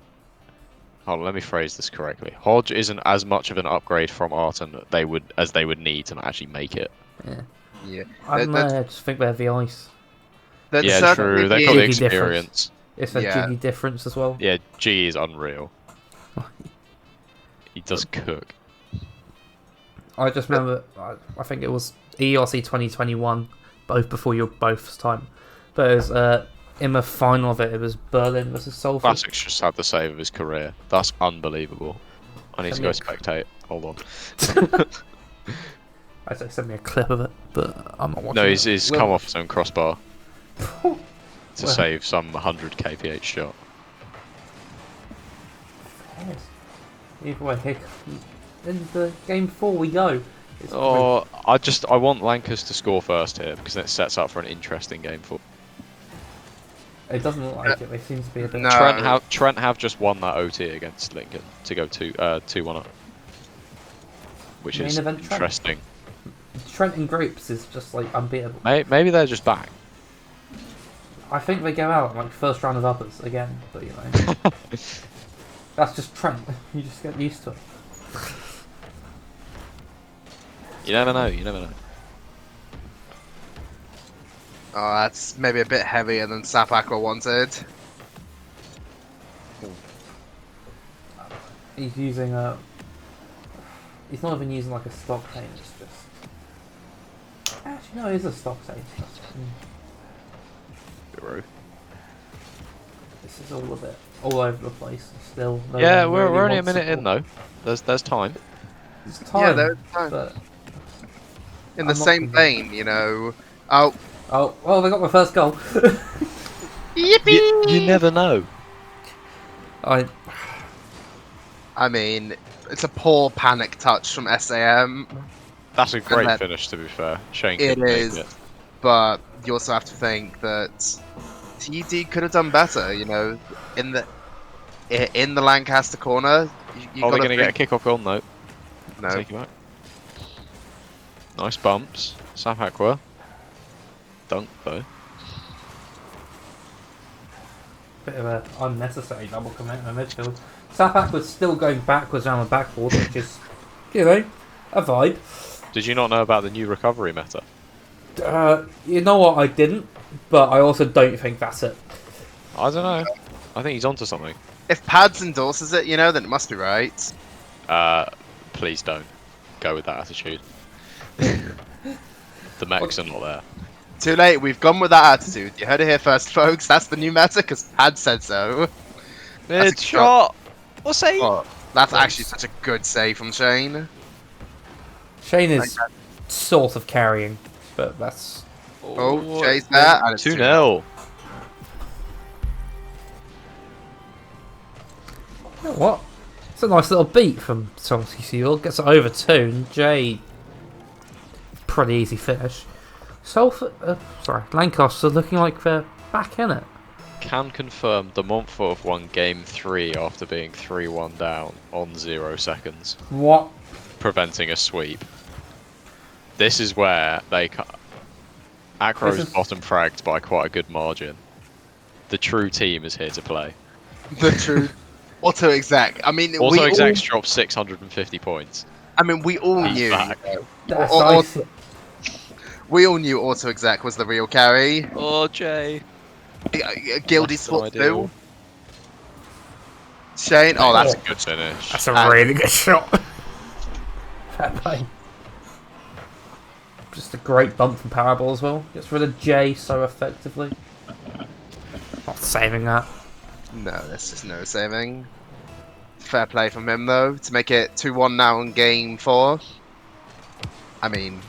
Hold on, let me phrase this correctly. Hodge isn't as much of an upgrade from Arton as they would need to actually make it. Yeah. Yeah. I don't know, I just think they're the ice. There'd Yeah, certainly true. They've be- got the Jiggy difference. experience. It's a Yeah. jiggy difference as well. Yeah, G is unreal. He does cook. I just remember, I think it was ERC 2021, both before your both's time. But it was, in the final of it was Berlin versus Salford. Classics just had the save of his career. That's unbelievable. I need to go Send me spectate. Hold on. I say send me a clip of it, but I'm not watching No, it. he's come off his own crossbar to save some 100 kph shot. Yes. Either way, in the game 4 we go. It's Oh, I want Lancers to score first here because it sets up for an interesting game for. It doesn't look like it. They seem to be a bit. No. Trent have just won that OT against Lincoln to go 2-1 up, which Main is event Trent. interesting. Trent in groups is just like unbeatable. Maybe they're just back. I think they go out like first round of others again, but you know. That's just Trent. You just get used to it. You never know. You never know. Oh, that's maybe a bit heavier than Sap Aqua wanted. He's using a. He's not even using like a stock chain. It's just. Actually, no, it is a stock chain. This is all a bit all over the place. Still. No Yeah, one we're really only a wants minute in support. though. There's time. It's time. Yeah, there's time. But In the I'm not same convinced. vein, you know. Oh, oh, well, they got my first goal. You never know. I mean, it's a poor panic touch from SAM, That's a great that- finish, to be fair. Shane It couldn't make is. it. but you also have to think that TD could have done better, you know, in the Lancaster corner. You Oh, they're gotta going to get a kick-off goal, no. No. Take it back. Nice bumps. Sam Aqua. Dunk, though. Bit of an unnecessary double commit in the midfield. Sapak was still going backwards around the backboard, which is, you know, a vibe. Did you not know about the new recovery meta? You know what, I didn't, but I also don't think that's it. I don't know. I think he's onto something. If Pads endorses it, you know, then it must be right. Please don't go with that attitude. The mechs are not there. Too late, we've gone with that attitude. You heard it here first, folks. That's the new meta, because Pads said so. Mid shot! What's he? Oh, that's actually such a good save from Shane. Shane is sort of carrying, but that's... Oh, Jay's there, and it's 2-0. You know what? It's a nice little beat from Salty Seal. Gets it over 2, and Jay... Pretty easy finish. Salford... Lancaster looking like they're back in it. Can confirm the Montfort have won game 3 after being 3-1 down on 0 seconds. What? Preventing a sweep. This is where they... Acro's bottom fragged by quite a good margin. The true team is here to play. The true... Auto-exec. I mean, Auto-exec's dropped 650 points. I mean, we all He's knew. back. We all knew Auto-exec was the real carry. Oh, Jay. Guilty spot too. Shane, oh, that's a good finish. That's a really good shot. Fair play. Just a great bump from Powerball as well. Gets rid of J so effectively. Not saving that. No, there's just no saving. Fair play from him though, to make it 2-1 now in game 4. I mean,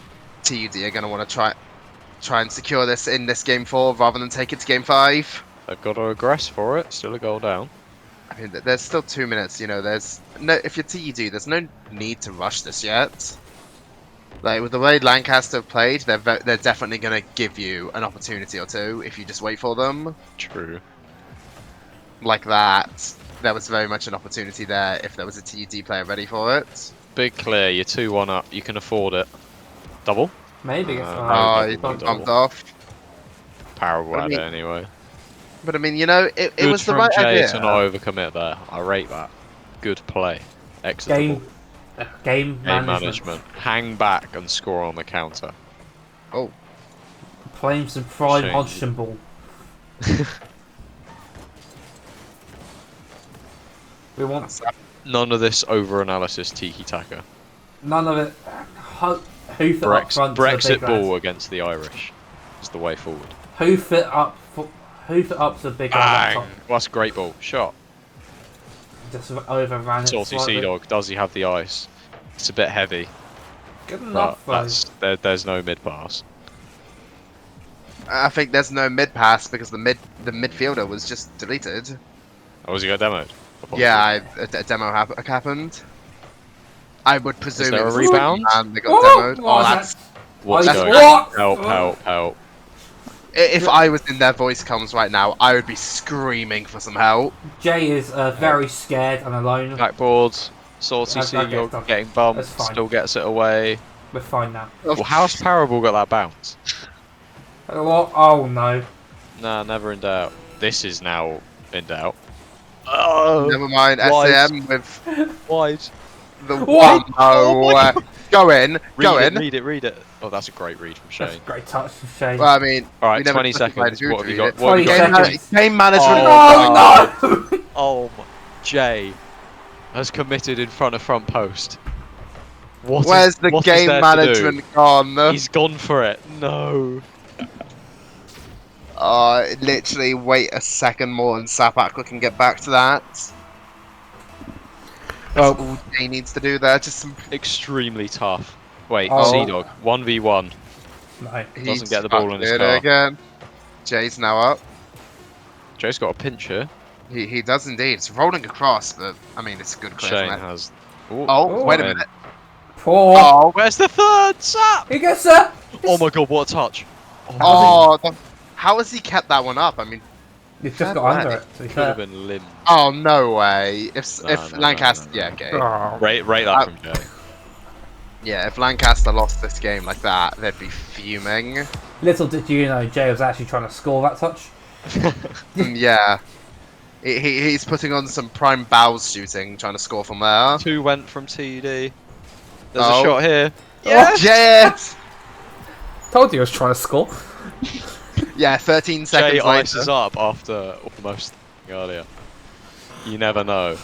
TUD are going to want to try and secure this in this game 4 rather than take it to game 5. They've got to aggress for it. Still a goal down. I mean, there's still 2 minutes. You know, there's no. If you're TUD, there's no need to rush this yet. Like with the way Lancaster have played, they're definitely going to give you an opportunity or two if you just wait for them. True. Like that, there was very much an opportunity there if there was a TUD player ready for it. Big clear. You're 2-1 up. You can afford it. Double. Maybe. He bumped off. Powerball had it anyway. But I mean, you know, it was the right Jay idea. to not overcommit there. I rate that. Good play. Excellent. Game management. Hang back and score on the counter. Oh. Playing some prime Hodgson ball. We want none of this over-analysis tiki-taka. None of it. Hoof it up front. Brexit ball against the Irish is the way forward. Hoof it up to the big Bang! That's a great ball. Shot. Just overran it. Salty Sea Dog. Does he have the ice? It's a bit heavy. Good enough. There's no mid pass. I think there's no mid pass because the midfielder was just deleted. Oh, was he got demoed? Yeah, a demo happened. I would presume is there it was a rebound and they got demoed. Oh, that's what's that's going on? Help. If I was in their voice comms right now, I would be screaming for some help. Jay is very scared and alone. Backboard, Salty Sea Dog getting bumped, still gets it away. We're fine now. Well, how's Parable got that bounce? What? Oh no. Nah, never in doubt. This is now in doubt. Oh, never mind. SAM with wide. The one. Oh, go in. Read it. Oh, that's a great read from Shane. That's a great touch from Shane. Well, I mean, all right, 20 seconds. What have you got? Game management. Oh no! Oh, Jay has committed in front of front post. Where's the game management gone? He's gone for it. No. Literally wait a second more and Sapak can get back to that. That's all Jay needs to do there. Just some extremely tough. Wait, Sea Dog 1v1. No, doesn't get the ball in his car. Again. Jay's now up. Jay's got a pinch here. He does indeed. It's rolling across, but I mean it's a good clear. Shane has. Wait a minute. Poor. Oh, where's the third? Sap! He gets it. Oh my god, what a touch! How has he kept that one up? I mean, You've Fair just got under play. it, to be Could fair. have been limb. Oh no way! No, If no, Lancaster, no. yeah, okay, Oh, Rate that from Jay. yeah. If Lancaster lost this game like that, they'd be fuming. little did you know, Jay was actually trying to score that touch. Yeah, he's putting on some prime bows shooting, trying to score from there. 2 went from TUD. There's a Oh. shot here. Yes! Yes! Told you I was trying to score. Yeah, 13 seconds Jay later. ices up after almost earlier. You never know.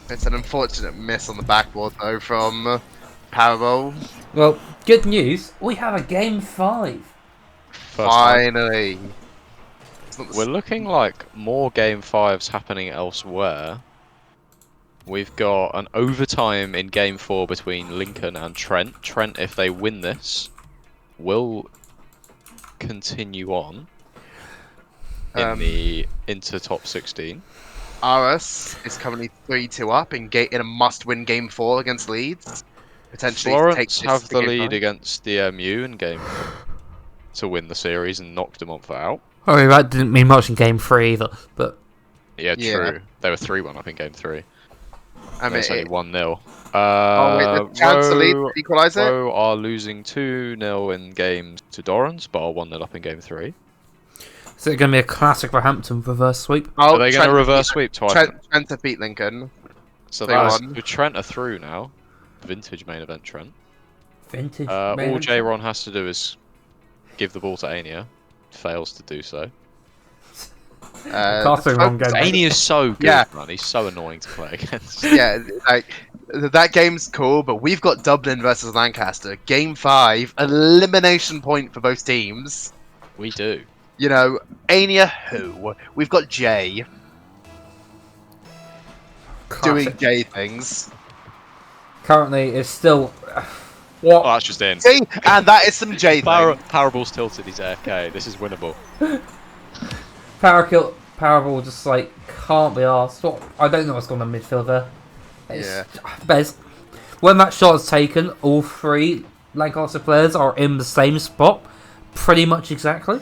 It's an unfortunate miss on the backboard though from Parable. Well, good news. We have a game 5. First time. Finally. It's not the We're looking like more game 5s happening elsewhere. We've got an overtime in game 4 between Lincoln and Trent. Trent, if they win this, will continue on into top 16. RS is currently 3-2 up in a must-win game 4 against Leeds. Potentially take Florence this have to the game lead 5. against DMU in game 4 to win the series and knock De Montfort out. I mean, that didn't mean much in game 3 either, but... Yeah, Yeah. true. They were 3-1 up in game 3. I mean, It's only 1-0. oh wait, the chance to lead to equalise it? Rowe are losing 2-0 in games to Dorrans, but are 1-0 up in game 3. Is it going to be a classic for Hampton reverse sweep? Oh, Are they going to reverse sweep twice? Trent to beat Lincoln. So they that's won. so Trent are through now. Vintage main event Trent. Vintage. All J-Ron has to do is give the ball to Ania. Fails to do so. Casting wrong game. Ania is so good, Yeah. man. He's so annoying to play against. Yeah, like that game's cool, but we've got Dublin versus Lancaster. Game 5, elimination point for both teams. We do. You know, Ania who? We've got Jay doing Classic. Jay things. Currently, it's still... What? Oh, that's just in. See? And that is some Jay things. Parable's tilted. He's AFK. This is winnable. Powerball just like can't be asked. What? I don't know what's going on in midfield there. Yeah. Bez, when that shot is taken, all 3 Lancaster players are in the same spot, pretty much exactly.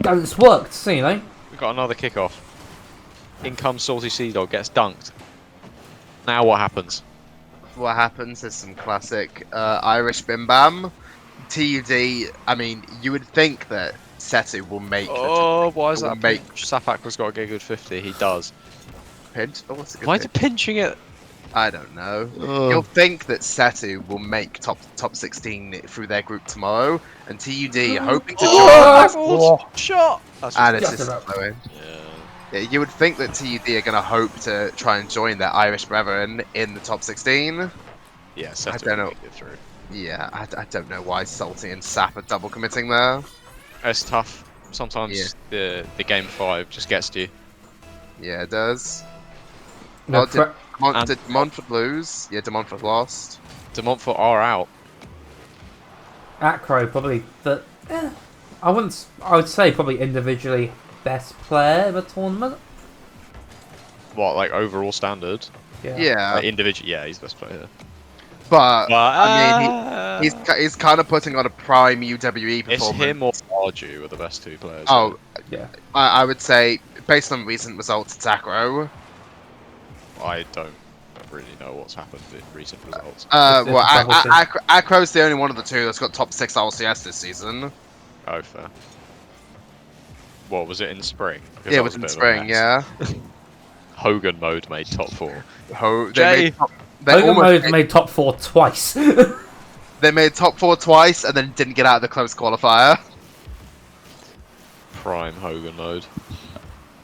And it's worked, so you know. We've got another kickoff. In comes Salty Sea Dog, gets dunked. Now what happens? What happens is some classic Irish bim bam. TUD, I mean, you would think that Setu will make Why is will that? make Safakra's got to get a good 50. He does. pinch. Oh, what's a good Why is pinch? he pinching it? I don't know. You'll think that Setu will make top 16 through their group tomorrow, and TUD hoping to join. Shot! That's And it's Just just about. flowing. yeah. Yeah, you would think that TUD are going to hope to try and join their Irish brethren in the top 16. Yeah, I Setu don't will know. make it through. Yeah, I don't know why Salty and Sap are double committing there. It's tough. Sometimes the game 5 just gets to you. Yeah, it does. No, Well, did Montfort lose? Yeah, De Montfort lost. De Montfort are out. Acro probably the. I wouldn't. I would say probably individually best player of the tournament. What, like overall standard? Yeah, Like individual. Yeah, he's the best player. but But, I mean, he's kind of putting on a prime UWE it's performance. him or Arju are the best 2 players. Oh, Yeah. I would say based on recent results, it's Acro. I don't really know what's happened in recent results. It's Well, double team. Acro's the only one of the 2 that's got top 6 LCS this season. Oh, fair. What, was it in spring? Because Yeah, that it was a in bit of a spring. mess. Yeah. Hogan mode made top 4. They Jay! made they Hogan almost made top 4 twice. they made top 4 twice and then didn't get out of the close qualifier. Prime Hogan mode.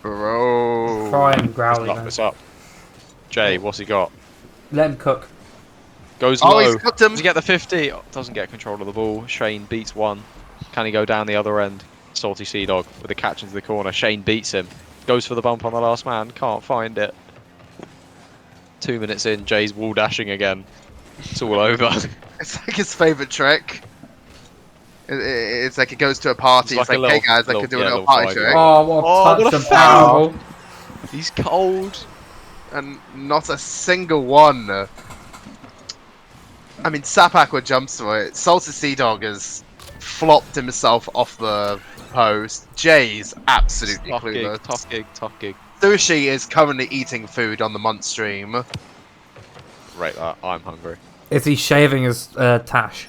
Bro. Prime Growly. Lock Man. this up. Jay, what's he got? Let him cook. Goes Oh, low. he's cooked him. Does he get the 50? Oh, doesn't get control of the ball. Shane beats 1. Can he go down the other end? Salty Sea Dog with a catch into the corner. Shane beats him. Goes for the bump on the last man. Can't find it. 2 minutes in, Jay's wall dashing again. It's all over. It's like his favorite trick. It's like it goes to a party. It's It's like like, a hey guys, I little- could do a yeah, little little party five-year-old. trick. Oh, what a Oh, touch what a and foul. Powerball. He's cold. And not a single one. I mean, Sap Aqua jumps for it. Salted Sea Dog has flopped himself off the post. Jay's absolutely Tough gig, clueless. tough gig, tough gig. Sushi is currently eating food on the Mont stream. Rate that. I'm hungry. Is he shaving his tash?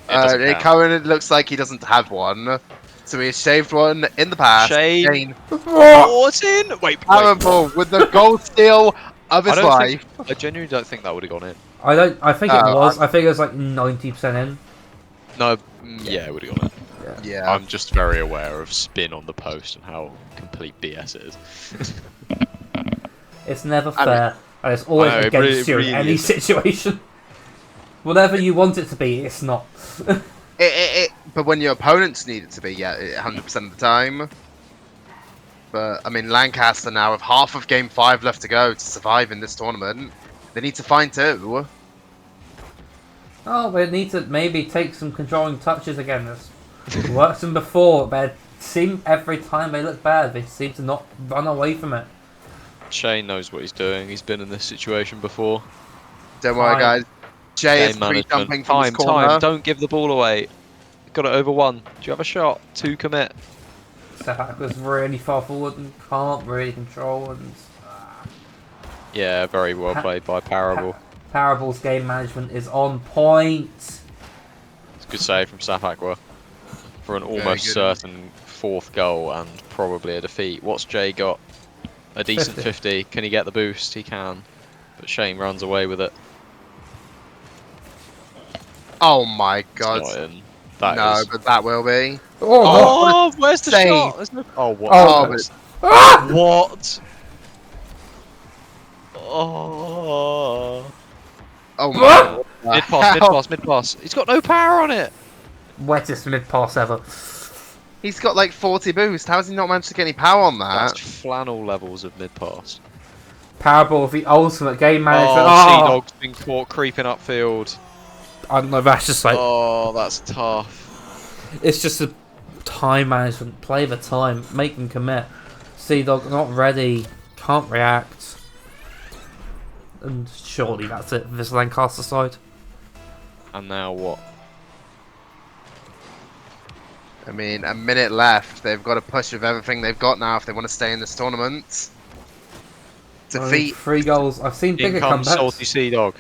It currently looks like he doesn't have one. So he has shaved one in the past. Shane. Oh, it's in! Wait. Powerful with the gold steal of his life. I genuinely don't think that would have gone in. I think it was. I think it was like 90% in. No, yeah, it would have gone in. Yeah. I'm just very aware of spin on the post and how complete BS it is. It's never fair, and it's always against you in any is. situation. Whatever you want it to be, it's not. But when your opponents need it to be, yeah, 100% of the time. But, I mean, Lancaster now, with half of Game 5 left to go to survive in this tournament, they need to find 2. Oh, they need to maybe take some controlling touches again. This worked them before, but every time they look bad, they seem to not run away from it. Shane knows what he's doing. He's been in this situation before. Don't worry, guys. Jay is Game free jumping from Time, his corner. time. Don't give the ball away. Got it over 1. Do you have a shot? 2 commit. Sefak was really far forward and can't really control. And Yeah, very well played by Parable. Parable's game management is on point. It's a good save from Safakwa for an almost certain 4th goal and probably a defeat. What's Jay got? A decent 50. Can he get the boost? He can. But Shane runs away with it. Oh my god. It's not in. That no, is. but that will be. Oh, where's the save. shot? There's no... Oh, what? Oh, What? Oh. Oh my Mid pass, mid pass, mid pass. He's got no power on it. Wettest mid pass ever. He's got like 40 boost. How has he not managed to get any power on that? That's flannel levels of mid pass. Parable, the ultimate game management. Oh, Sea-Dog's been caught creeping upfield. I don't know, that's just like... Oh, that's tough. It's just a time management. Play the time. Make them commit. Sea-Dog not ready. Can't react. And surely that's it for this Lancaster side. And now what? I mean, a minute left. They've got to push with everything they've got now if they want to stay in this tournament. Defeat. 3 goals. I've seen bigger comebacks. Salty Sea-Dog.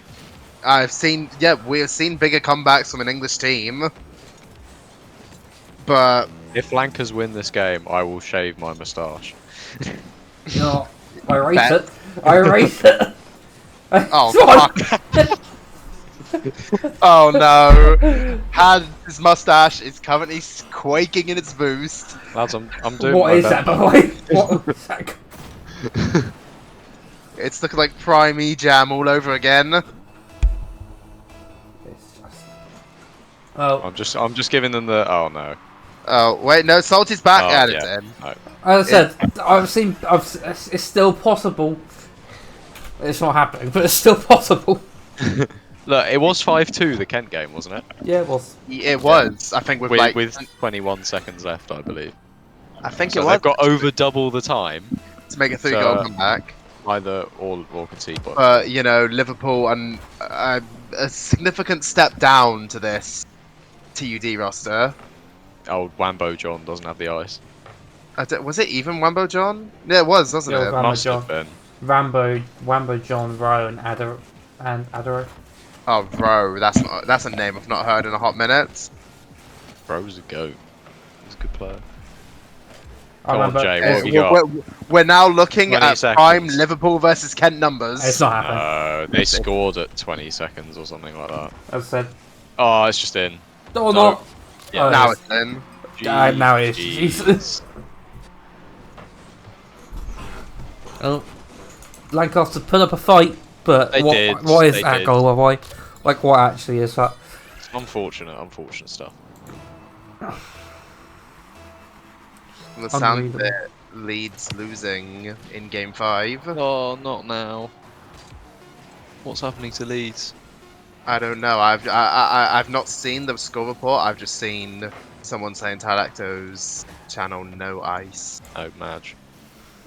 We've seen bigger comebacks from an English team. But If Lancers win this game, I will shave my moustache. No, I rate it. I rate it. oh fuck! Oh no! His mustache is currently quaking in its boost. Lads, I'm doing What my is best. that, by the way? What is that? It's looking like Prime E-Jam all over again. It's just... Oh, I'm just giving them the. Oh no. Oh wait, no, Salty's back at it yeah. then. No. as I said, it's still possible. It's not happening, but it's still possible. Look, it was 5-2 the Kent game, wasn't it? Yeah, it was. It was, I think, With 21 seconds left, I believe. I think So it was they've got over double the time. to make a 3-goal So- comeback. Either or concede, but But you know, Liverpool and a significant step down to this TUD roster. old Wambo John doesn't have the ice. Was it even Wambo John? Yeah, it was, wasn't Yeah, it? Wambo Must John. have been. Wambo, John, Rowe, and Adoro. Oh, Rowe, that's a name I've not heard in a hot minute. Bro's a goat. He's a good player. I Come on, remember. Jay, what have you got? We're now looking 20 at seconds. prime Liverpool versus Kent numbers. It's not happening. They scored at 20 seconds or something like that. As I said. Oh, it's just in. Oh, No. not. Yeah, Oh, Now it it's in. now it is. Jesus. Oh, Lancaster put up a fight, but They did, what is they that did. goal? Why? Like, what actually is that? Unfortunate stuff. From the sound of Unbelievable. it, Leeds losing in game 5. Oh, not now. What's happening to Leeds? I don't know. I've not seen the score report. I've just seen someone saying Talacto's channel no ice. Oh, Madge.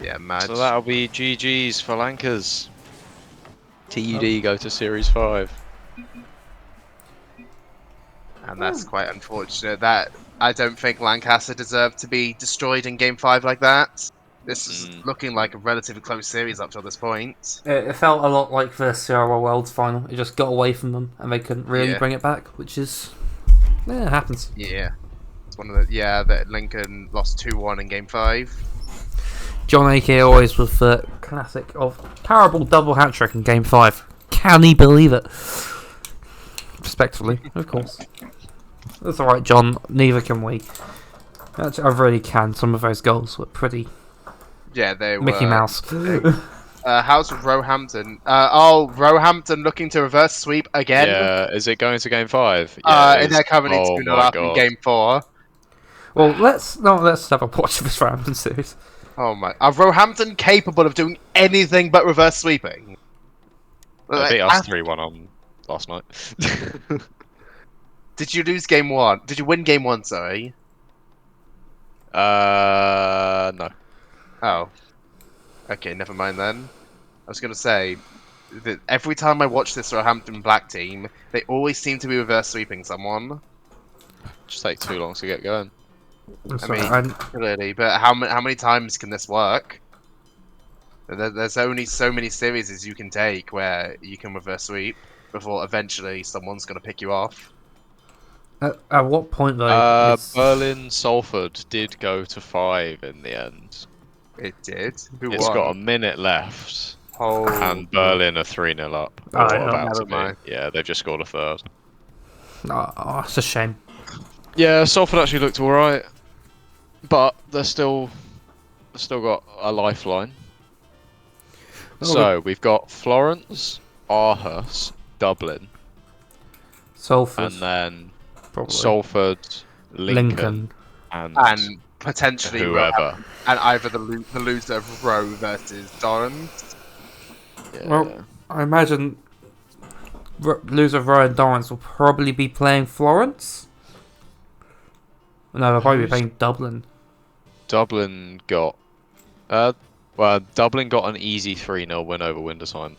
Yeah, mad. So that'll be GG's for Lancers. TUD go to Series 5. And that's quite unfortunate. That I don't think Lancaster deserved to be destroyed in Game 5 like that. This is looking like a relatively close series up till this point. It felt a lot like the Sierra Worlds final. It just got away from them, and they couldn't really Yeah. bring it back, which is... Yeah, it happens. Yeah. It's one of the... Yeah, that Lincoln lost 2-1 in Game 5. John AK always with the classic of terrible double hat-trick in Game 5. Can he believe it? Respectfully, of course. That's alright, John. Neither can we. Actually, I really can. Some of those goals were pretty... Yeah, they were... Mickey Mouse. How's Roehampton? Roehampton looking to reverse sweep again. Yeah, is it going to Game 5? Yeah, They're currently 2-0 up in Game 4. Well, let's have a watch of this Roehampton series. Oh my! Are Roehampton capable of doing anything but reverse sweeping? They beat us 3-1 on last night. Did you lose Game 1? Did you win Game 1? Sorry. No. Oh. Okay, never mind then. I was gonna say that every time I watch this Roehampton Black team, they always seem to be reverse sweeping someone. Just take too long to get going. Clearly, but how many times can this work? There's only so many series as you can take where you can reverse sweep before eventually someone's gonna pick you off. At what point though? Berlin Salford did go to 5 in the end. It did. It's got a minute left. Oh. And Berlin are 3-0 up. Yeah, they've just scored a third. Oh, it's a shame. Yeah, Salford actually looked alright. But they're still got a lifeline. So we've got Florence, Aarhus, Dublin, Salford, and then probably. Salford, Lincoln, and potentially whoever, and either the loser of Roe versus Dorrans. Yeah. Well, I imagine loser of Roe and Dorrans will probably be playing Florence. No, they'll probably be playing Dublin. Dublin got Dublin got an easy 3-0 win over Wintersheim.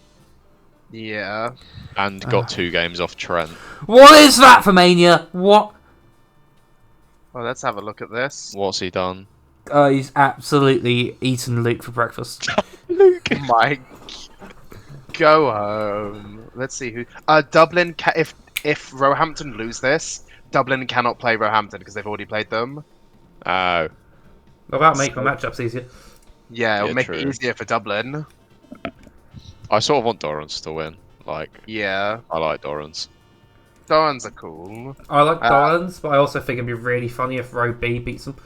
Yeah. And got 2 games off Trent. What is that for Mania? What? Well, let's have a look at this. What's he done? He's absolutely eaten Luke for breakfast. Luke! My... Go home. Let's see who... Dublin, if Roehampton lose this, Dublin cannot play Roehampton because they've already played them. Oh. Well, that'll make the matchups easier. Yeah, it'll make it easier for Dublin. I sort of want Dorrans to win. Yeah. I like Dorrans. Dorrans are cool. I like Dorrans, but I also think it'd be really funny if Row B beats them.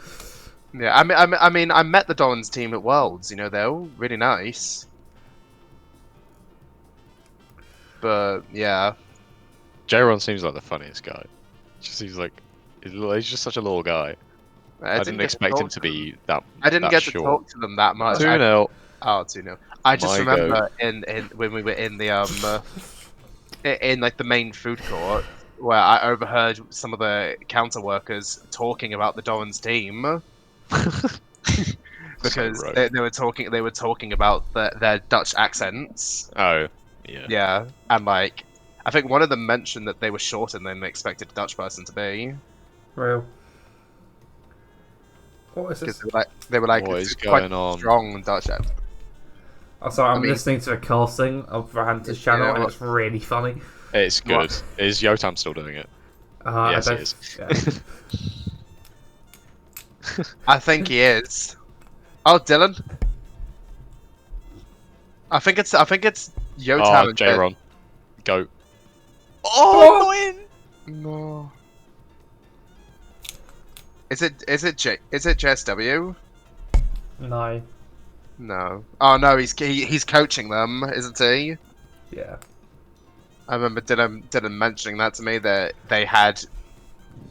Yeah, I mean, I met the Dorrans team at Worlds. You know, they're all really nice. But yeah, J-Ron seems like the funniest guy. Just seems like he's just such a little guy. I didn't expect him to be that. I didn't get to short. talk to them that much. 2-0. 2-0. I just remember in when we were in the in like the main food court where I overheard some of the counter workers talking about the Dorrans team because they were talking about their Dutch accents. Oh, yeah. Yeah, and I think one of them mentioned that they were shorter than they expected a Dutch person to be. Real. What is this? They were like what is quite going on? Strong Dutch accent. Oh, sorry, I'm listening to a casting of Roehampton's channel, and it's really funny. It's good. Is Yotam still doing it? Yes, he is. Yeah. I think he is. Oh, Dylan. I think it's Yotam and J-Ron. Go. Oh, annoying! No. Is it JSW? No. No. Oh no, he's coaching them, isn't he? Yeah. I remember Dylan mentioning that to me, that they had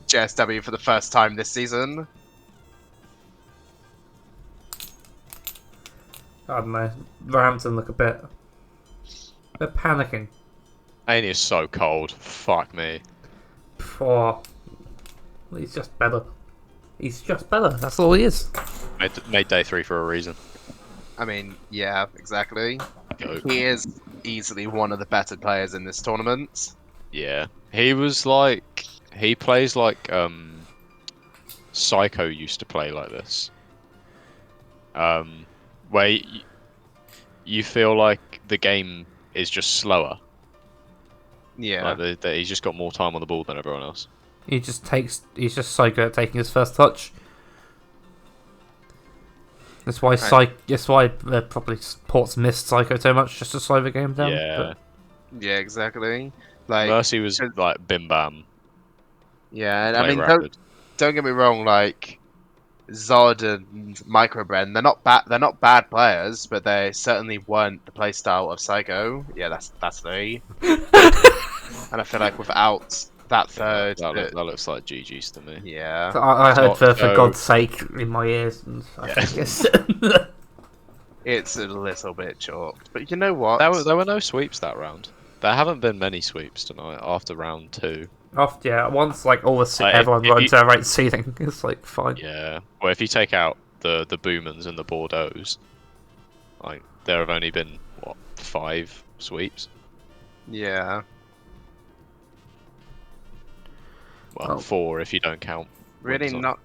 JSW for the first time this season. I don't know. Roehampton look a bit... They're panicking. Ain't is so cold. Fuck me. Oh, he's just better. He's just better. That's all he is. Made day 3 for a reason. I mean, yeah, exactly. Go. He is easily one of the better players in this tournament. Yeah. He was like... He plays like... Psycho used to play like this. Where you feel like the game is just slower. Yeah. Like he's just got more time on the ball than everyone else. He's just so good at taking his first touch. That's why probably Ports missed Psycho so much, just to slow the game down. Yeah. Yeah, exactly. Like Mercy was like bim bam. Yeah, and I Play mean, rapid. don't get me wrong. Like Zod and Microbren, they're not bad players, but they certainly weren't the playstyle of Psycho. Yeah, that's three. And I feel like without that third, That looks like GG's to me. yeah, So I heard for So- God's sake in my ears, and I think it's a little bit chalked. But you know what? There were no sweeps that round. There haven't been many sweeps tonight after round 2. once like everyone if runs you- to their right ceiling, it's like fine. Yeah. Well, if you take out the Boomans and the Bordeaux's, like there have only been 5 sweeps. Yeah, Well, 4 if you don't count. really Windsor. not.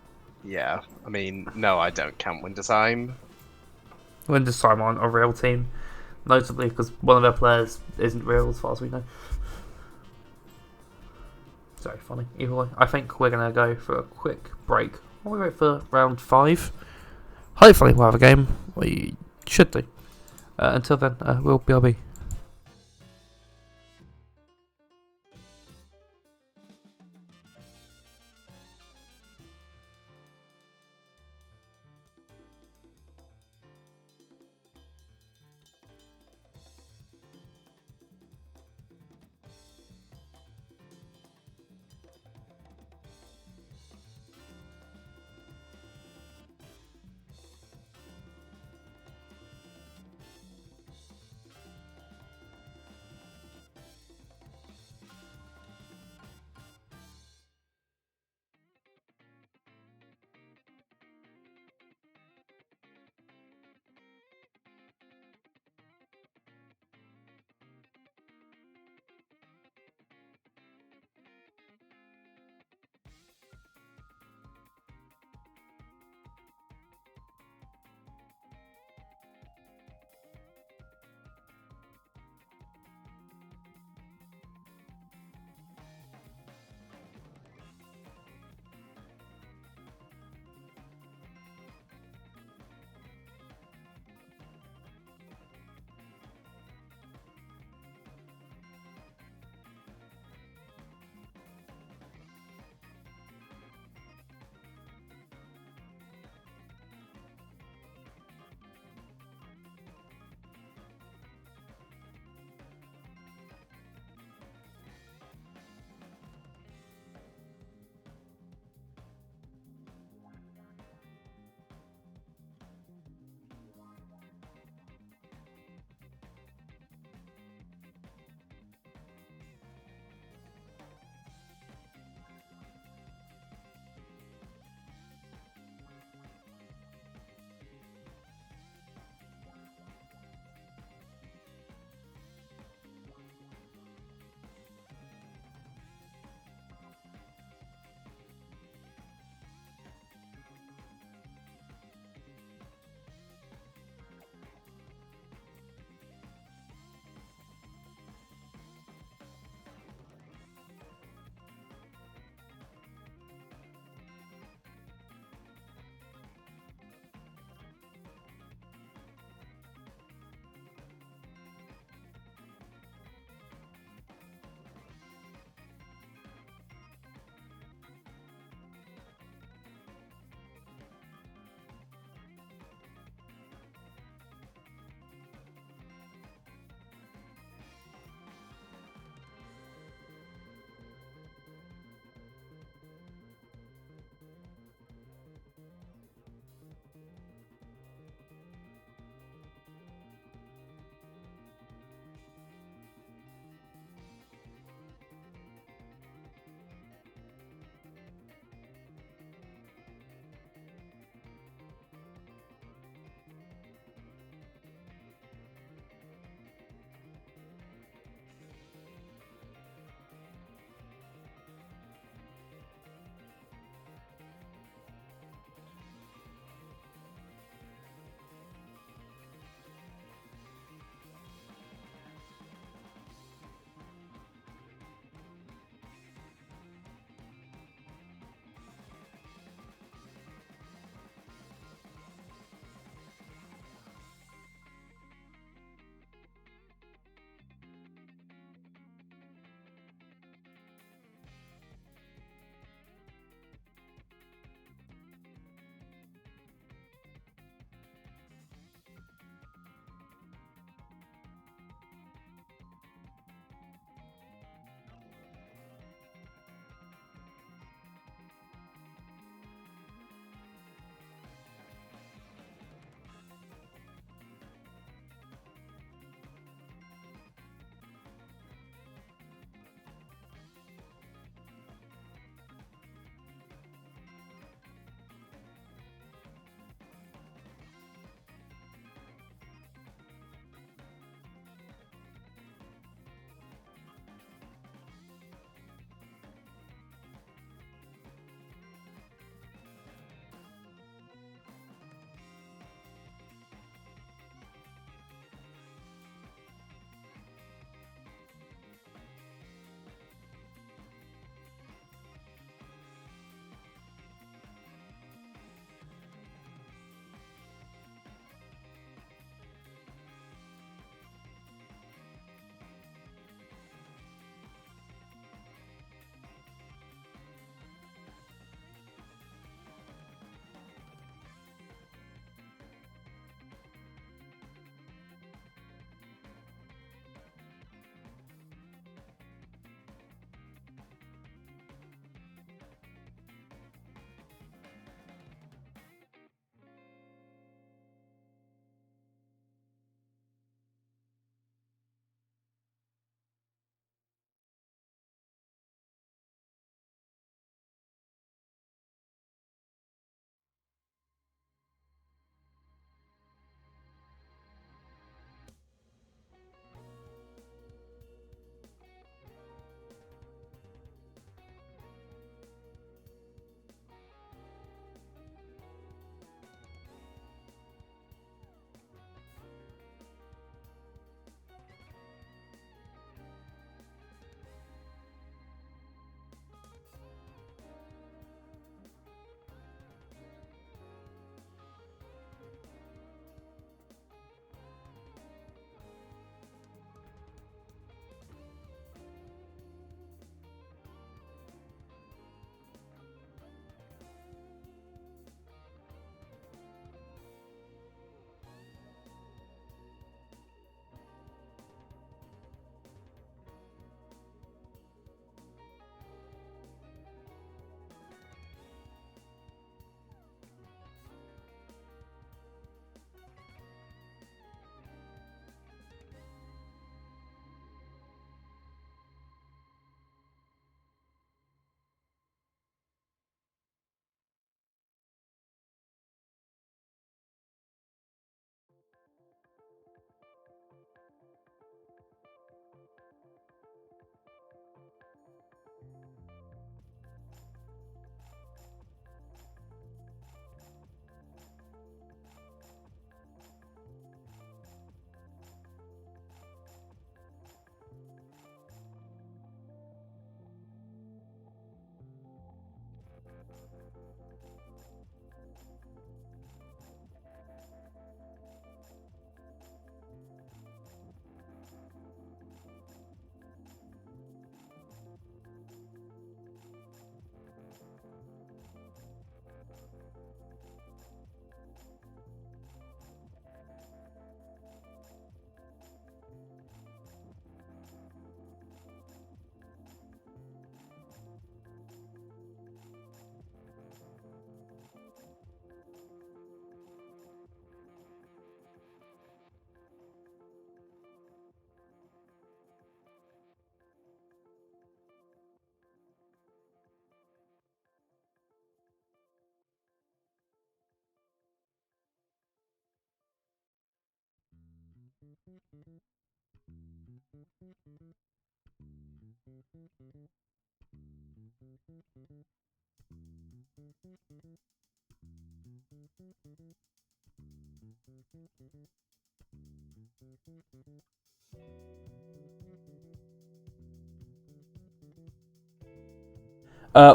Yeah, I mean, no, I don't count Wintersheim. Wintersheim aren't a real team, notably because one of their players isn't real as far as we know. It's very funny. Either way, I think we're going to go for a quick break. We'll wait for round 5. Hopefully we'll have a game. We should do. Until then, we'll BRB.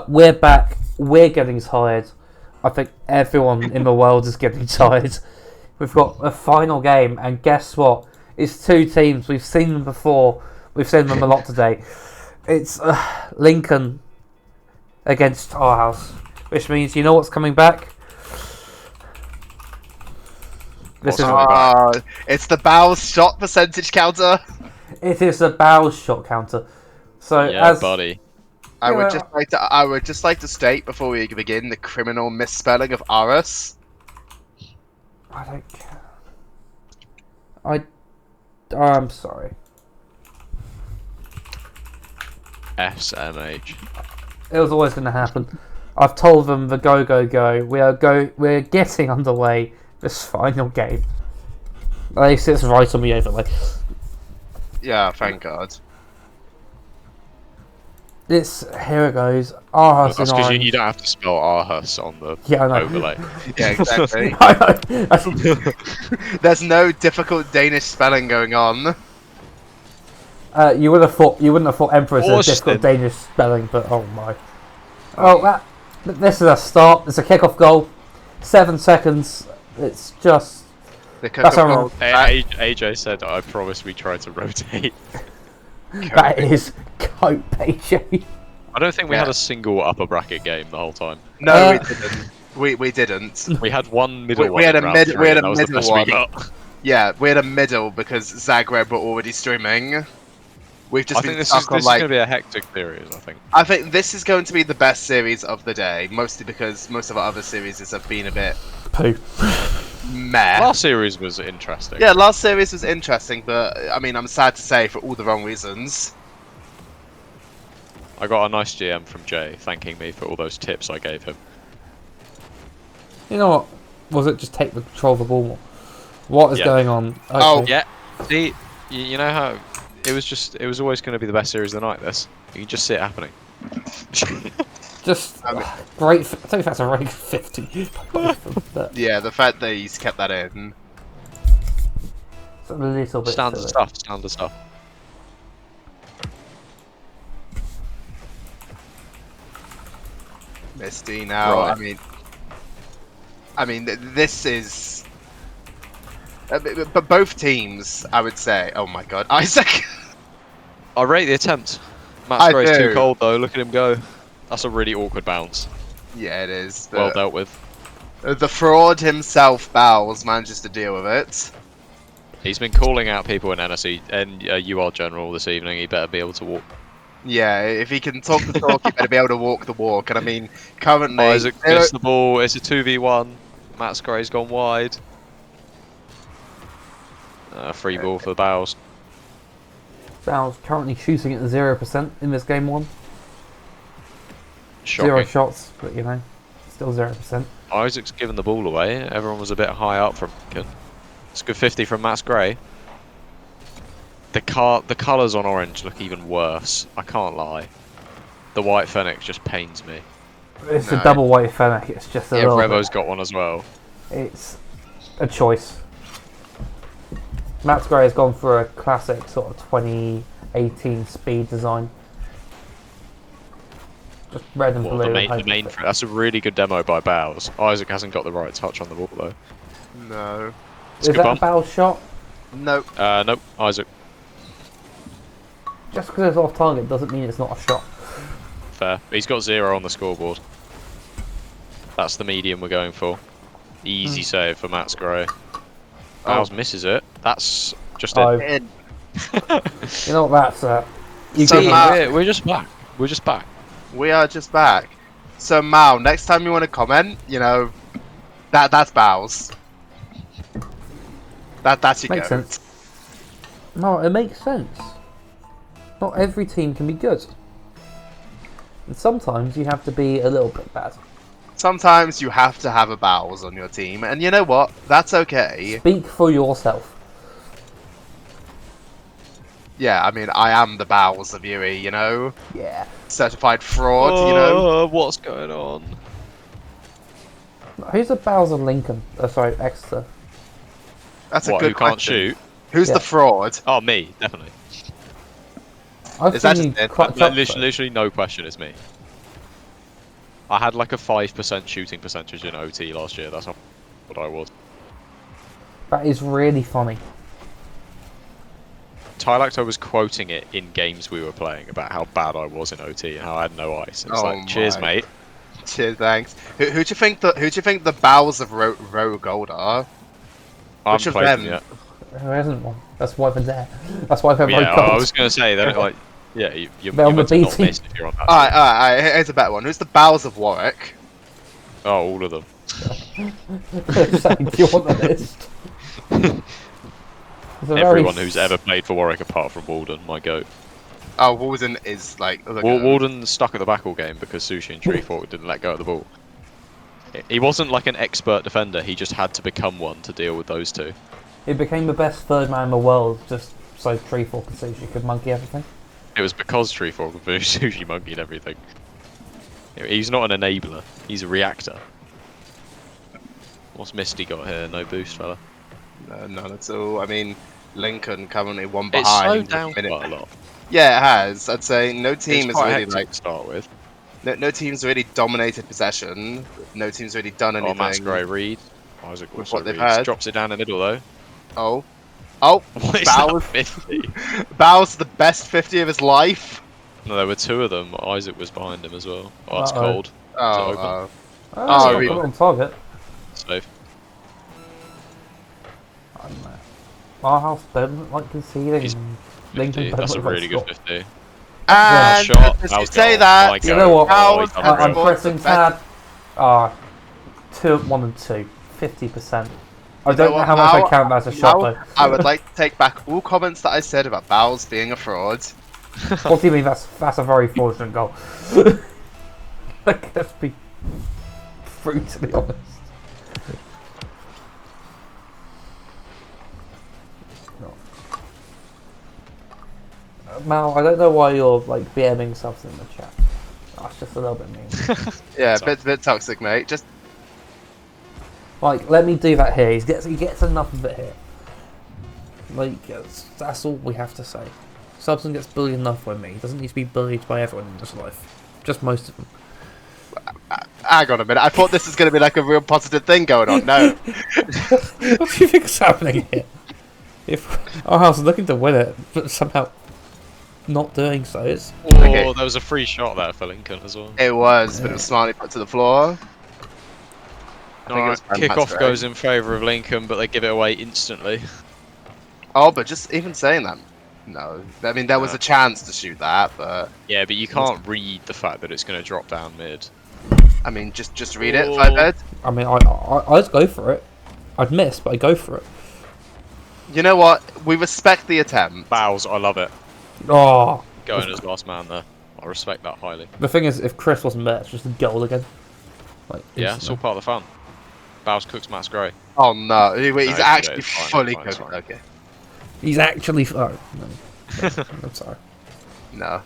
We're back. We're getting tired. I think everyone in the world is getting tired. We've got a final game, and guess what? It's two teams. We've seen them before. We've seen them a lot today. It's Lincoln against our house, which means you know what's coming back? What's coming back? It's the Bowles shot percentage counter. It is the Bowles shot counter. So Yeah, buddy. I would just like to state before we begin the criminal misspelling of Aras. I don't care. I'm sorry. SMH. It was always going to happen. I've told them the go. We're getting underway. This final game. It sits right on the overlay. Yeah, thank God. Here it goes. Aarhus That's in because orange. you don't have to spell Aarhus on the Yeah, I know. overlay. Yeah, exactly. I know. There's no difficult Danish spelling going on. You wouldn't have thought Emperor's a Austin. difficult Danish spelling, but oh my. Oh, this is a start. It's a kickoff goal. 7 seconds. It's just. That's how AJ said, I promise we try to rotate. that is cope, AJ. I don't think we had a single upper bracket game the whole time. No, we didn't. We had one middle one. We had a in round middle. We three, had and a that was the middle best we one. got. Yeah, we had a middle because Zagreb were already streaming. We've just I been think this stuck on is going to be a hectic series. I think this is going to be the best series of the day, mostly because most of our other series have been a bit Poo. meh. Last series was interesting. Yeah, last series was interesting, but I mean, I'm sad to say for all the wrong reasons. I got a nice GM from Jay thanking me for all those tips I gave him. You know what? Was it just take the control of the ball more? What is going on? Okay. Oh. Yeah, see, you know how it was always going to be the best series of the night. This you can just see it happening. Just great. I think that's a rank 50. But Yeah, the fact that he's kept that in. it's a little bit Standard silly. stuff. Standard stuff. Misty now. Right. I mean, this is. But both teams, I would say. Oh my God, Isaac. I rate the attempt. I Matt Gray's do. too cold though. Look at him go. That's a really awkward bounce. Yeah, it is. Well dealt with. The fraud himself, Bowles, manages to deal with it. He's been calling out people in NSE and UR General this evening. He better be able to walk. Yeah, if he can talk the talk, he better be able to walk the walk. And I mean, currently, Isaac missed the ball. It's a 2v1. Matt Gray's gone wide. Free ball for the Bowles. Bowles currently shooting at 0% in this game one. Shocking. 0 shots, but you know, still 0%. Isaac's given the ball away. Everyone was a bit high up from Lincoln. It's a good 50 from Matt Gray. The colours on orange look even worse. I can't lie. The white Fennec just pains me. It's a double white Fennec. It's just a Yeah, little Revo's bit. got one as well. It's a choice. Matt Gray has gone for a classic sort of 2018 speed design. Just red and blue. That's a really good demo by Bowles. Isaac hasn't got the right touch on the ball though. No. Is that a Bowles shot? Nope. Nope. Isaac. Just because it's off target doesn't mean it's not a shot. Fair. He's got 0 on the scoreboard. That's the medium we're going for. Easy save for Matt Gray. Bowles misses it. That's just it. You know what that's We're just back. We're just back. We are just back. So Mal, next time you want to comment, you know, that's Bowles. That's your Makes goat. sense. No, it makes sense. Not every team can be good. And sometimes you have to be a little bit bad. Sometimes you have to have a Bowles on your team, and you know what? That's okay. Speak for yourself. Yeah, I mean, I am the bowels of Yui, you know? Yeah. Certified fraud, you know? What's going on? Who's the Bowser Lincoln? Sorry, Exeter. That's a What, good who can't question. shoot? Who's Yeah. the fraud? Oh, me, definitely. I've Is that seen you just it? clutch up. Literally no question, it's me. I had like a 5% shooting percentage in OT last year. That's how what I was. That is really funny. Tylacto was quoting it in games we were playing about how bad I was in OT and how I had no ice. And it's like, cheers, mate. Cheers, thanks. Who do you think the bowels of Rogue Gold are? I Which haven't of played them? them yet. There isn't one. That's why they're there. That's why they're very Yeah, cold. I was going to say that, like, yeah, you're They're on the meant to B not team. miss if you're on that. Alright, here's a better one. Who's the bowels of Warwick? Oh, all of them. Saying, do you want the list? Everyone who's ever played for Warwick apart from Walden, my goat. Oh, Walden is like... Walden stuck at the back all game because Sushi and Treefork didn't let go of the ball. He wasn't like an expert defender, he just had to become one to deal with those two. He became the best third man in the world just so Treefork and Sushi could monkey everything. It was because Treefork and Sushi monkeyed everything. He's not an enabler, he's a reactor. What's Misty got here? No boost, fella. No, none at all. I mean, Lincoln currently one It's behind. slowed down quite a lot. Yeah, it has. I'd say no team It's has quite really hectic like to start with. no team's really dominated possession. No team's really done anything. Oh, Masquerade Reed. Isaac With also what they've reads. had. Drops it down the middle though. Oh, What is Bowers. that 50? Bowers the best 50 of his life. No, there were two of them. Isaac was behind him as well. Oh, that's Uh-oh. cold. Is it Oh, open? Oh, we- got it on target. Safe. I don't know. Our house don't like conceding. He's Lincoln 50. don't That's a look like really good score. 50. And shot. as That you was say goal. that, Like, You know what? Bowers Oh, have I'm scored pressing the best- tab. 1 and 2. 50%. I You know don't know what, how much I Mal? count as a shot though. I would like to take back all comments that I said about Bowles being a fraud. What do you mean that's a very fraudulent goal? Let's be brutally honest. Mal, I don't know why you're like BMing stuff in the chat. That's just a little bit mean. Yeah, Sorry. bit toxic, mate. Just Like, let me do that here. He gets enough of it here. Like, that's all we have to say. Subzan gets bullied enough by me. He doesn't need to be bullied by everyone in this life. Just most of them. hang on a minute. I thought this was going to be like a real positive thing going on. No. What do you think is happening here? If our house is looking to win it, but somehow not doing so, it's... Oh, Okay. there was a free shot there for Lincoln as well. It was, but it was smartly put to the floor. I think it was Kickoff Masquerade. goes in favour of Lincoln, but they give it away instantly. Oh, but just even saying that, no. I mean, there was Yeah. a chance to shoot that, but Yeah, but you can't read the fact that it's going to drop down mid. I mean, just read it, Oh. Fivehead. I mean, I'd go for it. I'd miss, but I'd go for it. You know what? We respect the attempt. Bows, I love it. Oh, Going as last man there. I respect that highly. the thing is, if Chris wasn't there, it's just a goal again. Like, Yeah, it's all instantly. part of the fun. Bows cooks Matt's Gray. Oh no, he's he's actually good, it's fine, fully it's fine, it's cooked. fine. Okay. He's actually... Oh, no. I'm sorry. No.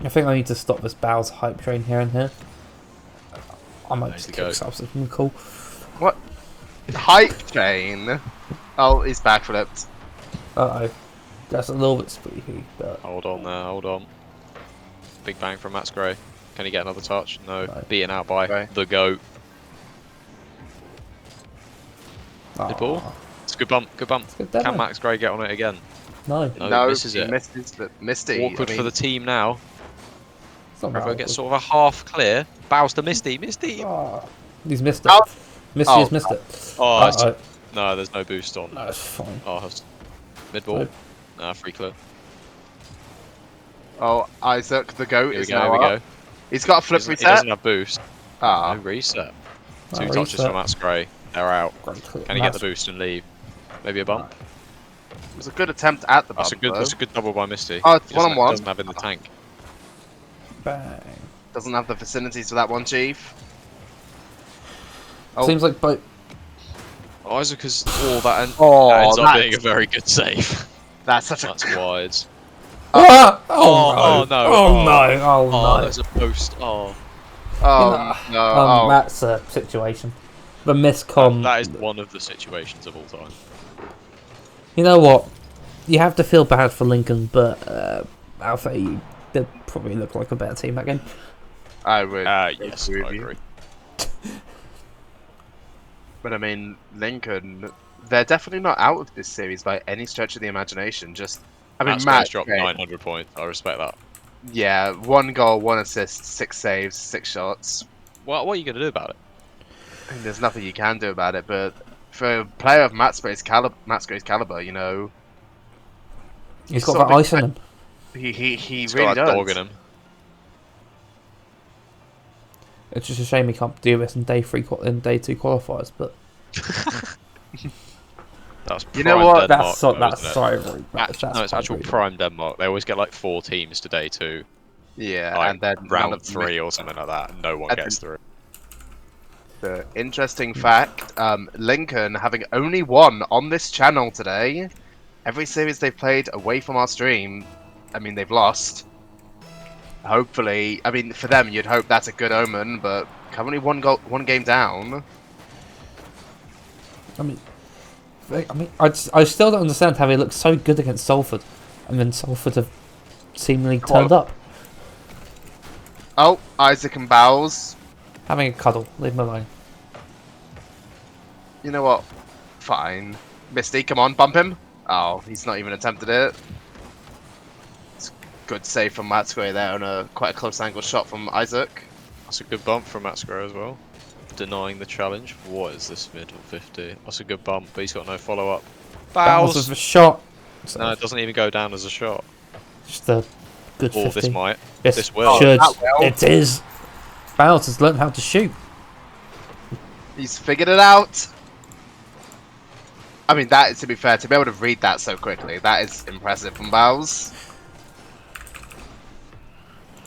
I think I need to stop this Bow's hype train here and here. I might Nice just to go. kick something cool. What? Hype chain. Oh, he's backflipped. Uh-oh. That's a little bit spooky, but... Hold on there, hold on. Big bang from Matt's Gray. Can he get another touch? No. No. Beaten out by Right. the GOAT. Good ball. Aw. It's a good bump, good bump. Good demo. Can Max Gray get on it again? No, No, he misses he it. misses, but Misty. Awkward I for mean, the team now. it's not Bravo bad. gets sort of a half clear. Bows to Misty. Misty! Ah, he's missed it. Oh. Misty Oh. has missed it. Oh, it's, Uh-oh. no, there's no boost on. No, it's fine. Oh, mid ball. No. Nah, free clear. Oh, Isaac, the goat, Here we is go, now here we up. go. He's got a He flip doesn't, he reset. doesn't have boost. Ah, No reset. No Two touches reset. from Matt Gray. They're out. Great clear. Can he get the boost and leave? Maybe a bump? it was a good attempt at the That's a bump, good. though. That's a good double by Misty. Oh, it's He doesn't- one-on-one. Doesn't have in the tank. Bang. Doesn't have the vicinities for that one, Chief. Oh. Seems like both... Isaac has all that, and Oh, that ends up that's- being a very good save. That's such That's a... wide. Oh, Oh, no! no! Oh no! Oh no! There's a post. Oh, Oh, no. That's a situation. The miscom. that is one of the situations of all time. You know what? You have to feel bad for Lincoln, but Alpha, they probably look like a better team that game. I would Yes, agree I with you. agree. But I mean, Lincoln, they're definitely not out of this series by any stretch of the imagination. Just, I mean, Matt Matt Grace dropped 900 points. I respect that. yeah, 1 goal, 1 assist, 6 saves, 6 shots. What are you going to do about it? I mean, there's nothing you can do about it, but for a player of Matt Gray's caliber, you know, He's got sort that of ice in him. he He's really got that does. dog in him. It's just a shame he can't do this in day 2 qualifiers, but That's prime You know what? Denmark. that's isn't it? so rude. No, it's actual prime Denmark. They always get like 4 teams to day 2. Yeah, Like, and then none round of them 3 or something like that, and no one And gets then- through. The interesting fact, Lincoln having only won on this channel today. Every series they've played away from our stream, I mean, they've lost. Hopefully, I mean, for them, you'd hope that's a good omen, but currently 1 game down. I still don't understand how they look so good against Salford, and then Salford have seemingly turned up. Oh, Isaac and Bowles. Having a cuddle, leave him alone. You know what? Fine. Misty, come on, bump him. Oh, he's not even attempted it. It's a good save from Matsquare there on quite a close angle shot from Isaac. That's a good bump from Matsquare as well. Denying the challenge. What is this middle 50? That's a good bump, but he's got no follow up. Bowles with a shot. No, it doesn't even go down as a shot. Just a good 50. This might. Yes, This will. Should. that will. It is. Bowles has learned how to shoot. He's figured it out. I mean, that is, to be fair, to be able to read that so quickly, that is impressive from Bowles.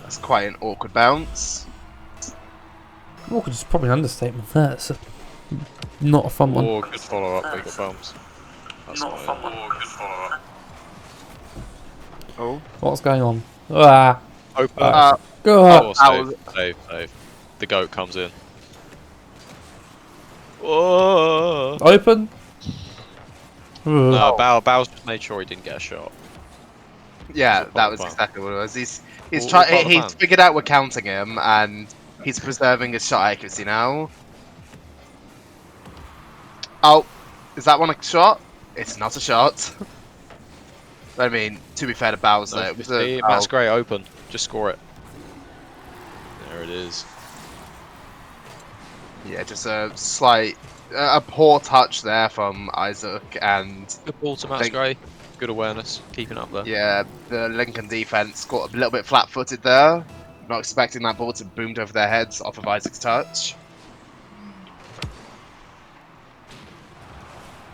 That's quite an awkward bounce. Awkward is probably an understatement there. It's not a fun one. Oh, good follow up. We got bumps. That's not a fun one. Oh, good follow up. Oh. What's going on? Ah. Open. Go. Save. The goat comes in. Oh. Open. No, Bowles just made sure he didn't get a shot. Yeah, that was exactly what it was. He's figured out we're counting him, and he's preserving his shot accuracy now. Oh, is that one a shot? It's not a shot. I mean, to be fair to Bowles, though, it was a... Matt's great open. Just score it. There it is. Yeah, just a slight... a poor touch there from Isaac, and... Good ball to Matt's Gray. Good awareness. Keeping up there. Yeah, the Lincoln defense got a little bit flat-footed there. Not expecting that ball to boom over their heads off of Isaac's touch.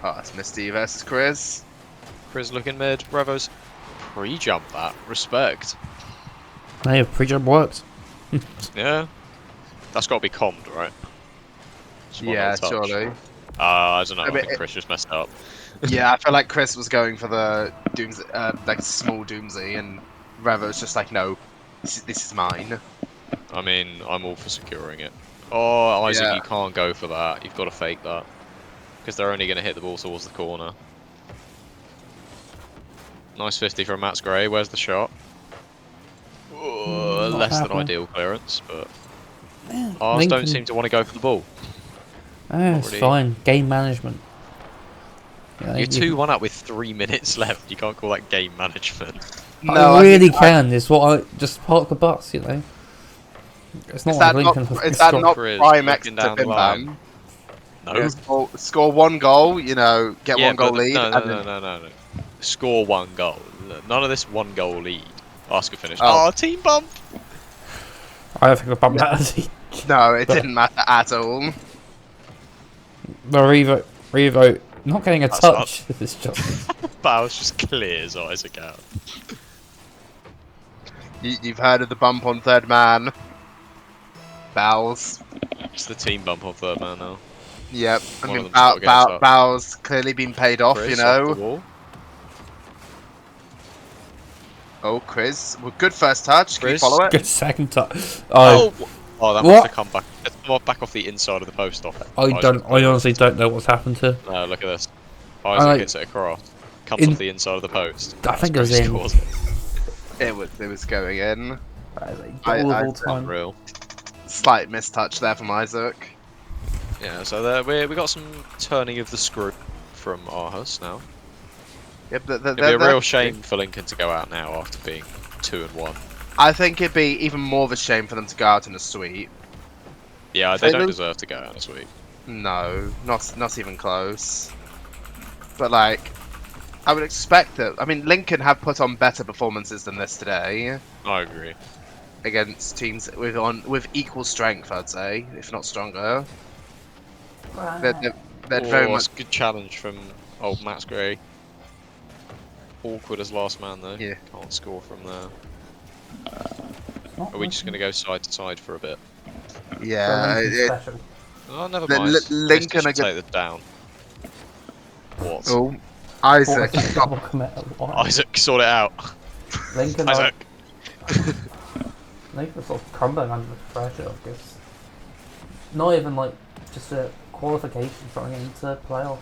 Oh, that's Misty versus Chris. Chris looking mid. Revo's pre-jump that. Respect. Hey, pre-jump works. Yeah. That's got to be commed, right? Yeah, surely. I don't know. I mean, I think Chris just messed up. Yeah, I feel like Chris was going for the like small doomsy, and Revo's just like, no, this is mine. I mean, I'm all for securing it. Oh, Isaac, Yeah. you can't go for that. You've got to fake that. Because they're only going to hit the ball towards the corner. Nice 50 from Matt's Gray. Where's the shot? Less than ideal clearance, but Ars don't seem to want to go for the ball. It's fine. Game management. Yeah, You're 2-1 up with 3 minutes left. You can't call that game management. No, I really can. Is what I just park the bus, you know. It's not like Lincoln. Is that not prime X to down the Bim line? Bam? No. Yeah, score 1 goal, you know, get 1 goal lead. No. Score 1 goal. None of this 1 goal lead. Ask a finish. Oh. Oh, team bump! I don't think I bumped that. No, it didn't matter at all. The revote. Not getting a touch. This is just. Bowles just clears Isaac out. You've heard of the bump on third man. Bowles. It's the team bump on third man now. Yep. I One mean, of them's gotta get us up. Bowles clearly been paid off, Chris you off the know. wall. Oh, Chris. Well, good first touch. Can you Chris? follow it? Good second touch. Oh, that must What? have come back. It's come off back off the inside of the post off. I honestly don't know what's happened to. No, look at this. Isaac I- hits it across. Comes off the inside of the post. I think it was Chris in. scores it. It was going in. That is a goal of all time. Unreal. Slight mistouch there from Isaac. Yeah, so there we got some turning of the screw from Aarhus now. Yep, It'd be a real shame for Lincoln to go out now after being 2-1. I think it'd be even more of a shame for them to go out in a sweep. Yeah, they don't deserve to go out this week. No, not even close. But like, I would expect that. I mean, Lincoln have put on better performances than this today I agree. against teams with equal strength, I'd say, if not stronger. They're very much. It's a good challenge from old Max Gray. Awkward as last man though. Yeah. Can't score from there. Are we just going to go side to side for a bit? Yeah. Oh, never mind. Lincoln are take it down. What? Oh, Isaac. Double commit. Isaac, sort it out. Lincoln Isaac. Lincoln's sort of crumbling under the pressure, I guess. Not even like just a qualification for getting into playoffs.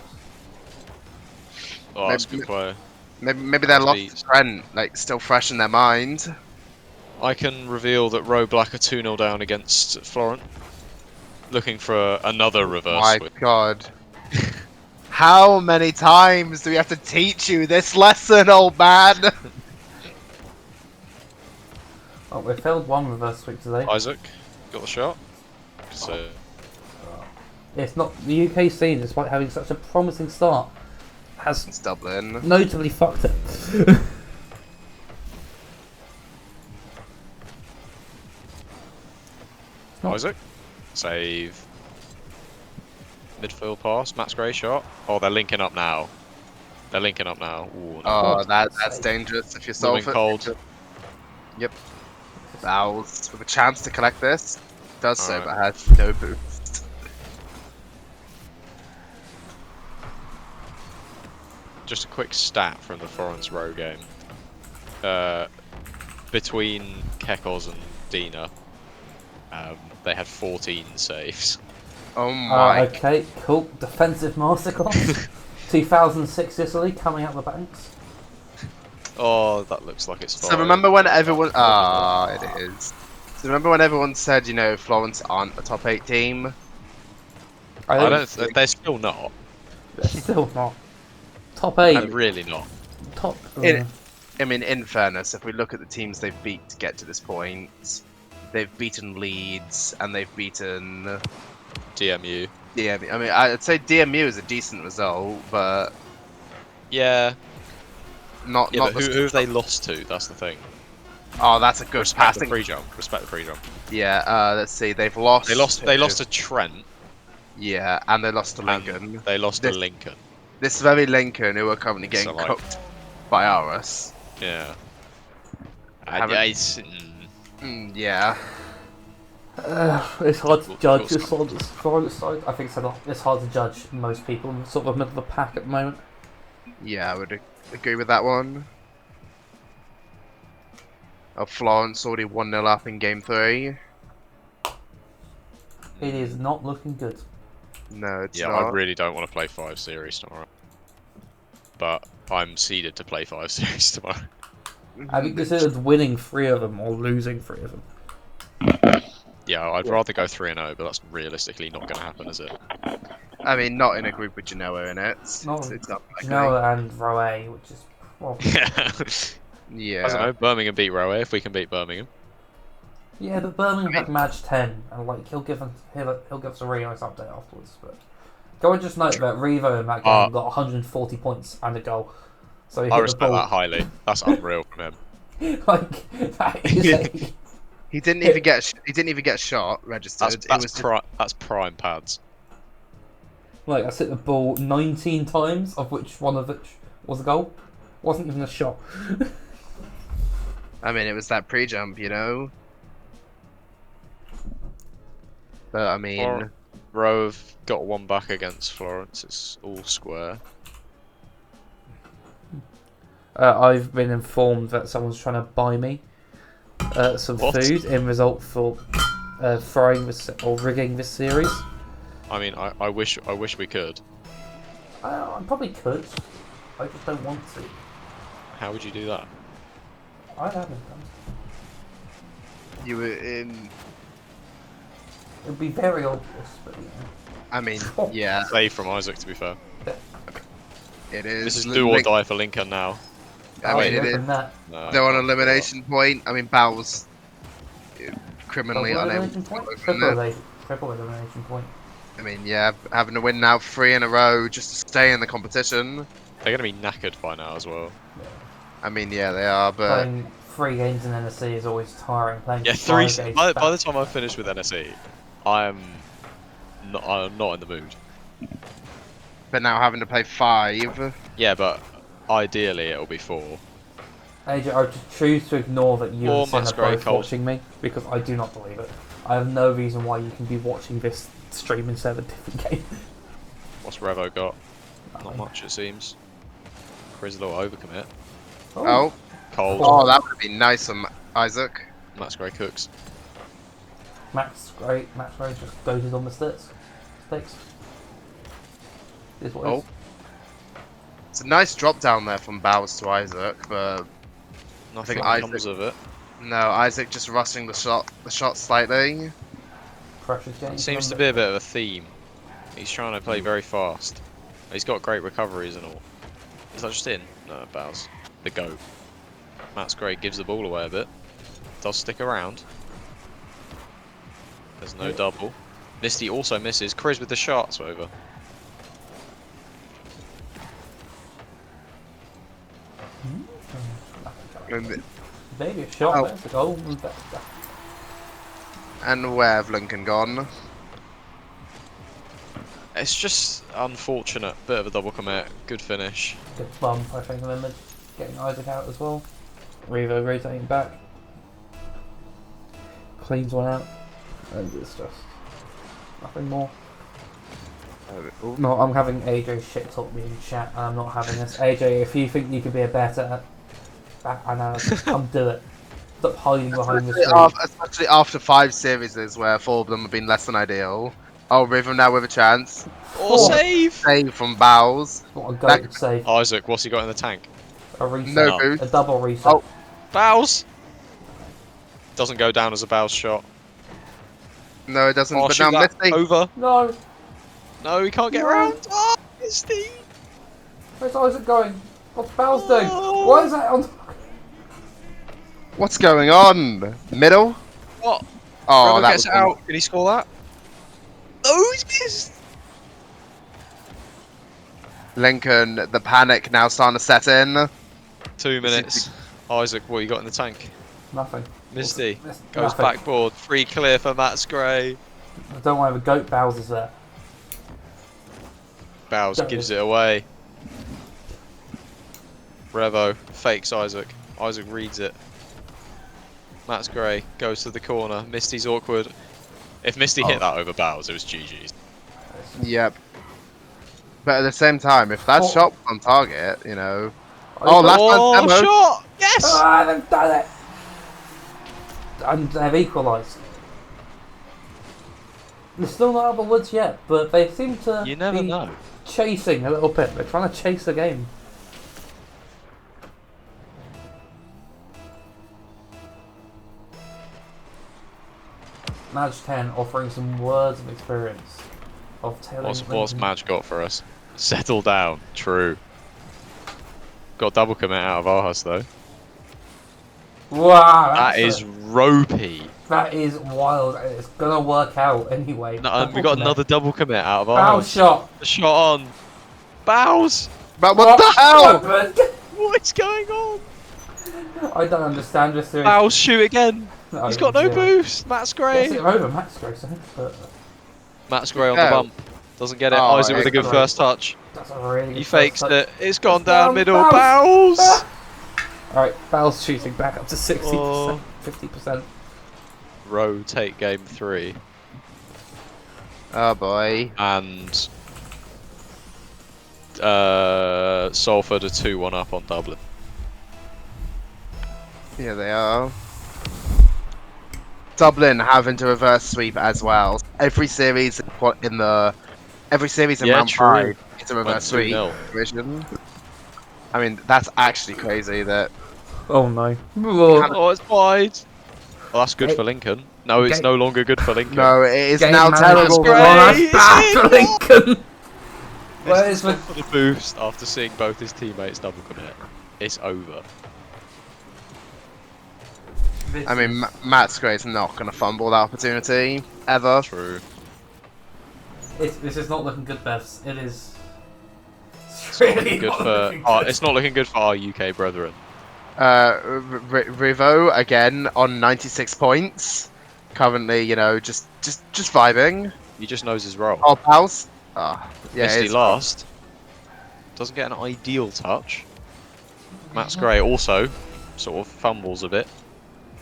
Oh, that's a good player. Maybe their loss to Trent, like, still fresh in their mind. I can reveal that Roe Black are 2-0 down against Florent. Looking for another reverse My win. God. How many times do we have to teach you this lesson, old man? Oh, we failed one reverse sweep today. Isaac, got the shot. So It's not the UK scene, despite having such a promising start, has It's Dublin. notably fucked it. Isaac, save. Midfield pass, Max Gray shot. Oh, they're linking up now. Ooh, no. Oh, that's dangerous if you're Moving Salford. cold. Yep. Bowles with a chance to collect this. Does so, Alright. but has no boost. Just a quick stat from the Florence Row game. Between Kekos and Dina, they had 14 saves. Oh my. Okay, cool. Defensive masterclass. 2006 Italy coming out the banks. Oh, that looks like it's fine. So remember when everyone... Ah, it is. So remember when everyone said, you know, Florence aren't a top 8 team? I don't. They're still not. They're still not. Top 8. I'm really not. Top. I mean, in fairness, if we look at the teams they've beat to get to this point, they've beaten Leeds and they've beaten DMU. DMU. I mean, I'd say DMU is a decent result, but Yeah. not. Yeah, not but who have they lost to? That's the thing. Oh, that's a good Respect the passing. free jump. Respect the free jump. Yeah. Let's see. They've lost. They lost to Trent. Yeah, and they lost to And Lincoln. they lost to Lincoln. This very Lincoln, who are currently getting So, like- cooked by Aarhus. Yeah. Yeah. It's hard to judge We'll this on the Florence side. I think it's hard to judge most people in sort of middle of the pack at the moment. Yeah, I would agree with that one. Oh, Florence already 1-0 up in game 3. It is not looking good. No, it's Yeah, not. I really don't want to play 5 series tomorrow. But I'm seeded to play 5 series tomorrow. Have you considered winning 3 of them or losing 3 of them? Yeah, I'd rather go 3-0, but that's realistically not going to happen, is it? I mean, not in a group with Genoa in it. Not It's not likely. Genoa and Roe, which is probably... Yeah. I don't know, Birmingham beat Rowe if we can beat Birmingham. Yeah, but Birmingham had match 10, and like he'll give us a really nice update afterwards. But go and just note that Revo in that game got 140 points and a goal. So he I hit respect the ball. that highly. That's unreal from him. Like that is a... He didn't even get a shot registered. That's prime pads. Like I hit the ball 19 times, of which one of which was a goal. Wasn't even a shot. I mean, it was that pre-jump, you know. But I mean, Rowe have got one back against Florence. It's all square. I've been informed that someone's trying to buy me some food in result for throwing this or rigging this series. I mean, I wish we could. I probably could. I just don't want to. How would you do that? I haven't done. You were in. It would be very obvious, but yeah. I mean, yeah, Save from Isaac, to be fair. it is. This is do or die for Lincoln now. I mean, it is. That. No, They're on can't do elimination point. I mean, Bow's criminally Double unable. elimination point? Triple elimination point. I mean, yeah, having to win now 3 in a row just to stay in the competition. that. They're going to be knackered by now as well. I mean, yeah, they are, but Playing 3 games in NSC is always tiring. Playing Yeah, 5 3. games By back. the time I finish with NSE, I'm not in the mood. now having to play 5. Yeah, but ideally it'll be 4. AJ, I just choose to ignore that you Or and Sin Matt's are Grey both Cold. watching me because I do not believe it. I have no reason why you can be watching this stream instead of a different game. What's Revo got? Not much, it seems. Chris a little overcommit. Oh, Cold. oh, that would be nice on Isaac. Matt's Grey cooks. Max Grey just goaded on the sticks. Is what it Oh. is. It's a nice drop down there from Bowers to Isaac, but Nothing Isaac- comes of it. no, Isaac just rushing the shot slightly. Precious game. Seems to be a bit of a theme. He's trying to play very fast. He's got great recoveries and all. Is that just in? No, Bows. The GOAT. Matt's Grey gives the ball away a bit. Does stick around. There's no double. Misty also misses. Chris with the shots over. Maybe a shot. Oh. There's a goal. And where have Lincoln gone? It's just unfortunate. Bit of a double commit. Good finish. Good bump, I think, remembered. Getting Isaac out as well. Revo rotating back. Cleans one out. And it's just nothing more. No, I'm having AJ shit talk me in chat, and I'm not having this. AJ, if you think you could be a better analysis, come do it. Stop hiding behind the screen. Especially after 5 series where 4 of them have been less than ideal. Oh, Riven now with a chance. Or save! Save from Bowles. What a goat save. Isaac, what's he got in the tank? A reset. No boost. A double reset. Oh. Bows! Doesn't go down as a Bows shot. No, it doesn't. Oh, but shoot now that Misty. over. No! No, he can't get No. around. Oh, Misty! Where's Isaac going? What's Bowles doing? Oh. Why is that on? What's going on? Middle? What? Oh, Revo that gets was it out. Can he score that? No, he's missed! Lincoln, the panic now starting to set in. 2 minutes. Isaac, what you got in the tank? Nothing. Misty What's- goes nothing. backboard. Free clear for Matt's Grey. I don't want to have a goat Bowles is there. Bows Don't gives miss. it away. Revo fakes Isaac. Isaac reads it. Matt's Grey goes to the corner. Misty's awkward. If Misty hit that over Bows, it was GG's. Yep. But at the same time, if that Oh. shot was on target, you know. Oh, last Oh, man's demo. shot! Yes! Ah, they've done it! And they've equalised. They're still not out of the woods yet, but they seem to You never be know. chasing a little bit. They're trying to chase the game. Madge 10 offering some words of experience of telling What's Lincoln- Madge got for us? Settle down. True. Got double commit out of Arhus though. Wow, That is ropey. that is wild. And it's gonna work out anyway. No, and we got another double commit out of Bow Arhus. shot. The shot on. Bows! But what the hell? What is going on? I don't understand this series. Bows shoot again. No, He's got no zero. boost. Matt's Gets Grey. it over Max Grayson, but Matt's Grey on the Oh. bump. Doesn't get it. Oh, Isaac with a good excellent. first touch. that's a really He good fakes first it. It's gone It's down down, middle. Bows. Bows! Alright, Bowles shooting back up to 60%, Oh. 50%. Rotate game 3. Oh boy. And Salford are 2-1 up on Dublin. Yeah, they are. Dublin having to reverse sweep as well. Every series in round true. 5 is a Went reverse sweep 2-0. division. I mean, that's actually crazy that Oh no. Oh, it's wide. Well, that's good Ga- for Lincoln. No, it's Ga- no longer good for Lincoln. no, it is Game now manager. terrible. That's Oh, that's great. bad It's for in. Lincoln. Where This is is the... for the boost after seeing both his teammates double commit. It's over. I mean, Matt's Gray's not going to fumble that opportunity ever. True. This is not looking good, Bevs. It is. It's not looking really good not for. looking good. It's not looking good for our UK brethren. Rivo again on 96 points. Currently, you know, just vibing. He just knows his role. Oh, pals. Ah, yeah, Misty it's last. Doesn't get an ideal touch. Matt's Gray also sort of fumbles a bit.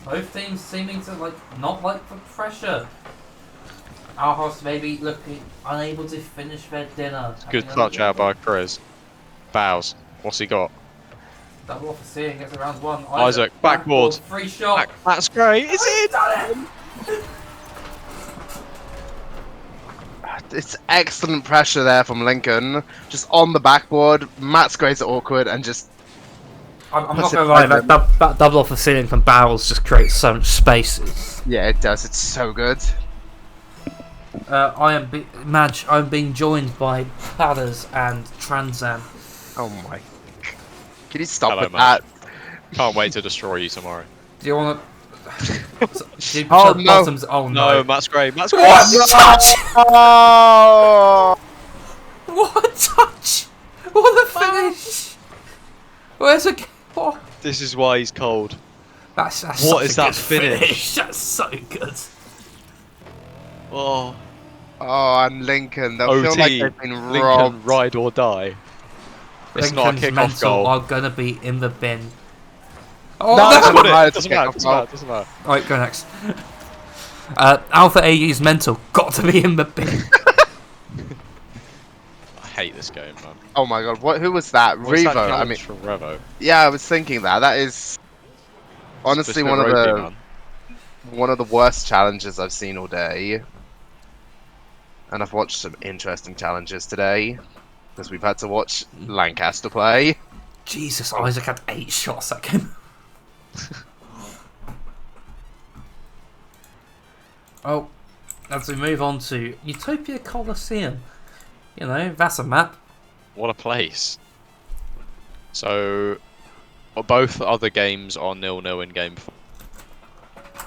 Both teams seeming to not like the pressure. Our host maybe looking unable to finish their dinner. Good touch out by Chris. Bows. What's he got? Double off seeing gets around 1. Isaac, backboard. Free shot. Matt's Gray. It's in. Done it! It's excellent pressure there from Lincoln. Just on the backboard. Matt's Gray's awkward and just. I'm not gonna lie, that double off the ceiling from barrels just creates so much space. Yeah, it does. It's so good. I'm being joined by Platters and Transan. Oh my. Can you stop Hello, with mate. that? Can't wait to destroy you tomorrow. Do you want to? Oh, no. Bottoms? Oh No, no! Matt's Gray. Matt's Gray. What a touch! Oh! What a touch! What a finish! Where's a? What? This is why he's cold. That's What such is a that good finish? That's so good. Oh, Oh, and Lincoln. They'll feel OT. like they've been Lincoln, robbed. ride or die. It's not a Lincoln's kickoff mental goal. are gonna be in the bin. Oh, No, no! it's not. It doesn't matter. Doesn't matter. Doesn't matter. Alright, go next. Alpha AU's mental got to be in the bin. I hate this game, man. Oh my god, who was that? What's that Revo. I challenge mean, from Revo. yeah, I was thinking that. That is honestly Just a one of ropey, the man. worst challenges I've seen all day. And I've watched some interesting challenges today because we've had to watch Lancaster play. Jesus, Isaac had 8 shots that game. Oh, as we move on to Utopia Coliseum. You know, that's a map. What a place. So, both other games are 0-0 in game 4.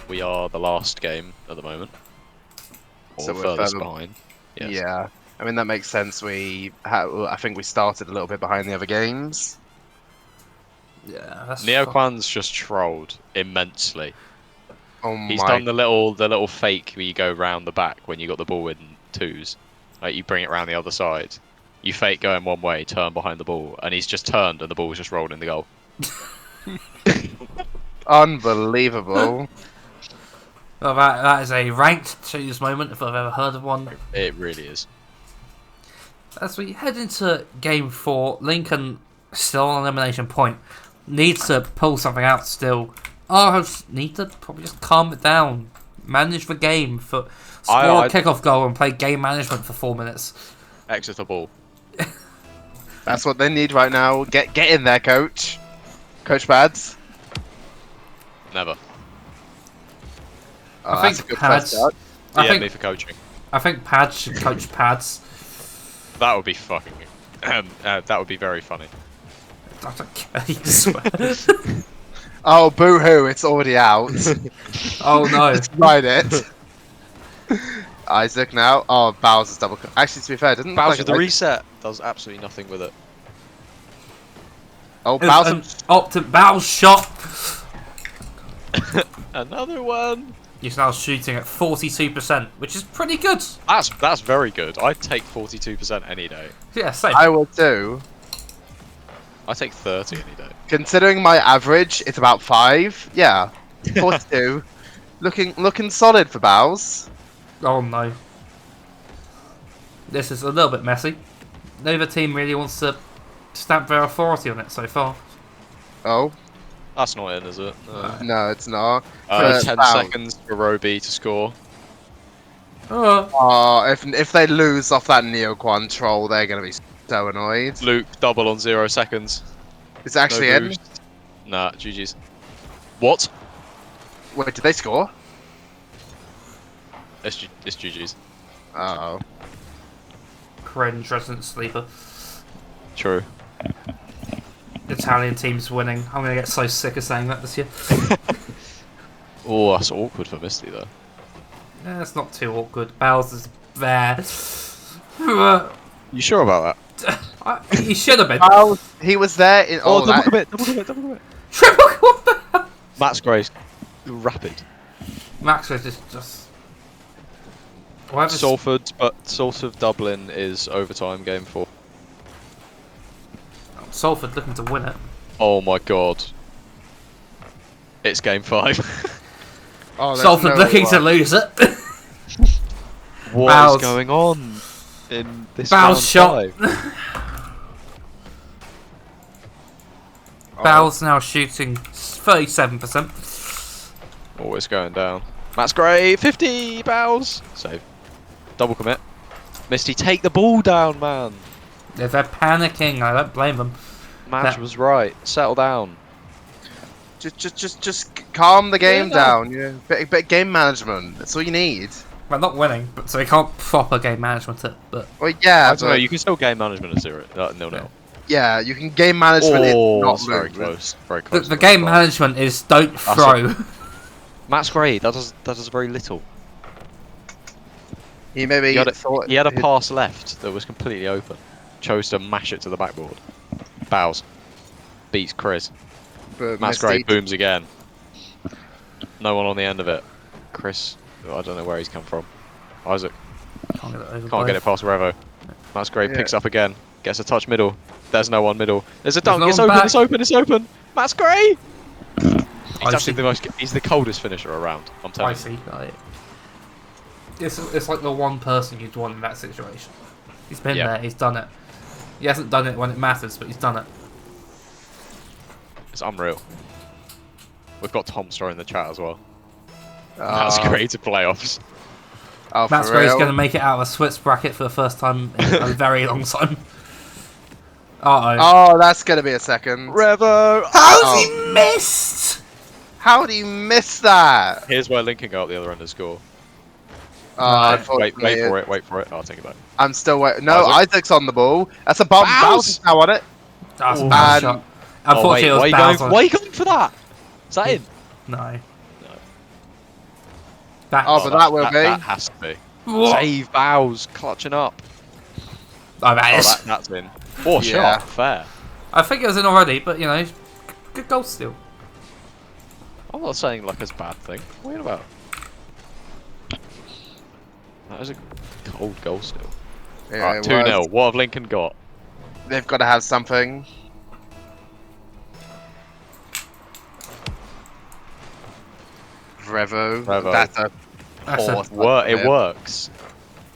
We are the last game at the moment. Or So we're furthest further- behind. Yes. Yeah, I mean that makes sense. I think we started a little bit behind the other games. Yeah, that's Neoquan's just trolled immensely. Oh He's my! done the little fake where you go round the back when you got the ball in twos. Like you bring it round the other side. You fake going one way, turn behind the ball, and he's just turned and the ball's just rolled in the goal. Unbelievable. Well, that is a ranked twos moment if I've ever heard of one. It really is. As we head into game 4, Lincoln still on elimination point. Needs to pull something out still. Need to probably just calm it down. Manage the game. Score a kickoff goal and play game management for 4 minutes. Exeter ball. That's what they need right now. Get in there, coach. Coach Bads. Never. Oh, I that's think a good Pads. first start. Me for coaching. I think Pads should coach Pads. That would be fucking. That would be very funny. I don't care. I swear. Oh, boo-hoo, it's already out. Oh no. Just write it. Isaac now. Oh, Bowser's double. Actually, to be fair, it doesn't look Bowser like the reset does absolutely nothing with it. Oh, Bowser. Bow's shot. Another one. He's now shooting at 42%, which is pretty good. That's very good. I'd take 42% any day. Yeah, same. I will too. I take 30 any day. Considering my average, it's about 5. Yeah, 42. Looking solid for Bows. Oh no. This is a little bit messy. Neither team really wants to stamp their authority on it so far. Oh. That's not in, is it? No. No, it's not. 10 Bows. seconds for Roby to score. Oh, if they lose off that Neoquan troll, they're gonna be so annoyed. Luke, double on 0 seconds. It's actually No in. boost. Nah, GG's. What? Wait, did they score? It's GG's. Oh. Cringe, Resident Sleeper. True. Italian team's winning. I'm gonna get so sick of saying that this year. Oh, that's awkward for Misty though. Yeah, it's not too awkward. Bowser's there. You sure about that? He should have been. Oh, he was there in. Oh, double that- commit, double commit, double commit. Triple, what the hell? Matt's Grace, rapid. Max is just. Whatever. Salford, but Salford Dublin is overtime game 4. Salford looking to win it. Oh my god. It's game 5. Oh, there's Salford no looking to way. lose it. What Bow's- is going on in this Bow's round shot. 5? Bow's now shooting 37%. Oh, it's going down. Matt's Gray, 50 Bows. Save. Double commit. Misty, take the ball down, man. If they're panicking, I don't blame them. Match That- was right. Settle down. Just calm the game Yeah. down. Yeah, bit game management. That's all you need. Well, not winning, but so they can't proper game management it. But Well, yeah, I don't know, but you can still game management at 0. No. yeah, you can game management. Oh, it, not that's very lose. close. Very the, close. the game management is don't That's throw. Matt's Gray, that does very little. He maybe He had, thought he had a pass left that was completely open. Chose to mash it to the backboard. Bows. Beats Chris. but Matt's Gray Misty- booms again. No one on the end of it. Chris, I don't know where he's come from. Isaac Can't get it over. can't get it past Revo. Matt's Gray Yeah. picks up again. Gets a touch middle. There's no one middle. There's a dunk. no It's one open. back. It's open. It's open. Matt's Gray. He's I actually see. the most. He's the coldest finisher around. I'm I telling you. see. It's like the one person you'd want in that situation. He's been Yeah. there. He's done it. He hasn't done it when it matters, but he's done it. It's unreal. We've got Tom Star in the chat as well. Oh, Matt's Gray to playoffs. Oh, Matt's for Gray's real? going to make it out of a Swiss bracket for the first time in a very long time. Uh-oh. Oh, that's gonna be a second. Revo. How's Oh. he missed? How do you miss that? Here's where Link can go up the other end and score. Oh, Wait unfortunately, for it. Wait for it. I'll take it back. I'm still waiting. No, Isaac. Isaac's on the ball. That's a bomb. Bows! Bowser's now on it. That's a Ooh. bad And- shot. Oh, Unfortunately, why are it you was going? Bowser. Why are you going for that? Is that in? No. No. That, Oh, but that will be. That has to be. what? Save Bows, clutching up. Oh, that Oh, is. that's in. Oh, Yeah. shot. Fair. I think it was in already, but you know, good goal still. I'm not saying like it's a bad thing. What are you about? That is a cold goal still. Yeah, Right, it 2-0. was. What have Lincoln got? They've got to have something. Revo. Revo. That's a That's fourth. It works.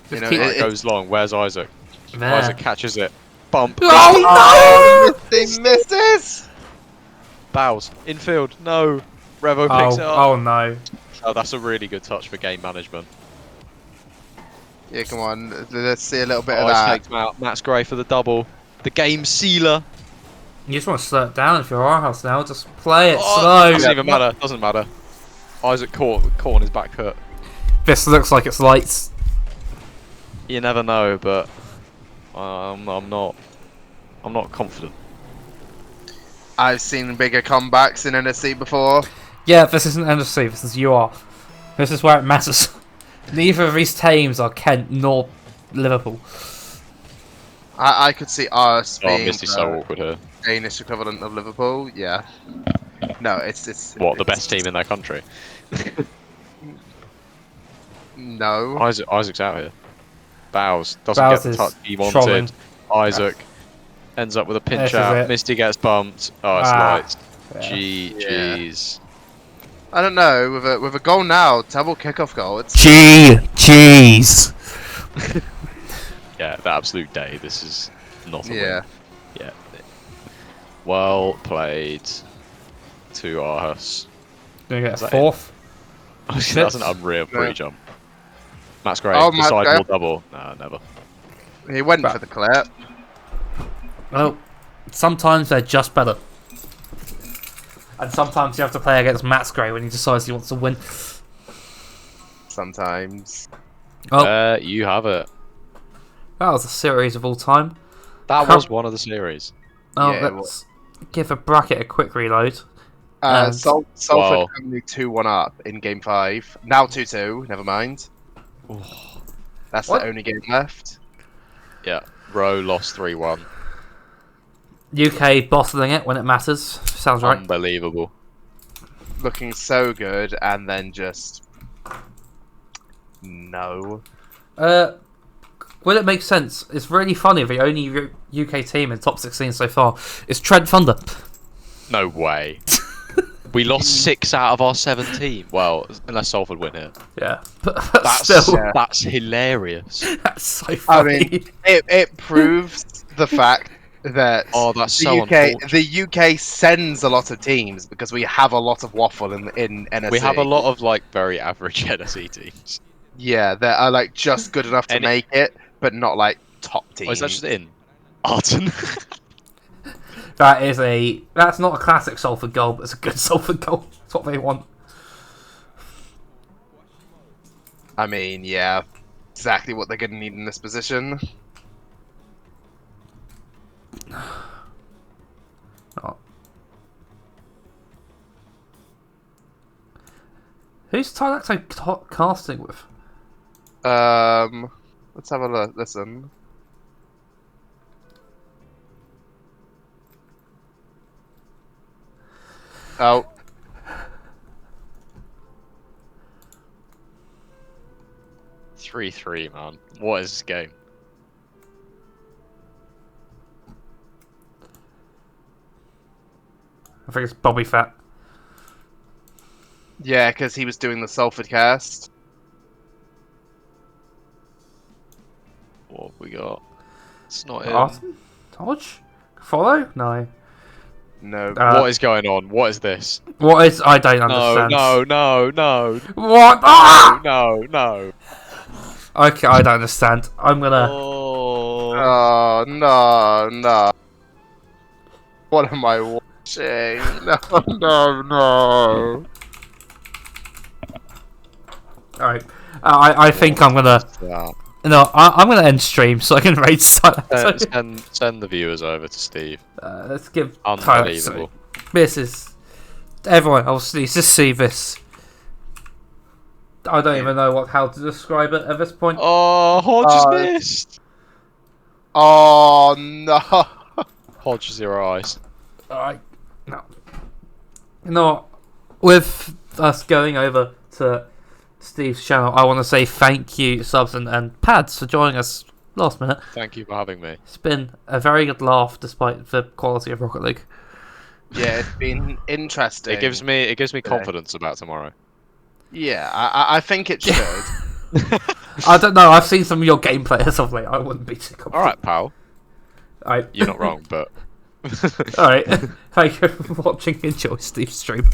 You know, keep- It goes long. Where's Isaac? there. Isaac catches it. Bump. Oh, no! He misses. Bows. Infield. No. Revo picks it up. Oh no. Oh, that's a really good touch for game management. Yeah, come on. Let's see a little bit Oh, of he that. takes him out. Matt's Gray for the double. The game sealer. You just want to slow it down if you're our house now. Just play it Doesn't slow. even matter. Doesn't matter. Isaac caught on his back foot. This looks like it's lights. You never know, but I'm not confident. I've seen bigger comebacks in NSC before. Yeah, this isn't NFC. This is UR. This is where it matters. Neither of these teams are Kent nor Liverpool. I could see us Oh, being Misty's so awkward here. Danish equivalent of Liverpool. Yeah. No, it's What, the it's- best team in their country? No. Isaac's out here. Bows doesn't Bows get the is touch he wanted. trolling. Isaac ends up with a This pinch is out. it. Misty gets bumped. Oh, it's Ah. lights. Yeah. GG's. I don't know. With a goal now, double kickoff goal. It's Cheese. Yeah, the absolute day. This is not a yeah. win. Yeah. Well played. to Aarhus. Gonna get Is that 4th. That's an unreal pre-jump. Matt's great. Oh, The Matt's side great. will double. No, never. He went for the clip. Well, sometimes they're just better. And sometimes you have to play against Matt's Gray when he decides he wants to win. Sometimes. Oh, You have it. that was a series of all time. That was one of the series. Oh, Yeah, let's give a bracket a quick reload. Salford Wow. only 2-1 up in game 5. Now 2-2. Never mind. That's What? the only game left. Yeah. Rowe lost 3-1. UK bottling it when it matters. Sounds right. Unbelievable. Looking so good, and then just no. Will it make sense? It's really funny. The only UK team in top 16 so far is Trent Thunder. No way. We lost 6 out of our 17. Well, unless Salford win it. Yeah, but That's still, that's hilarious. that's so I funny. mean, it proves the fact that Oh, that's the so UK unfortunate. the UK sends a lot of teams because we have a lot of waffle in NSE. We have a lot of like very average NSE teams. Yeah, that are like just good enough to Any- make it, but not like top teams. Oh, is that just in? Arton. That's not a classic Salford goal, but it's a good Salford goal. That's what they want. I mean, yeah, exactly what they're going to need in this position. Oh. Who's Tylacto casting with? Let's have a look. Listen. Oh. Three, man. What is this game? I think it's Bobby Fett. Yeah, because he was doing the Salford cast. What have we got? It's not in. Arton? Dodge? Follow? No. No. What is going on? What is this? What is? I don't No, understand. no. What? Ah! No. Okay, I don't understand. I'm gonna. Oh. Oh, no. What am I watching? No. Alright. I think I'm gonna. No, I'm gonna end stream so I can raid Tylacto. Send the viewers over to Steve. Let's give Unbelievable. Tylacto. This is. Everyone else needs to see this. I don't even know how to describe it at this point. Oh, Hodge has missed. Oh, no. Hodge, 0 eyes. Alright. No. No. With us going over to Steve's channel, I want to say thank you, Subzan and Pads, for joining us last minute. Thank you for having me. It's been a very good laugh despite the quality of Rocket League. Yeah, it's been interesting. It gives me confidence about tomorrow. Yeah, I think it should. I don't know, I've seen some of your gameplay as of late. I wouldn't be too confident. Alright, pal. Alright. You're not wrong, but... Alright. Thank you for watching. Enjoy Steve's stream.